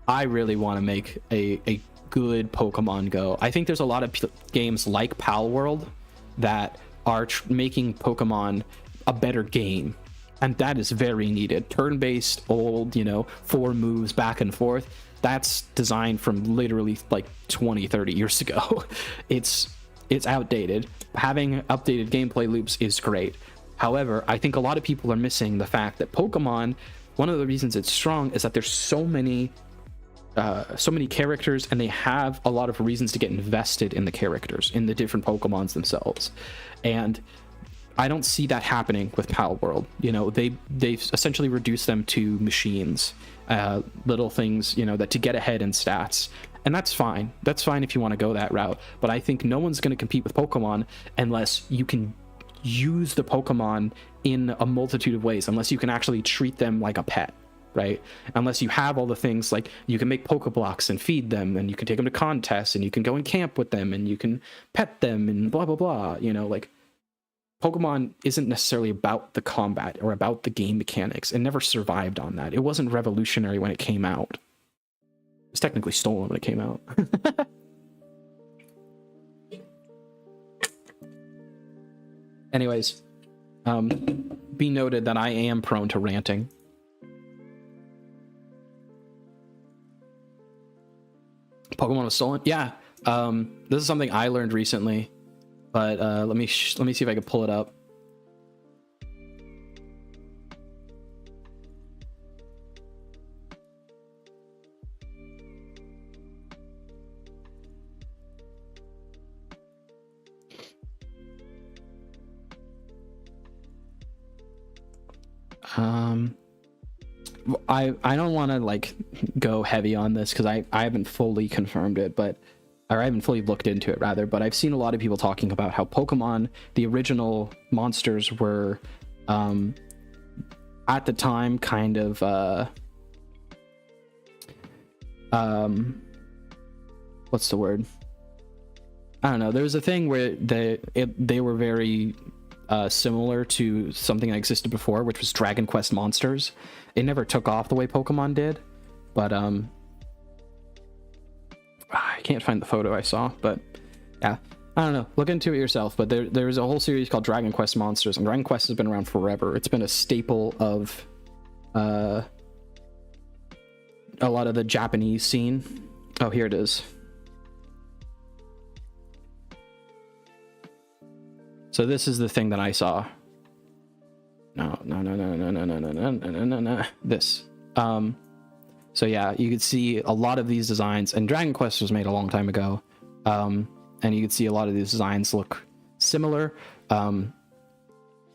I really want to make a good Pokemon Go. I think there's a lot of games like Pal World that are making Pokemon a better game, and that is very needed. Turn-based, old, you know, 4 moves back and forth, that's designed from literally like 20-30 years ago. It's outdated. Having updated gameplay loops is great. However, I think a lot of people are missing the fact that Pokemon, one of the reasons it's strong is that there's so many characters, and they have a lot of reasons to get invested in the characters, in the different Pokemons themselves. And I don't see that happening with Pal World. You know, they've essentially reduced them to machines, little things, you know, that to get ahead in stats. And that's fine. That's fine if you want to go that route. But I think no one's going to compete with Pokemon unless you can use the Pokemon in a multitude of ways, unless you can actually treat them like a pet, right? Unless you have all the things like you can make Pokeblocks and feed them, and you can take them to contests, and you can go and camp with them, and you can pet them, and blah, blah, blah. You know, like, Pokemon isn't necessarily about the combat or about the game mechanics. It never survived on that. It wasn't revolutionary when it came out. It was technically stolen when it came out. Anyways, be noted that I am prone to ranting. Pokemon was stolen? Yeah. This is something I learned recently. But let me see if I can pull it up. I don't want to like go heavy on this because I haven't fully confirmed it, but or I haven't fully looked into it rather, but I've seen a lot of people talking about how Pokemon, the original monsters, were at the time kind of what's the word? I don't know. There was a thing where they were very similar to something that existed before, which was Dragon Quest monsters. It never took off the way Pokemon did, but I can't find the photo I saw, but yeah, I don't know. Look into it yourself. But there's a whole series called Dragon Quest Monsters, and Dragon Quest has been around forever. It's been a staple of a lot of the Japanese scene. Oh, here it is. So this is the thing that I saw. No. This. So yeah, you could see a lot of these designs, and Dragon Quest was made a long time ago, and you could see a lot of these designs look similar.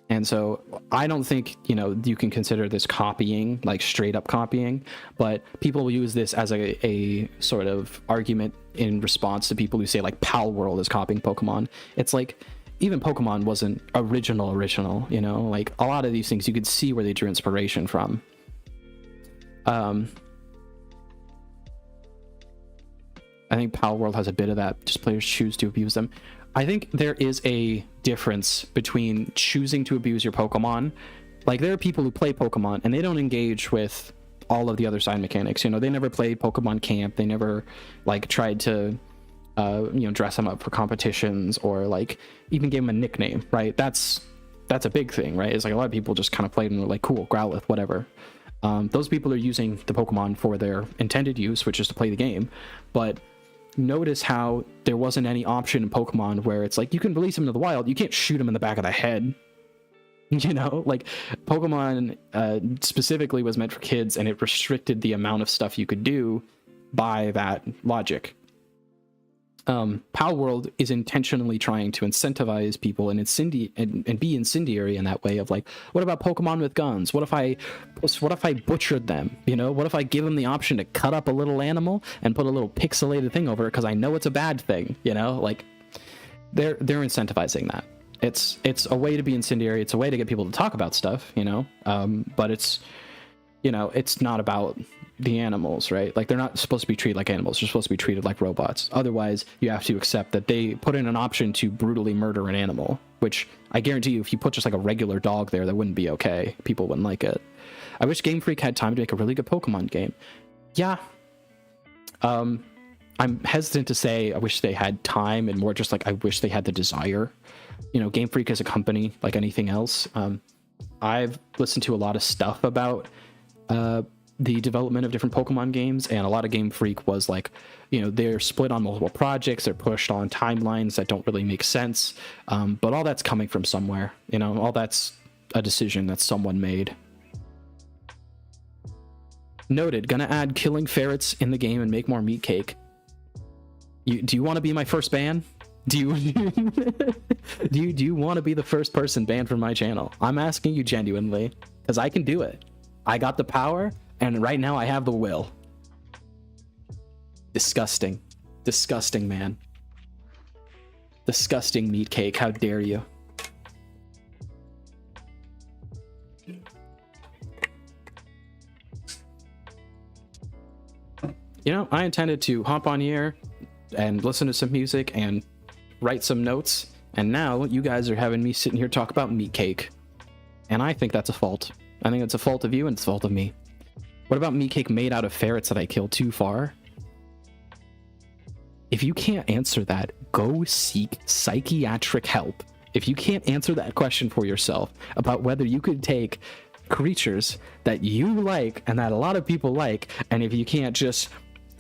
And so I don't think, you can consider this copying, like straight up copying, but people use this as a sort of argument in response to people who say like Palworld is copying Pokemon. It's like, even Pokemon wasn't original, like a lot of these things you could see where they drew inspiration from. I think Palworld has a bit of that, just players choose to abuse them. I think there is a difference between choosing to abuse your Pokemon. Like, there are people who play Pokemon and they don't engage with all of the other side mechanics. They never played Pokemon Camp. They never like tried to dress them up for competitions, or like even give them a nickname, right? That's a big thing, right? It's like a lot of people just kind of played and were like, cool, Growlithe, whatever. Those people are using the Pokemon for their intended use, which is to play the game. But notice how there wasn't any option in Pokemon where it's like, you can release them into the wild, you can't shoot them in the back of the head. Like Pokemon specifically was meant for kids, and it restricted the amount of stuff you could do by that logic. Palworld is intentionally trying to incentivize people and be incendiary in that way of like, what about Pokemon with guns? What if I butchered them? What if I give them the option to cut up a little animal and put a little pixelated thing over it because I know it's a bad thing? Like they're incentivizing that. It's a way to be incendiary. It's a way to get people to talk about stuff, but it's not about the animals, right? Like, they're not supposed to be treated like animals. They're supposed to be treated like robots. Otherwise, you have to accept that they put in an option to brutally murder an animal, which I guarantee you, if you put just like a regular dog there, that wouldn't be okay. People wouldn't like it. I wish Game Freak had time to make a really good Pokemon game. Yeah. I'm hesitant to say I wish they had time, and more just like I wish they had the desire. Game Freak is a company like anything else. I've listened to a lot of stuff about the development of different Pokemon games, and a lot of Game Freak was like, they're split on multiple projects, they're pushed on timelines that don't really make sense, but all that's coming from somewhere. All that's a decision that someone made. Noted. Gonna add killing ferrets in the game and make more meat cake. Do you want to be my first ban? Do you want to be the first person banned from my channel? I'm asking you genuinely, because I can do it. I got the power, and right now I have the will. Disgusting. Disgusting, man. Disgusting meat cake. How dare you? I intended to hop on here and listen to some music and write some notes, and now you guys are having me sitting here talk about meat cake. And I think that's a fault. I think it's a fault of you, and it's a fault of me. What about meat cake made out of ferrets that I killed too far? If you can't answer that, go seek psychiatric help. If you can't answer that question for yourself about whether you could take creatures that you like and that a lot of people like, and if you can't just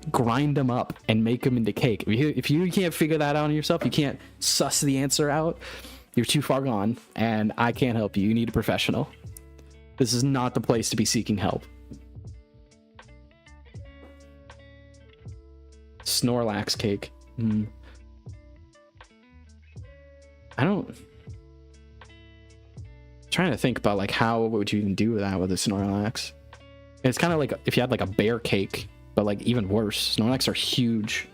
grind them up and make them into cake, if you can't figure that out on yourself, you can't suss the answer out, you're too far gone, and I can't help you. You need a professional. This is not the place to be seeking help. Snorlax cake. I'm trying to think about like how would you even do that with a Snorlax? It's kind of like if you had like a bear cake, but like even worse. Snorlax are huge.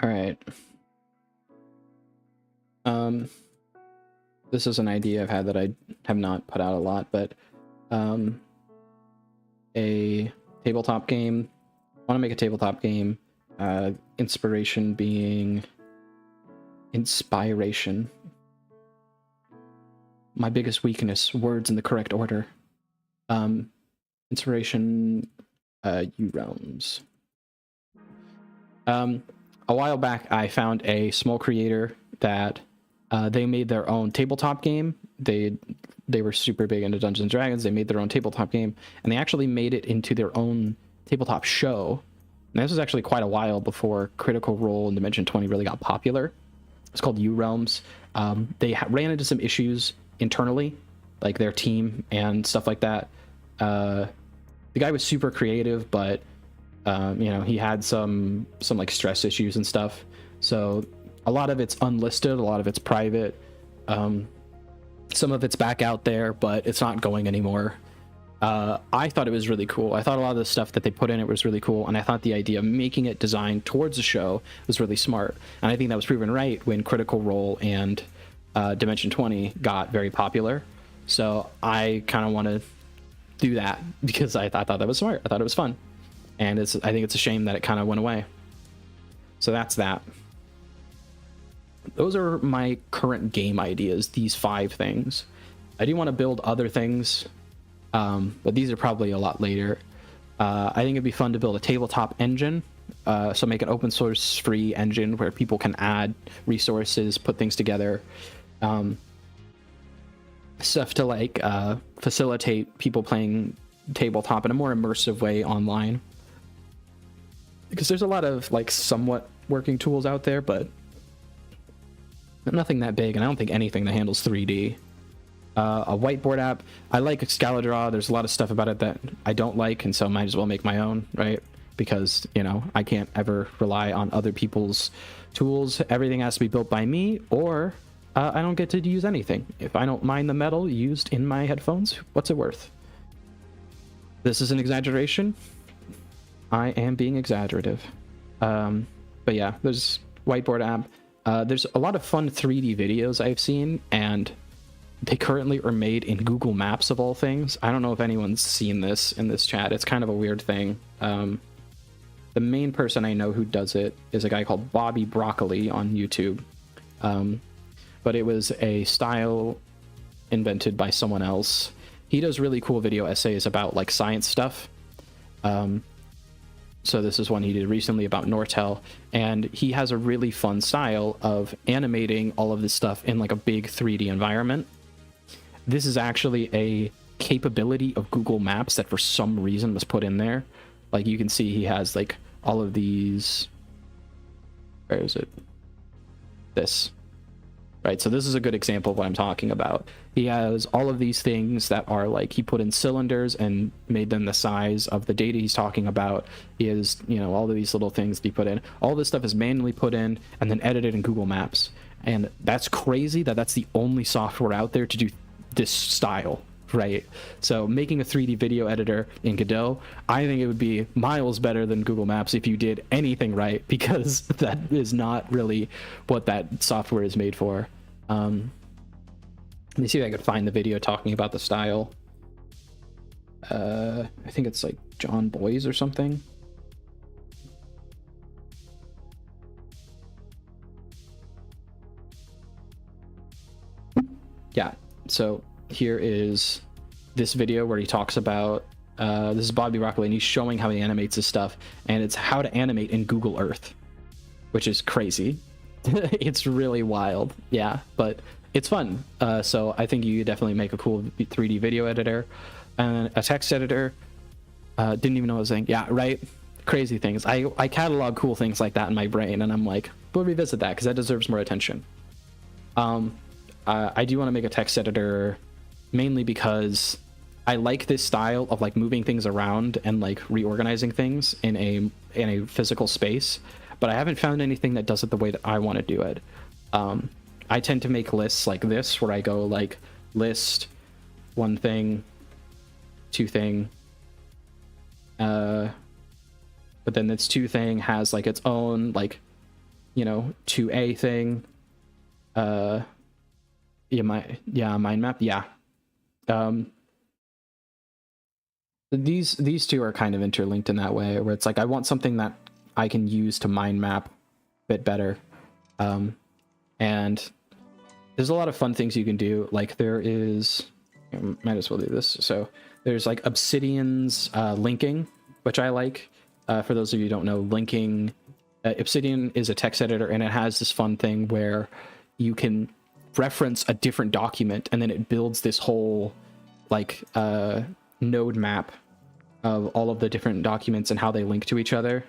All right. This is an idea I've had that I have not put out a lot, but a tabletop game. I want to make a tabletop game. Inspiration being inspiration. My biggest weakness, words in the correct order. Inspiration, U realms. A a while back, I found a small creator that they made their own tabletop game. They were super big into Dungeons and Dragons. They made their own tabletop game, and they actually made it into their own tabletop show. And this was actually quite a while before Critical Role and Dimension 20 really got popular. It's called U Realms. They ran into some issues internally, like their team and stuff like that. The guy was super creative, but you know, he had some like stress issues and stuff. So a lot of it's unlisted, a lot of it's private. Some of it's back out there, but it's not going anymore. I thought it was really cool. I thought a lot of the stuff that they put in it was really cool, and I thought the idea of making it designed towards the show was really smart. And I think that was proven right when Critical Role and Dimension 20 got very popular. So I kind of want to do that because I thought that was smart. I thought it was fun, and I think it's a shame that it kind of went away. So that's that. Those are my current game ideas, these 5 things. I do want to build other things, but these are probably a lot later. I think it'd be fun to build a tabletop engine, so make an open source free engine where people can add resources, put things together, stuff to like facilitate people playing tabletop in a more immersive way online. Because there's a lot of like somewhat working tools out there, but nothing that big, and I don't think anything that handles 3D. A whiteboard app. I like Excalidraw. There's a lot of stuff about it that I don't like, and so I might as well make my own, right? Because, you know, I can't ever rely on other people's tools. Everything has to be built by me, or I don't get to use anything. If I don't mind the metal used in my headphones, what's it worth? This is an exaggeration. I am being exaggerative. But yeah, there's whiteboard app. There's a lot of fun 3D videos I've seen, and they currently are made in Google Maps of all things. I don't know if anyone's seen this in this chat. It's kind of a weird thing. The main person I know who does it is a guy called Bobby Broccoli on YouTube. But it was a style invented by someone else. He does really cool video essays about like science stuff. So this is one he did recently about Nortel, and he has a really fun style of animating all of this stuff in like a big 3D environment. This is actually a capability of Google Maps that for some reason was put in there. Like you can see he has like all of these, where is it? This. Right, so this is a good example of what I'm talking about. He has all of these things that are like, he put in cylinders and made them the size of the data he's talking about. He has, you know, all of these little things that he put in. All this stuff is manually put in and then edited in Google Maps. And that's crazy that that's the only software out there to do this style, right? So making a 3D video editor in Godot, I think it would be miles better than Google Maps if you did anything right, because that is not really what that software is made for. Let me see if I could find the video talking about the style. I think it's like John Boyes or something. Yeah, so here is this video where he talks about this is Bobby Broccoli, and he's showing how he animates his stuff, and it's how to animate in Google Earth, which is crazy. It's really wild, yeah, but it's fun. So I think you could definitely make a cool 3D video editor and a text editor. Didn't even know what I was saying. Yeah, right. Crazy things. I catalog cool things like that in my brain, and I'm like, we'll revisit that because that deserves more attention. I do want to make a text editor mainly because I like this style of like moving things around and like reorganizing things in a physical space, but I haven't found anything that does it the way that I want to do it. I tend to make lists like this where I go like list, one thing, two thing, but then this two thing has like its own like, you know, 2A thing. Mind map. Yeah. These two are kind of interlinked in that way, where it's like I want something that I can use to mind map a bit better. And there's a lot of fun things you can do. Like there is, might as well do this. So there's like Obsidian's linking, which I like. For those of you who don't know, linking Obsidian is a text editor, and it has this fun thing where you can reference a different document, and then it builds this whole like node map of all of the different documents and how they link to each other.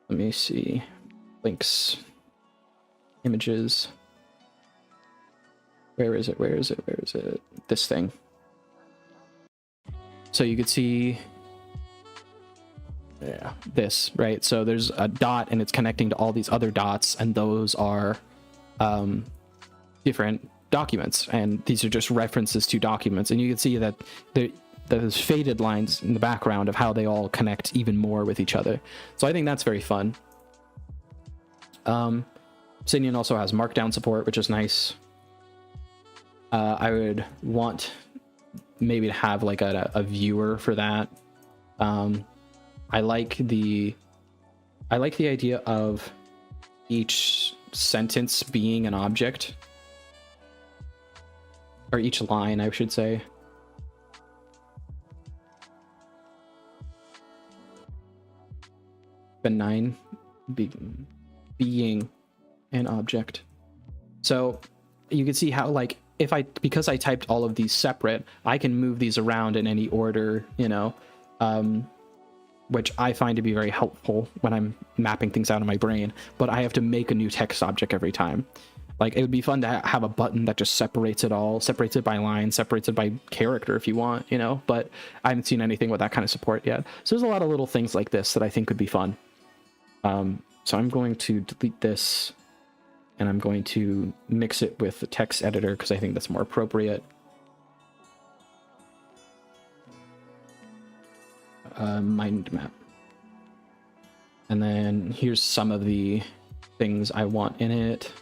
Let me see. Links. Images. Where is it? Where is it? Where is it? This thing. So you could see, yeah, this, right? So there's a dot and it's connecting to all these other dots, and those are different documents, and these are just references to documents, and you can see that there's faded lines in the background of how they all connect even more with each other. So I think that's very fun. Obsidian also has Markdown support, which is nice. I would want maybe to have like a viewer for that. I like the idea of each sentence being an object, or each line, I should say. Benign being an object. So you can see how, like, because I typed all of these separate, I can move these around in any order, you know, which I find to be very helpful when I'm mapping things out in my brain, but I have to make a new text object every time. Like, it would be fun to have a button that just separates it all, separates it by line, separates it by character if you want, you know, but I haven't seen anything with that kind of support yet. So there's a lot of little things like this that I think could be fun. So I'm going to delete this, and I'm going to mix it with the text editor because I think that's more appropriate. Mind map. And then here's some of the things I want in it.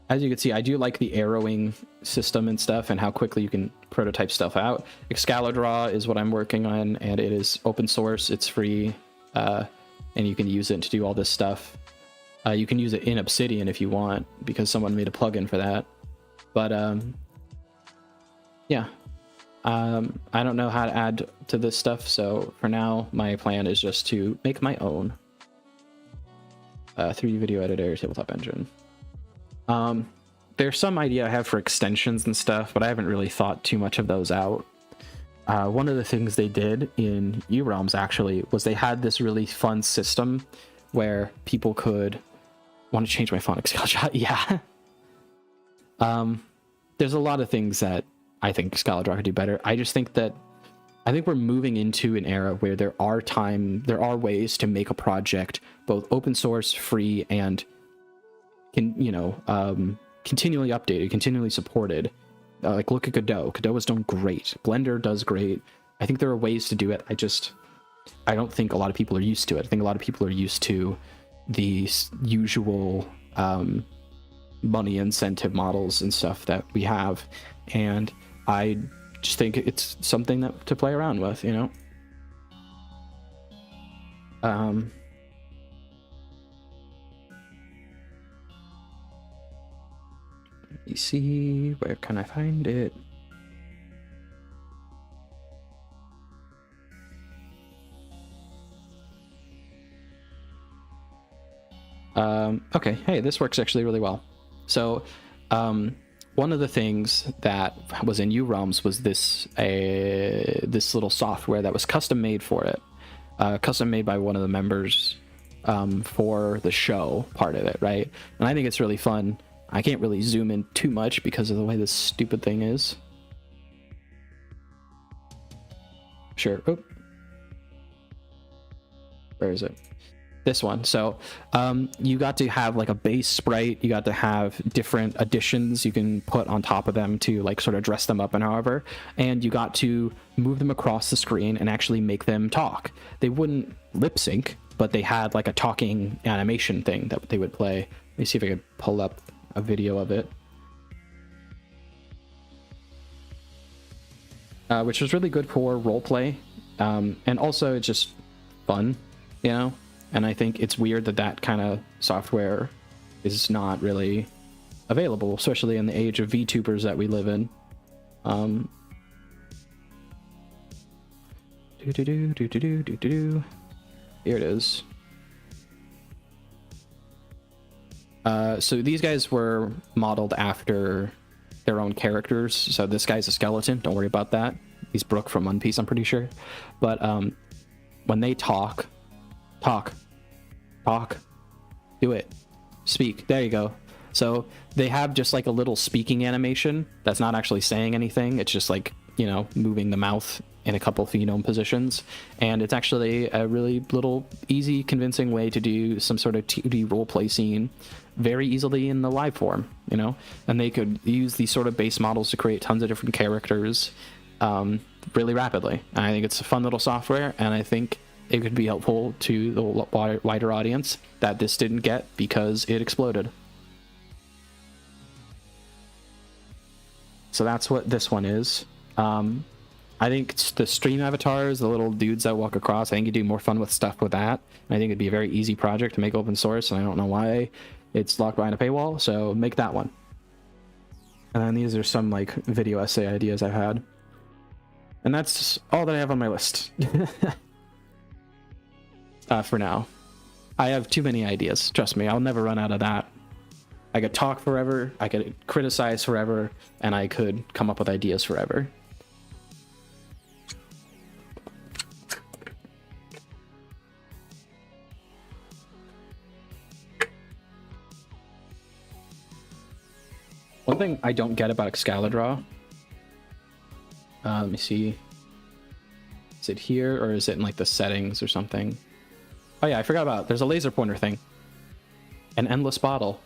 As you can see, I do like the arrowing system and stuff, and how quickly you can prototype stuff out. Excalidraw is what I'm working on, and it is open source. It's free, and you can use it to do all this stuff. You can use it in Obsidian if you want, because someone made a plugin for that. But yeah, I don't know how to add to this stuff, so for now, my plan is just to make my own 3D video editor, tabletop engine. There's some idea I have for extensions and stuff, but I haven't really thought too much of those out. One of the things they did in uRealms actually was they had this really fun system where people could want to change my font Excalidraw. Yeah. There's a lot of things that I think Excalidraw could do better. I just think that we're moving into an era where there are ways to make a project both open source, free, and continually updated, continually supported. Like, look at Godot. Godot is doing great. Blender does great. I think there are ways to do it. I don't think a lot of people are used to it. I think a lot of people are used to the usual money incentive models and stuff that we have, and I just think it's something to play around with, you know. Let me see, where can I find it? Okay, hey, this works actually really well. So one of the things that was in uRealms was this little software that was custom made for it, custom made by one of the members for the show part of it, right? And I think it's really fun. I can't really zoom in too much because of the way this stupid thing is. Sure. Oh. Where is it? This one. So you got to have like a base sprite. You got to have different additions you can put on top of them to like sort of dress them up and however, and you got to move them across the screen and actually make them talk. They wouldn't lip sync, but they had like a talking animation thing that they would play. Let me see if I could pull up a video of it, which was really good for roleplay, and also it's just fun, you know. And I think it's weird that kind of software is not really available, especially in the age of VTubers that we live in. Here it is. So these guys were modeled after their own characters. So this guy's a skeleton. Don't worry about that. He's Brook from One Piece, I'm pretty sure. But when they talk, do it, speak. There you go. So they have just like a little speaking animation that's not actually saying anything. It's just like, you know, moving the mouth in a couple phenome positions. And it's actually a really little easy, convincing way to do some sort of 2D roleplay scene very easily in the live form, you know? And they could use these sort of base models to create tons of different characters really rapidly. And I think it's a fun little software, and I think it could be helpful to the wider audience that this didn't get because it exploded. So that's what this one is. I think it's the stream avatars, the little dudes that walk across, I think you do more fun with stuff with that. And I think it'd be a very easy project to make open source, and I don't know why it's locked behind a paywall, so make that one. And then these are some like video essay ideas I've had. And that's all that I have on my list. For now. I have too many ideas, trust me, I'll never run out of that. I could talk forever, I could criticize forever, and I could come up with ideas forever. One thing I don't get about Excalidraw, let me see, is it here or is it in like the settings or something? Oh yeah, I forgot about it. There's a laser pointer thing. An endless bottle.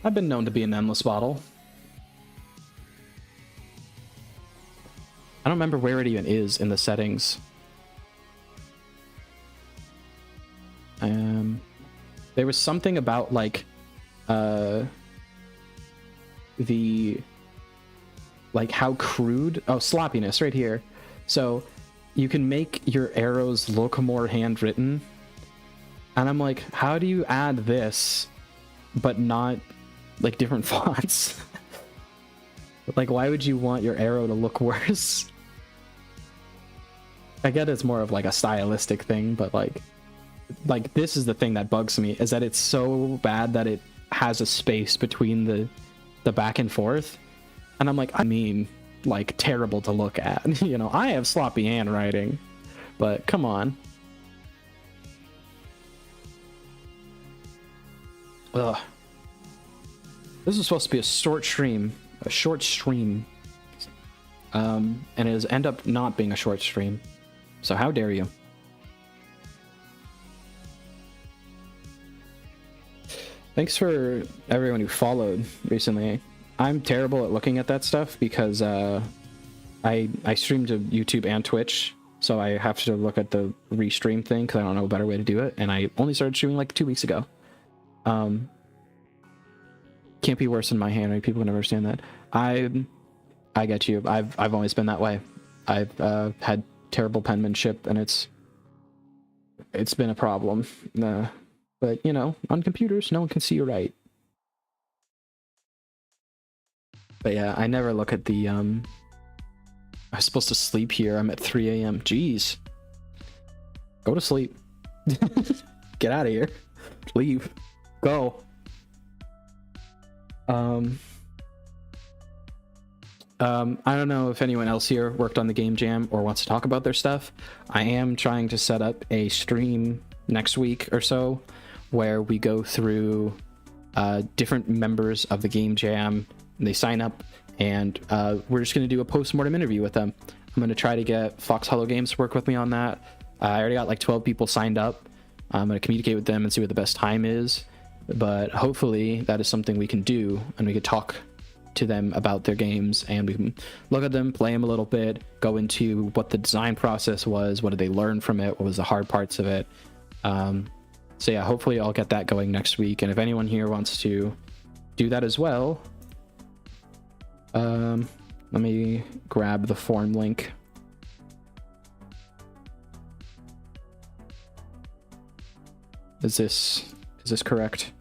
I've been known to be an endless bottle. I don't remember where it even is in the settings. There was something about like how crude, sloppiness right here. So you can make your arrows look more handwritten, and I'm like, how do you add this but not like different fonts? Like, why would you want your arrow to look worse? I get it's more of like a stylistic thing, but like this is the thing that bugs me, is that it's so bad that it has a space between the back and forth, and I'm like, I mean, like, terrible to look at. You know, I have sloppy handwriting, but come on. Ugh. This is supposed to be a short stream, and it has ended up not being a short stream. So how dare you? Thanks for everyone who followed recently. I'm terrible at looking at that stuff because I stream to YouTube and Twitch, so I have to look at the restream thing because I don't know a better way to do it, and I only started streaming like 2 weeks ago. Can't be worse than my handwriting. People can understand that. I get you. I've always been that way. I've had terrible penmanship, and it's been a problem. But you know, on computers, no one can see you right. But yeah, I never look at the I'm supposed to sleep here. I'm at 3 a.m. Jeez. Go to sleep. Get out of here. Leave. Go. I don't know if anyone else here worked on the game jam or wants to talk about their stuff. I am trying to set up a stream next week or so where we go through different members of the game jam, and they sign up, and we're just going to do a post-mortem interview with them. I'm going to try to get Fox Hollow Games to work with me on that. I already got like 12 people signed up. I'm going to communicate with them and see what the best time is, but hopefully that is something we can do, and we could talk to them about their games, and we can look at them, play them a little bit, go into what the design process was, what did they learn from it, what was the hard parts of it. So yeah, hopefully I'll get that going next week, and if anyone here wants to do that as well, let me grab the form link. Is this correct?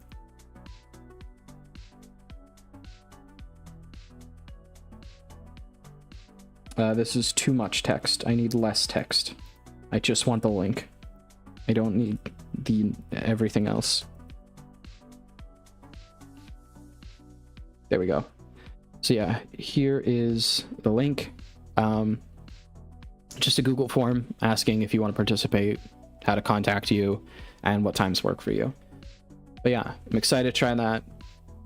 This is too much text. I need less text. I just want the link. I don't need the everything else. There we go. So yeah, here is the link. Just a Google form asking if you want to participate, how to contact you, and what times work for you. But yeah, I'm excited to try that.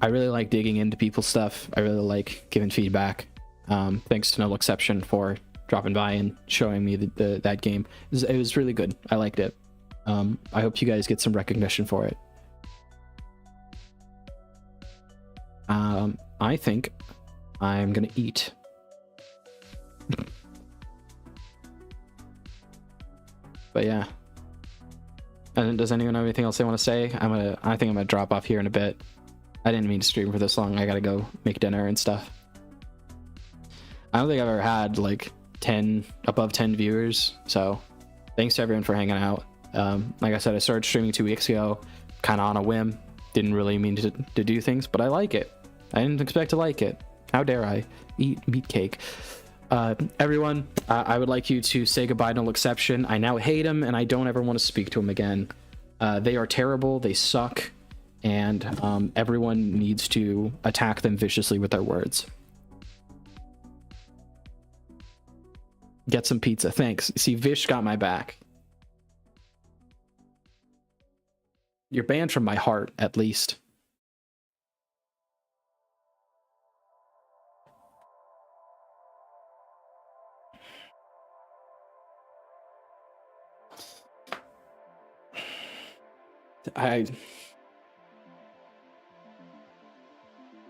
I really like digging into people's stuff. I really like giving feedback. Thanks to No Exception for dropping by and showing me that game. It was really good. I liked it. I hope you guys get some recognition for it. I think I'm gonna eat. But yeah. And does anyone have anything else they want to say? I think I'm gonna drop off here in a bit. I didn't mean to stream for this long. I gotta go make dinner and stuff. I don't think I've ever had like above 10 viewers. So thanks to everyone for hanging out. Like I said, I started streaming 2 weeks ago, kind of on a whim. Didn't really mean to do things, but I like it. I didn't expect to like it. How dare I eat meat cake? Everyone, I would like you to say goodbye to No Exception. I now hate him, and I don't ever want to speak to him again. They are terrible. They suck, and everyone needs to attack them viciously with their words. Get some pizza. Thanks. See, Vish got my back. You're banned from my heart, at least.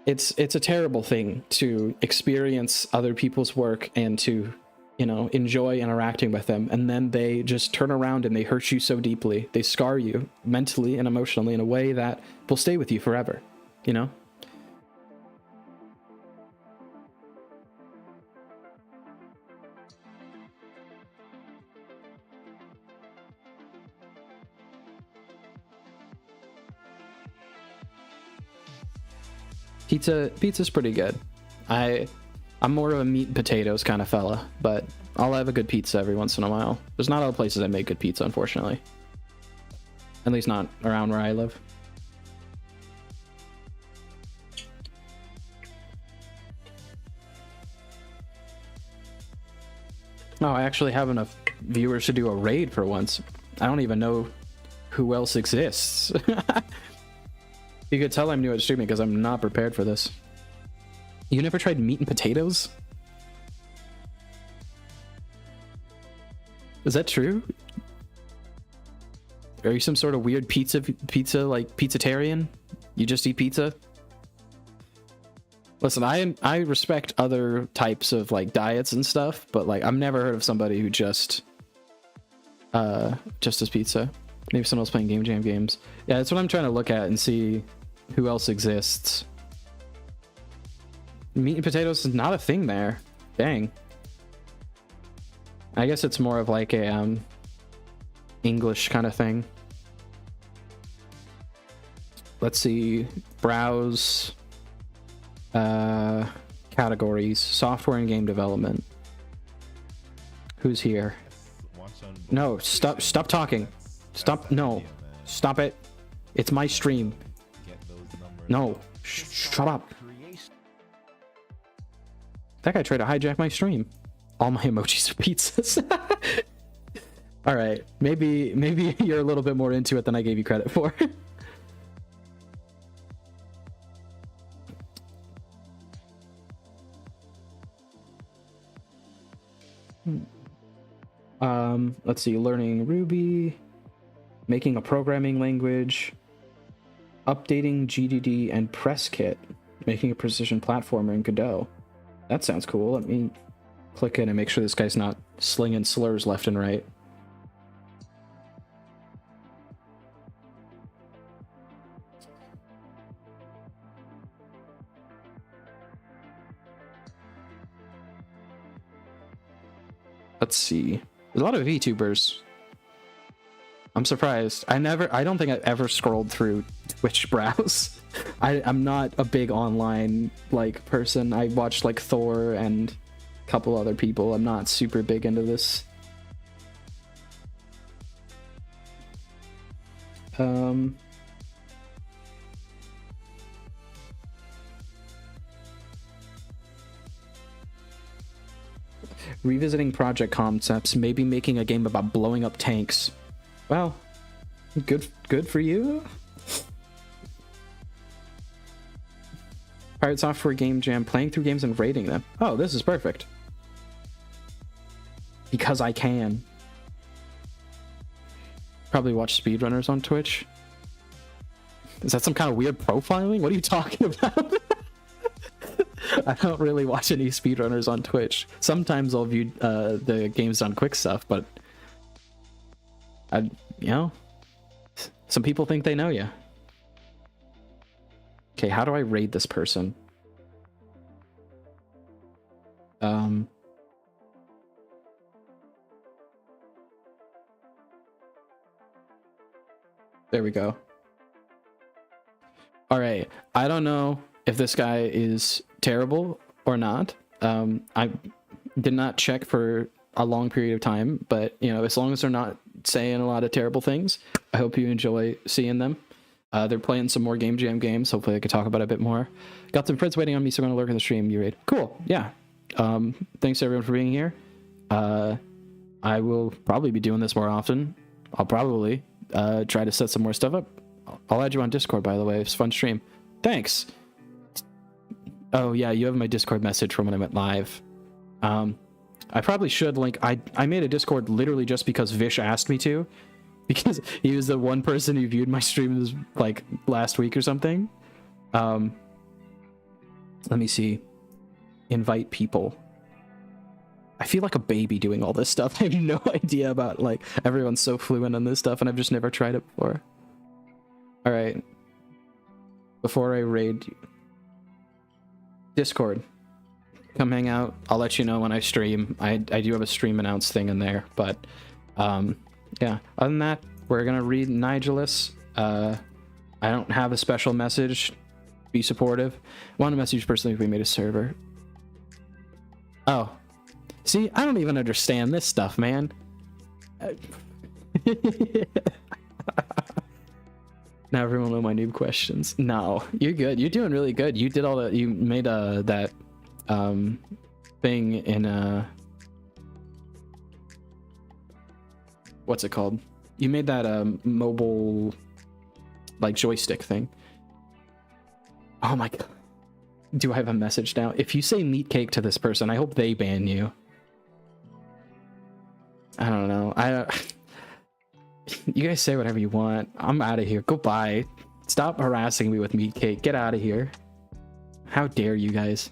It's a terrible thing to experience other people's work and to, you know, enjoy interacting with them, and then they just turn around and they hurt you so deeply. They scar you mentally and emotionally in a way that will stay with you forever, you know? Pizza's pretty good. I'm more of a meat and potatoes kind of fella, but I'll have a good pizza every once in a while. There's not all places that make good pizza, unfortunately. At least not around where I live. Oh, I actually have enough viewers to do a raid for once. I don't even know who else exists. You could tell I'm new at streaming because I'm not prepared for this. You never tried meat and potatoes? Is that true? Are you some sort of weird pizza like pizzatarian? You just eat pizza? Listen, I respect other types of like diets and stuff, but like I've never heard of somebody who just does pizza. Maybe someone else playing Game Jam games. Yeah, that's what I'm trying to look at and see who else exists. Meat and potatoes is not a thing there. Dang. I guess it's more of like a English kind of thing. Let's see. Browse categories. Software and game development. Who's here? No, stop talking. Stop. No. Stop it. It's my stream. No. Shut up. That guy tried to hijack my stream. All my emojis are pizzas. All right. Maybe you're a little bit more into it than I gave you credit for. Let's see. Learning Ruby. Making a programming language. Updating GDD and PressKit. Making a precision platformer in Godot. That sounds cool. Let me click in and make sure this guy's not slinging slurs left and right. Let's see. There's a lot of VTubers. I'm surprised. I don't think I've ever scrolled through Twitch browse. I'm not a big online like person. I watched like Thor and a couple other people. I'm not super big into this. Revisiting project concepts, maybe making a game about blowing up tanks. Well, good for you. Pirate Software Game Jam, playing through games and rating them. Oh, this is perfect. Because I can. Probably watch speedrunners on Twitch. Is that some kind of weird profiling? What are you talking about? I don't really watch any speedrunners on Twitch. Sometimes I'll view the Games Done Quick stuff, but some people think they know you. Okay, how do I raid this person? There we go. All right, I don't know if this guy is terrible or not. I did not check for a long period of time, but as long as they're not saying a lot of terrible things, I hope you enjoy seeing them. They're playing some more Game Jam games. Hopefully I could talk about it a bit more. Got some friends waiting on me, so I'm gonna lurk in the stream. You raid. Cool. Yeah. Thanks everyone for being here. I will probably be doing this more often. I'll probably try to set some more stuff up. I'll add you on Discord, by the way. It's a fun stream. Thanks. Oh yeah, you have my Discord message from when I went live. I probably should link. I made a Discord literally just because Vish asked me to, because he was the one person who viewed my streams like last week or something. Let me see. Invite people. I feel like a baby doing all this stuff. I have no idea about, like, everyone's so fluent on this stuff and I've just never tried it before. All right. Before I raid you. Discord. Come hang out. I'll let you know when I stream. I do have a stream announce thing in there, but yeah. Other than that, we're gonna read Nigelus. I don't have a special message. Be supportive. Want to message personally if we made a server. Oh. See, I don't even understand this stuff, man. Now everyone will know my noob questions. No, you're good. You're doing really good. You did all that. You made that thing in what's it called? You made that mobile like joystick thing. Oh my god. Do I have a message now? If you say meat cake to this person, I hope they ban you. I don't know. You guys say whatever you want. I'm out of here. Goodbye. Stop harassing me with meat cake. Get out of here. How dare you guys?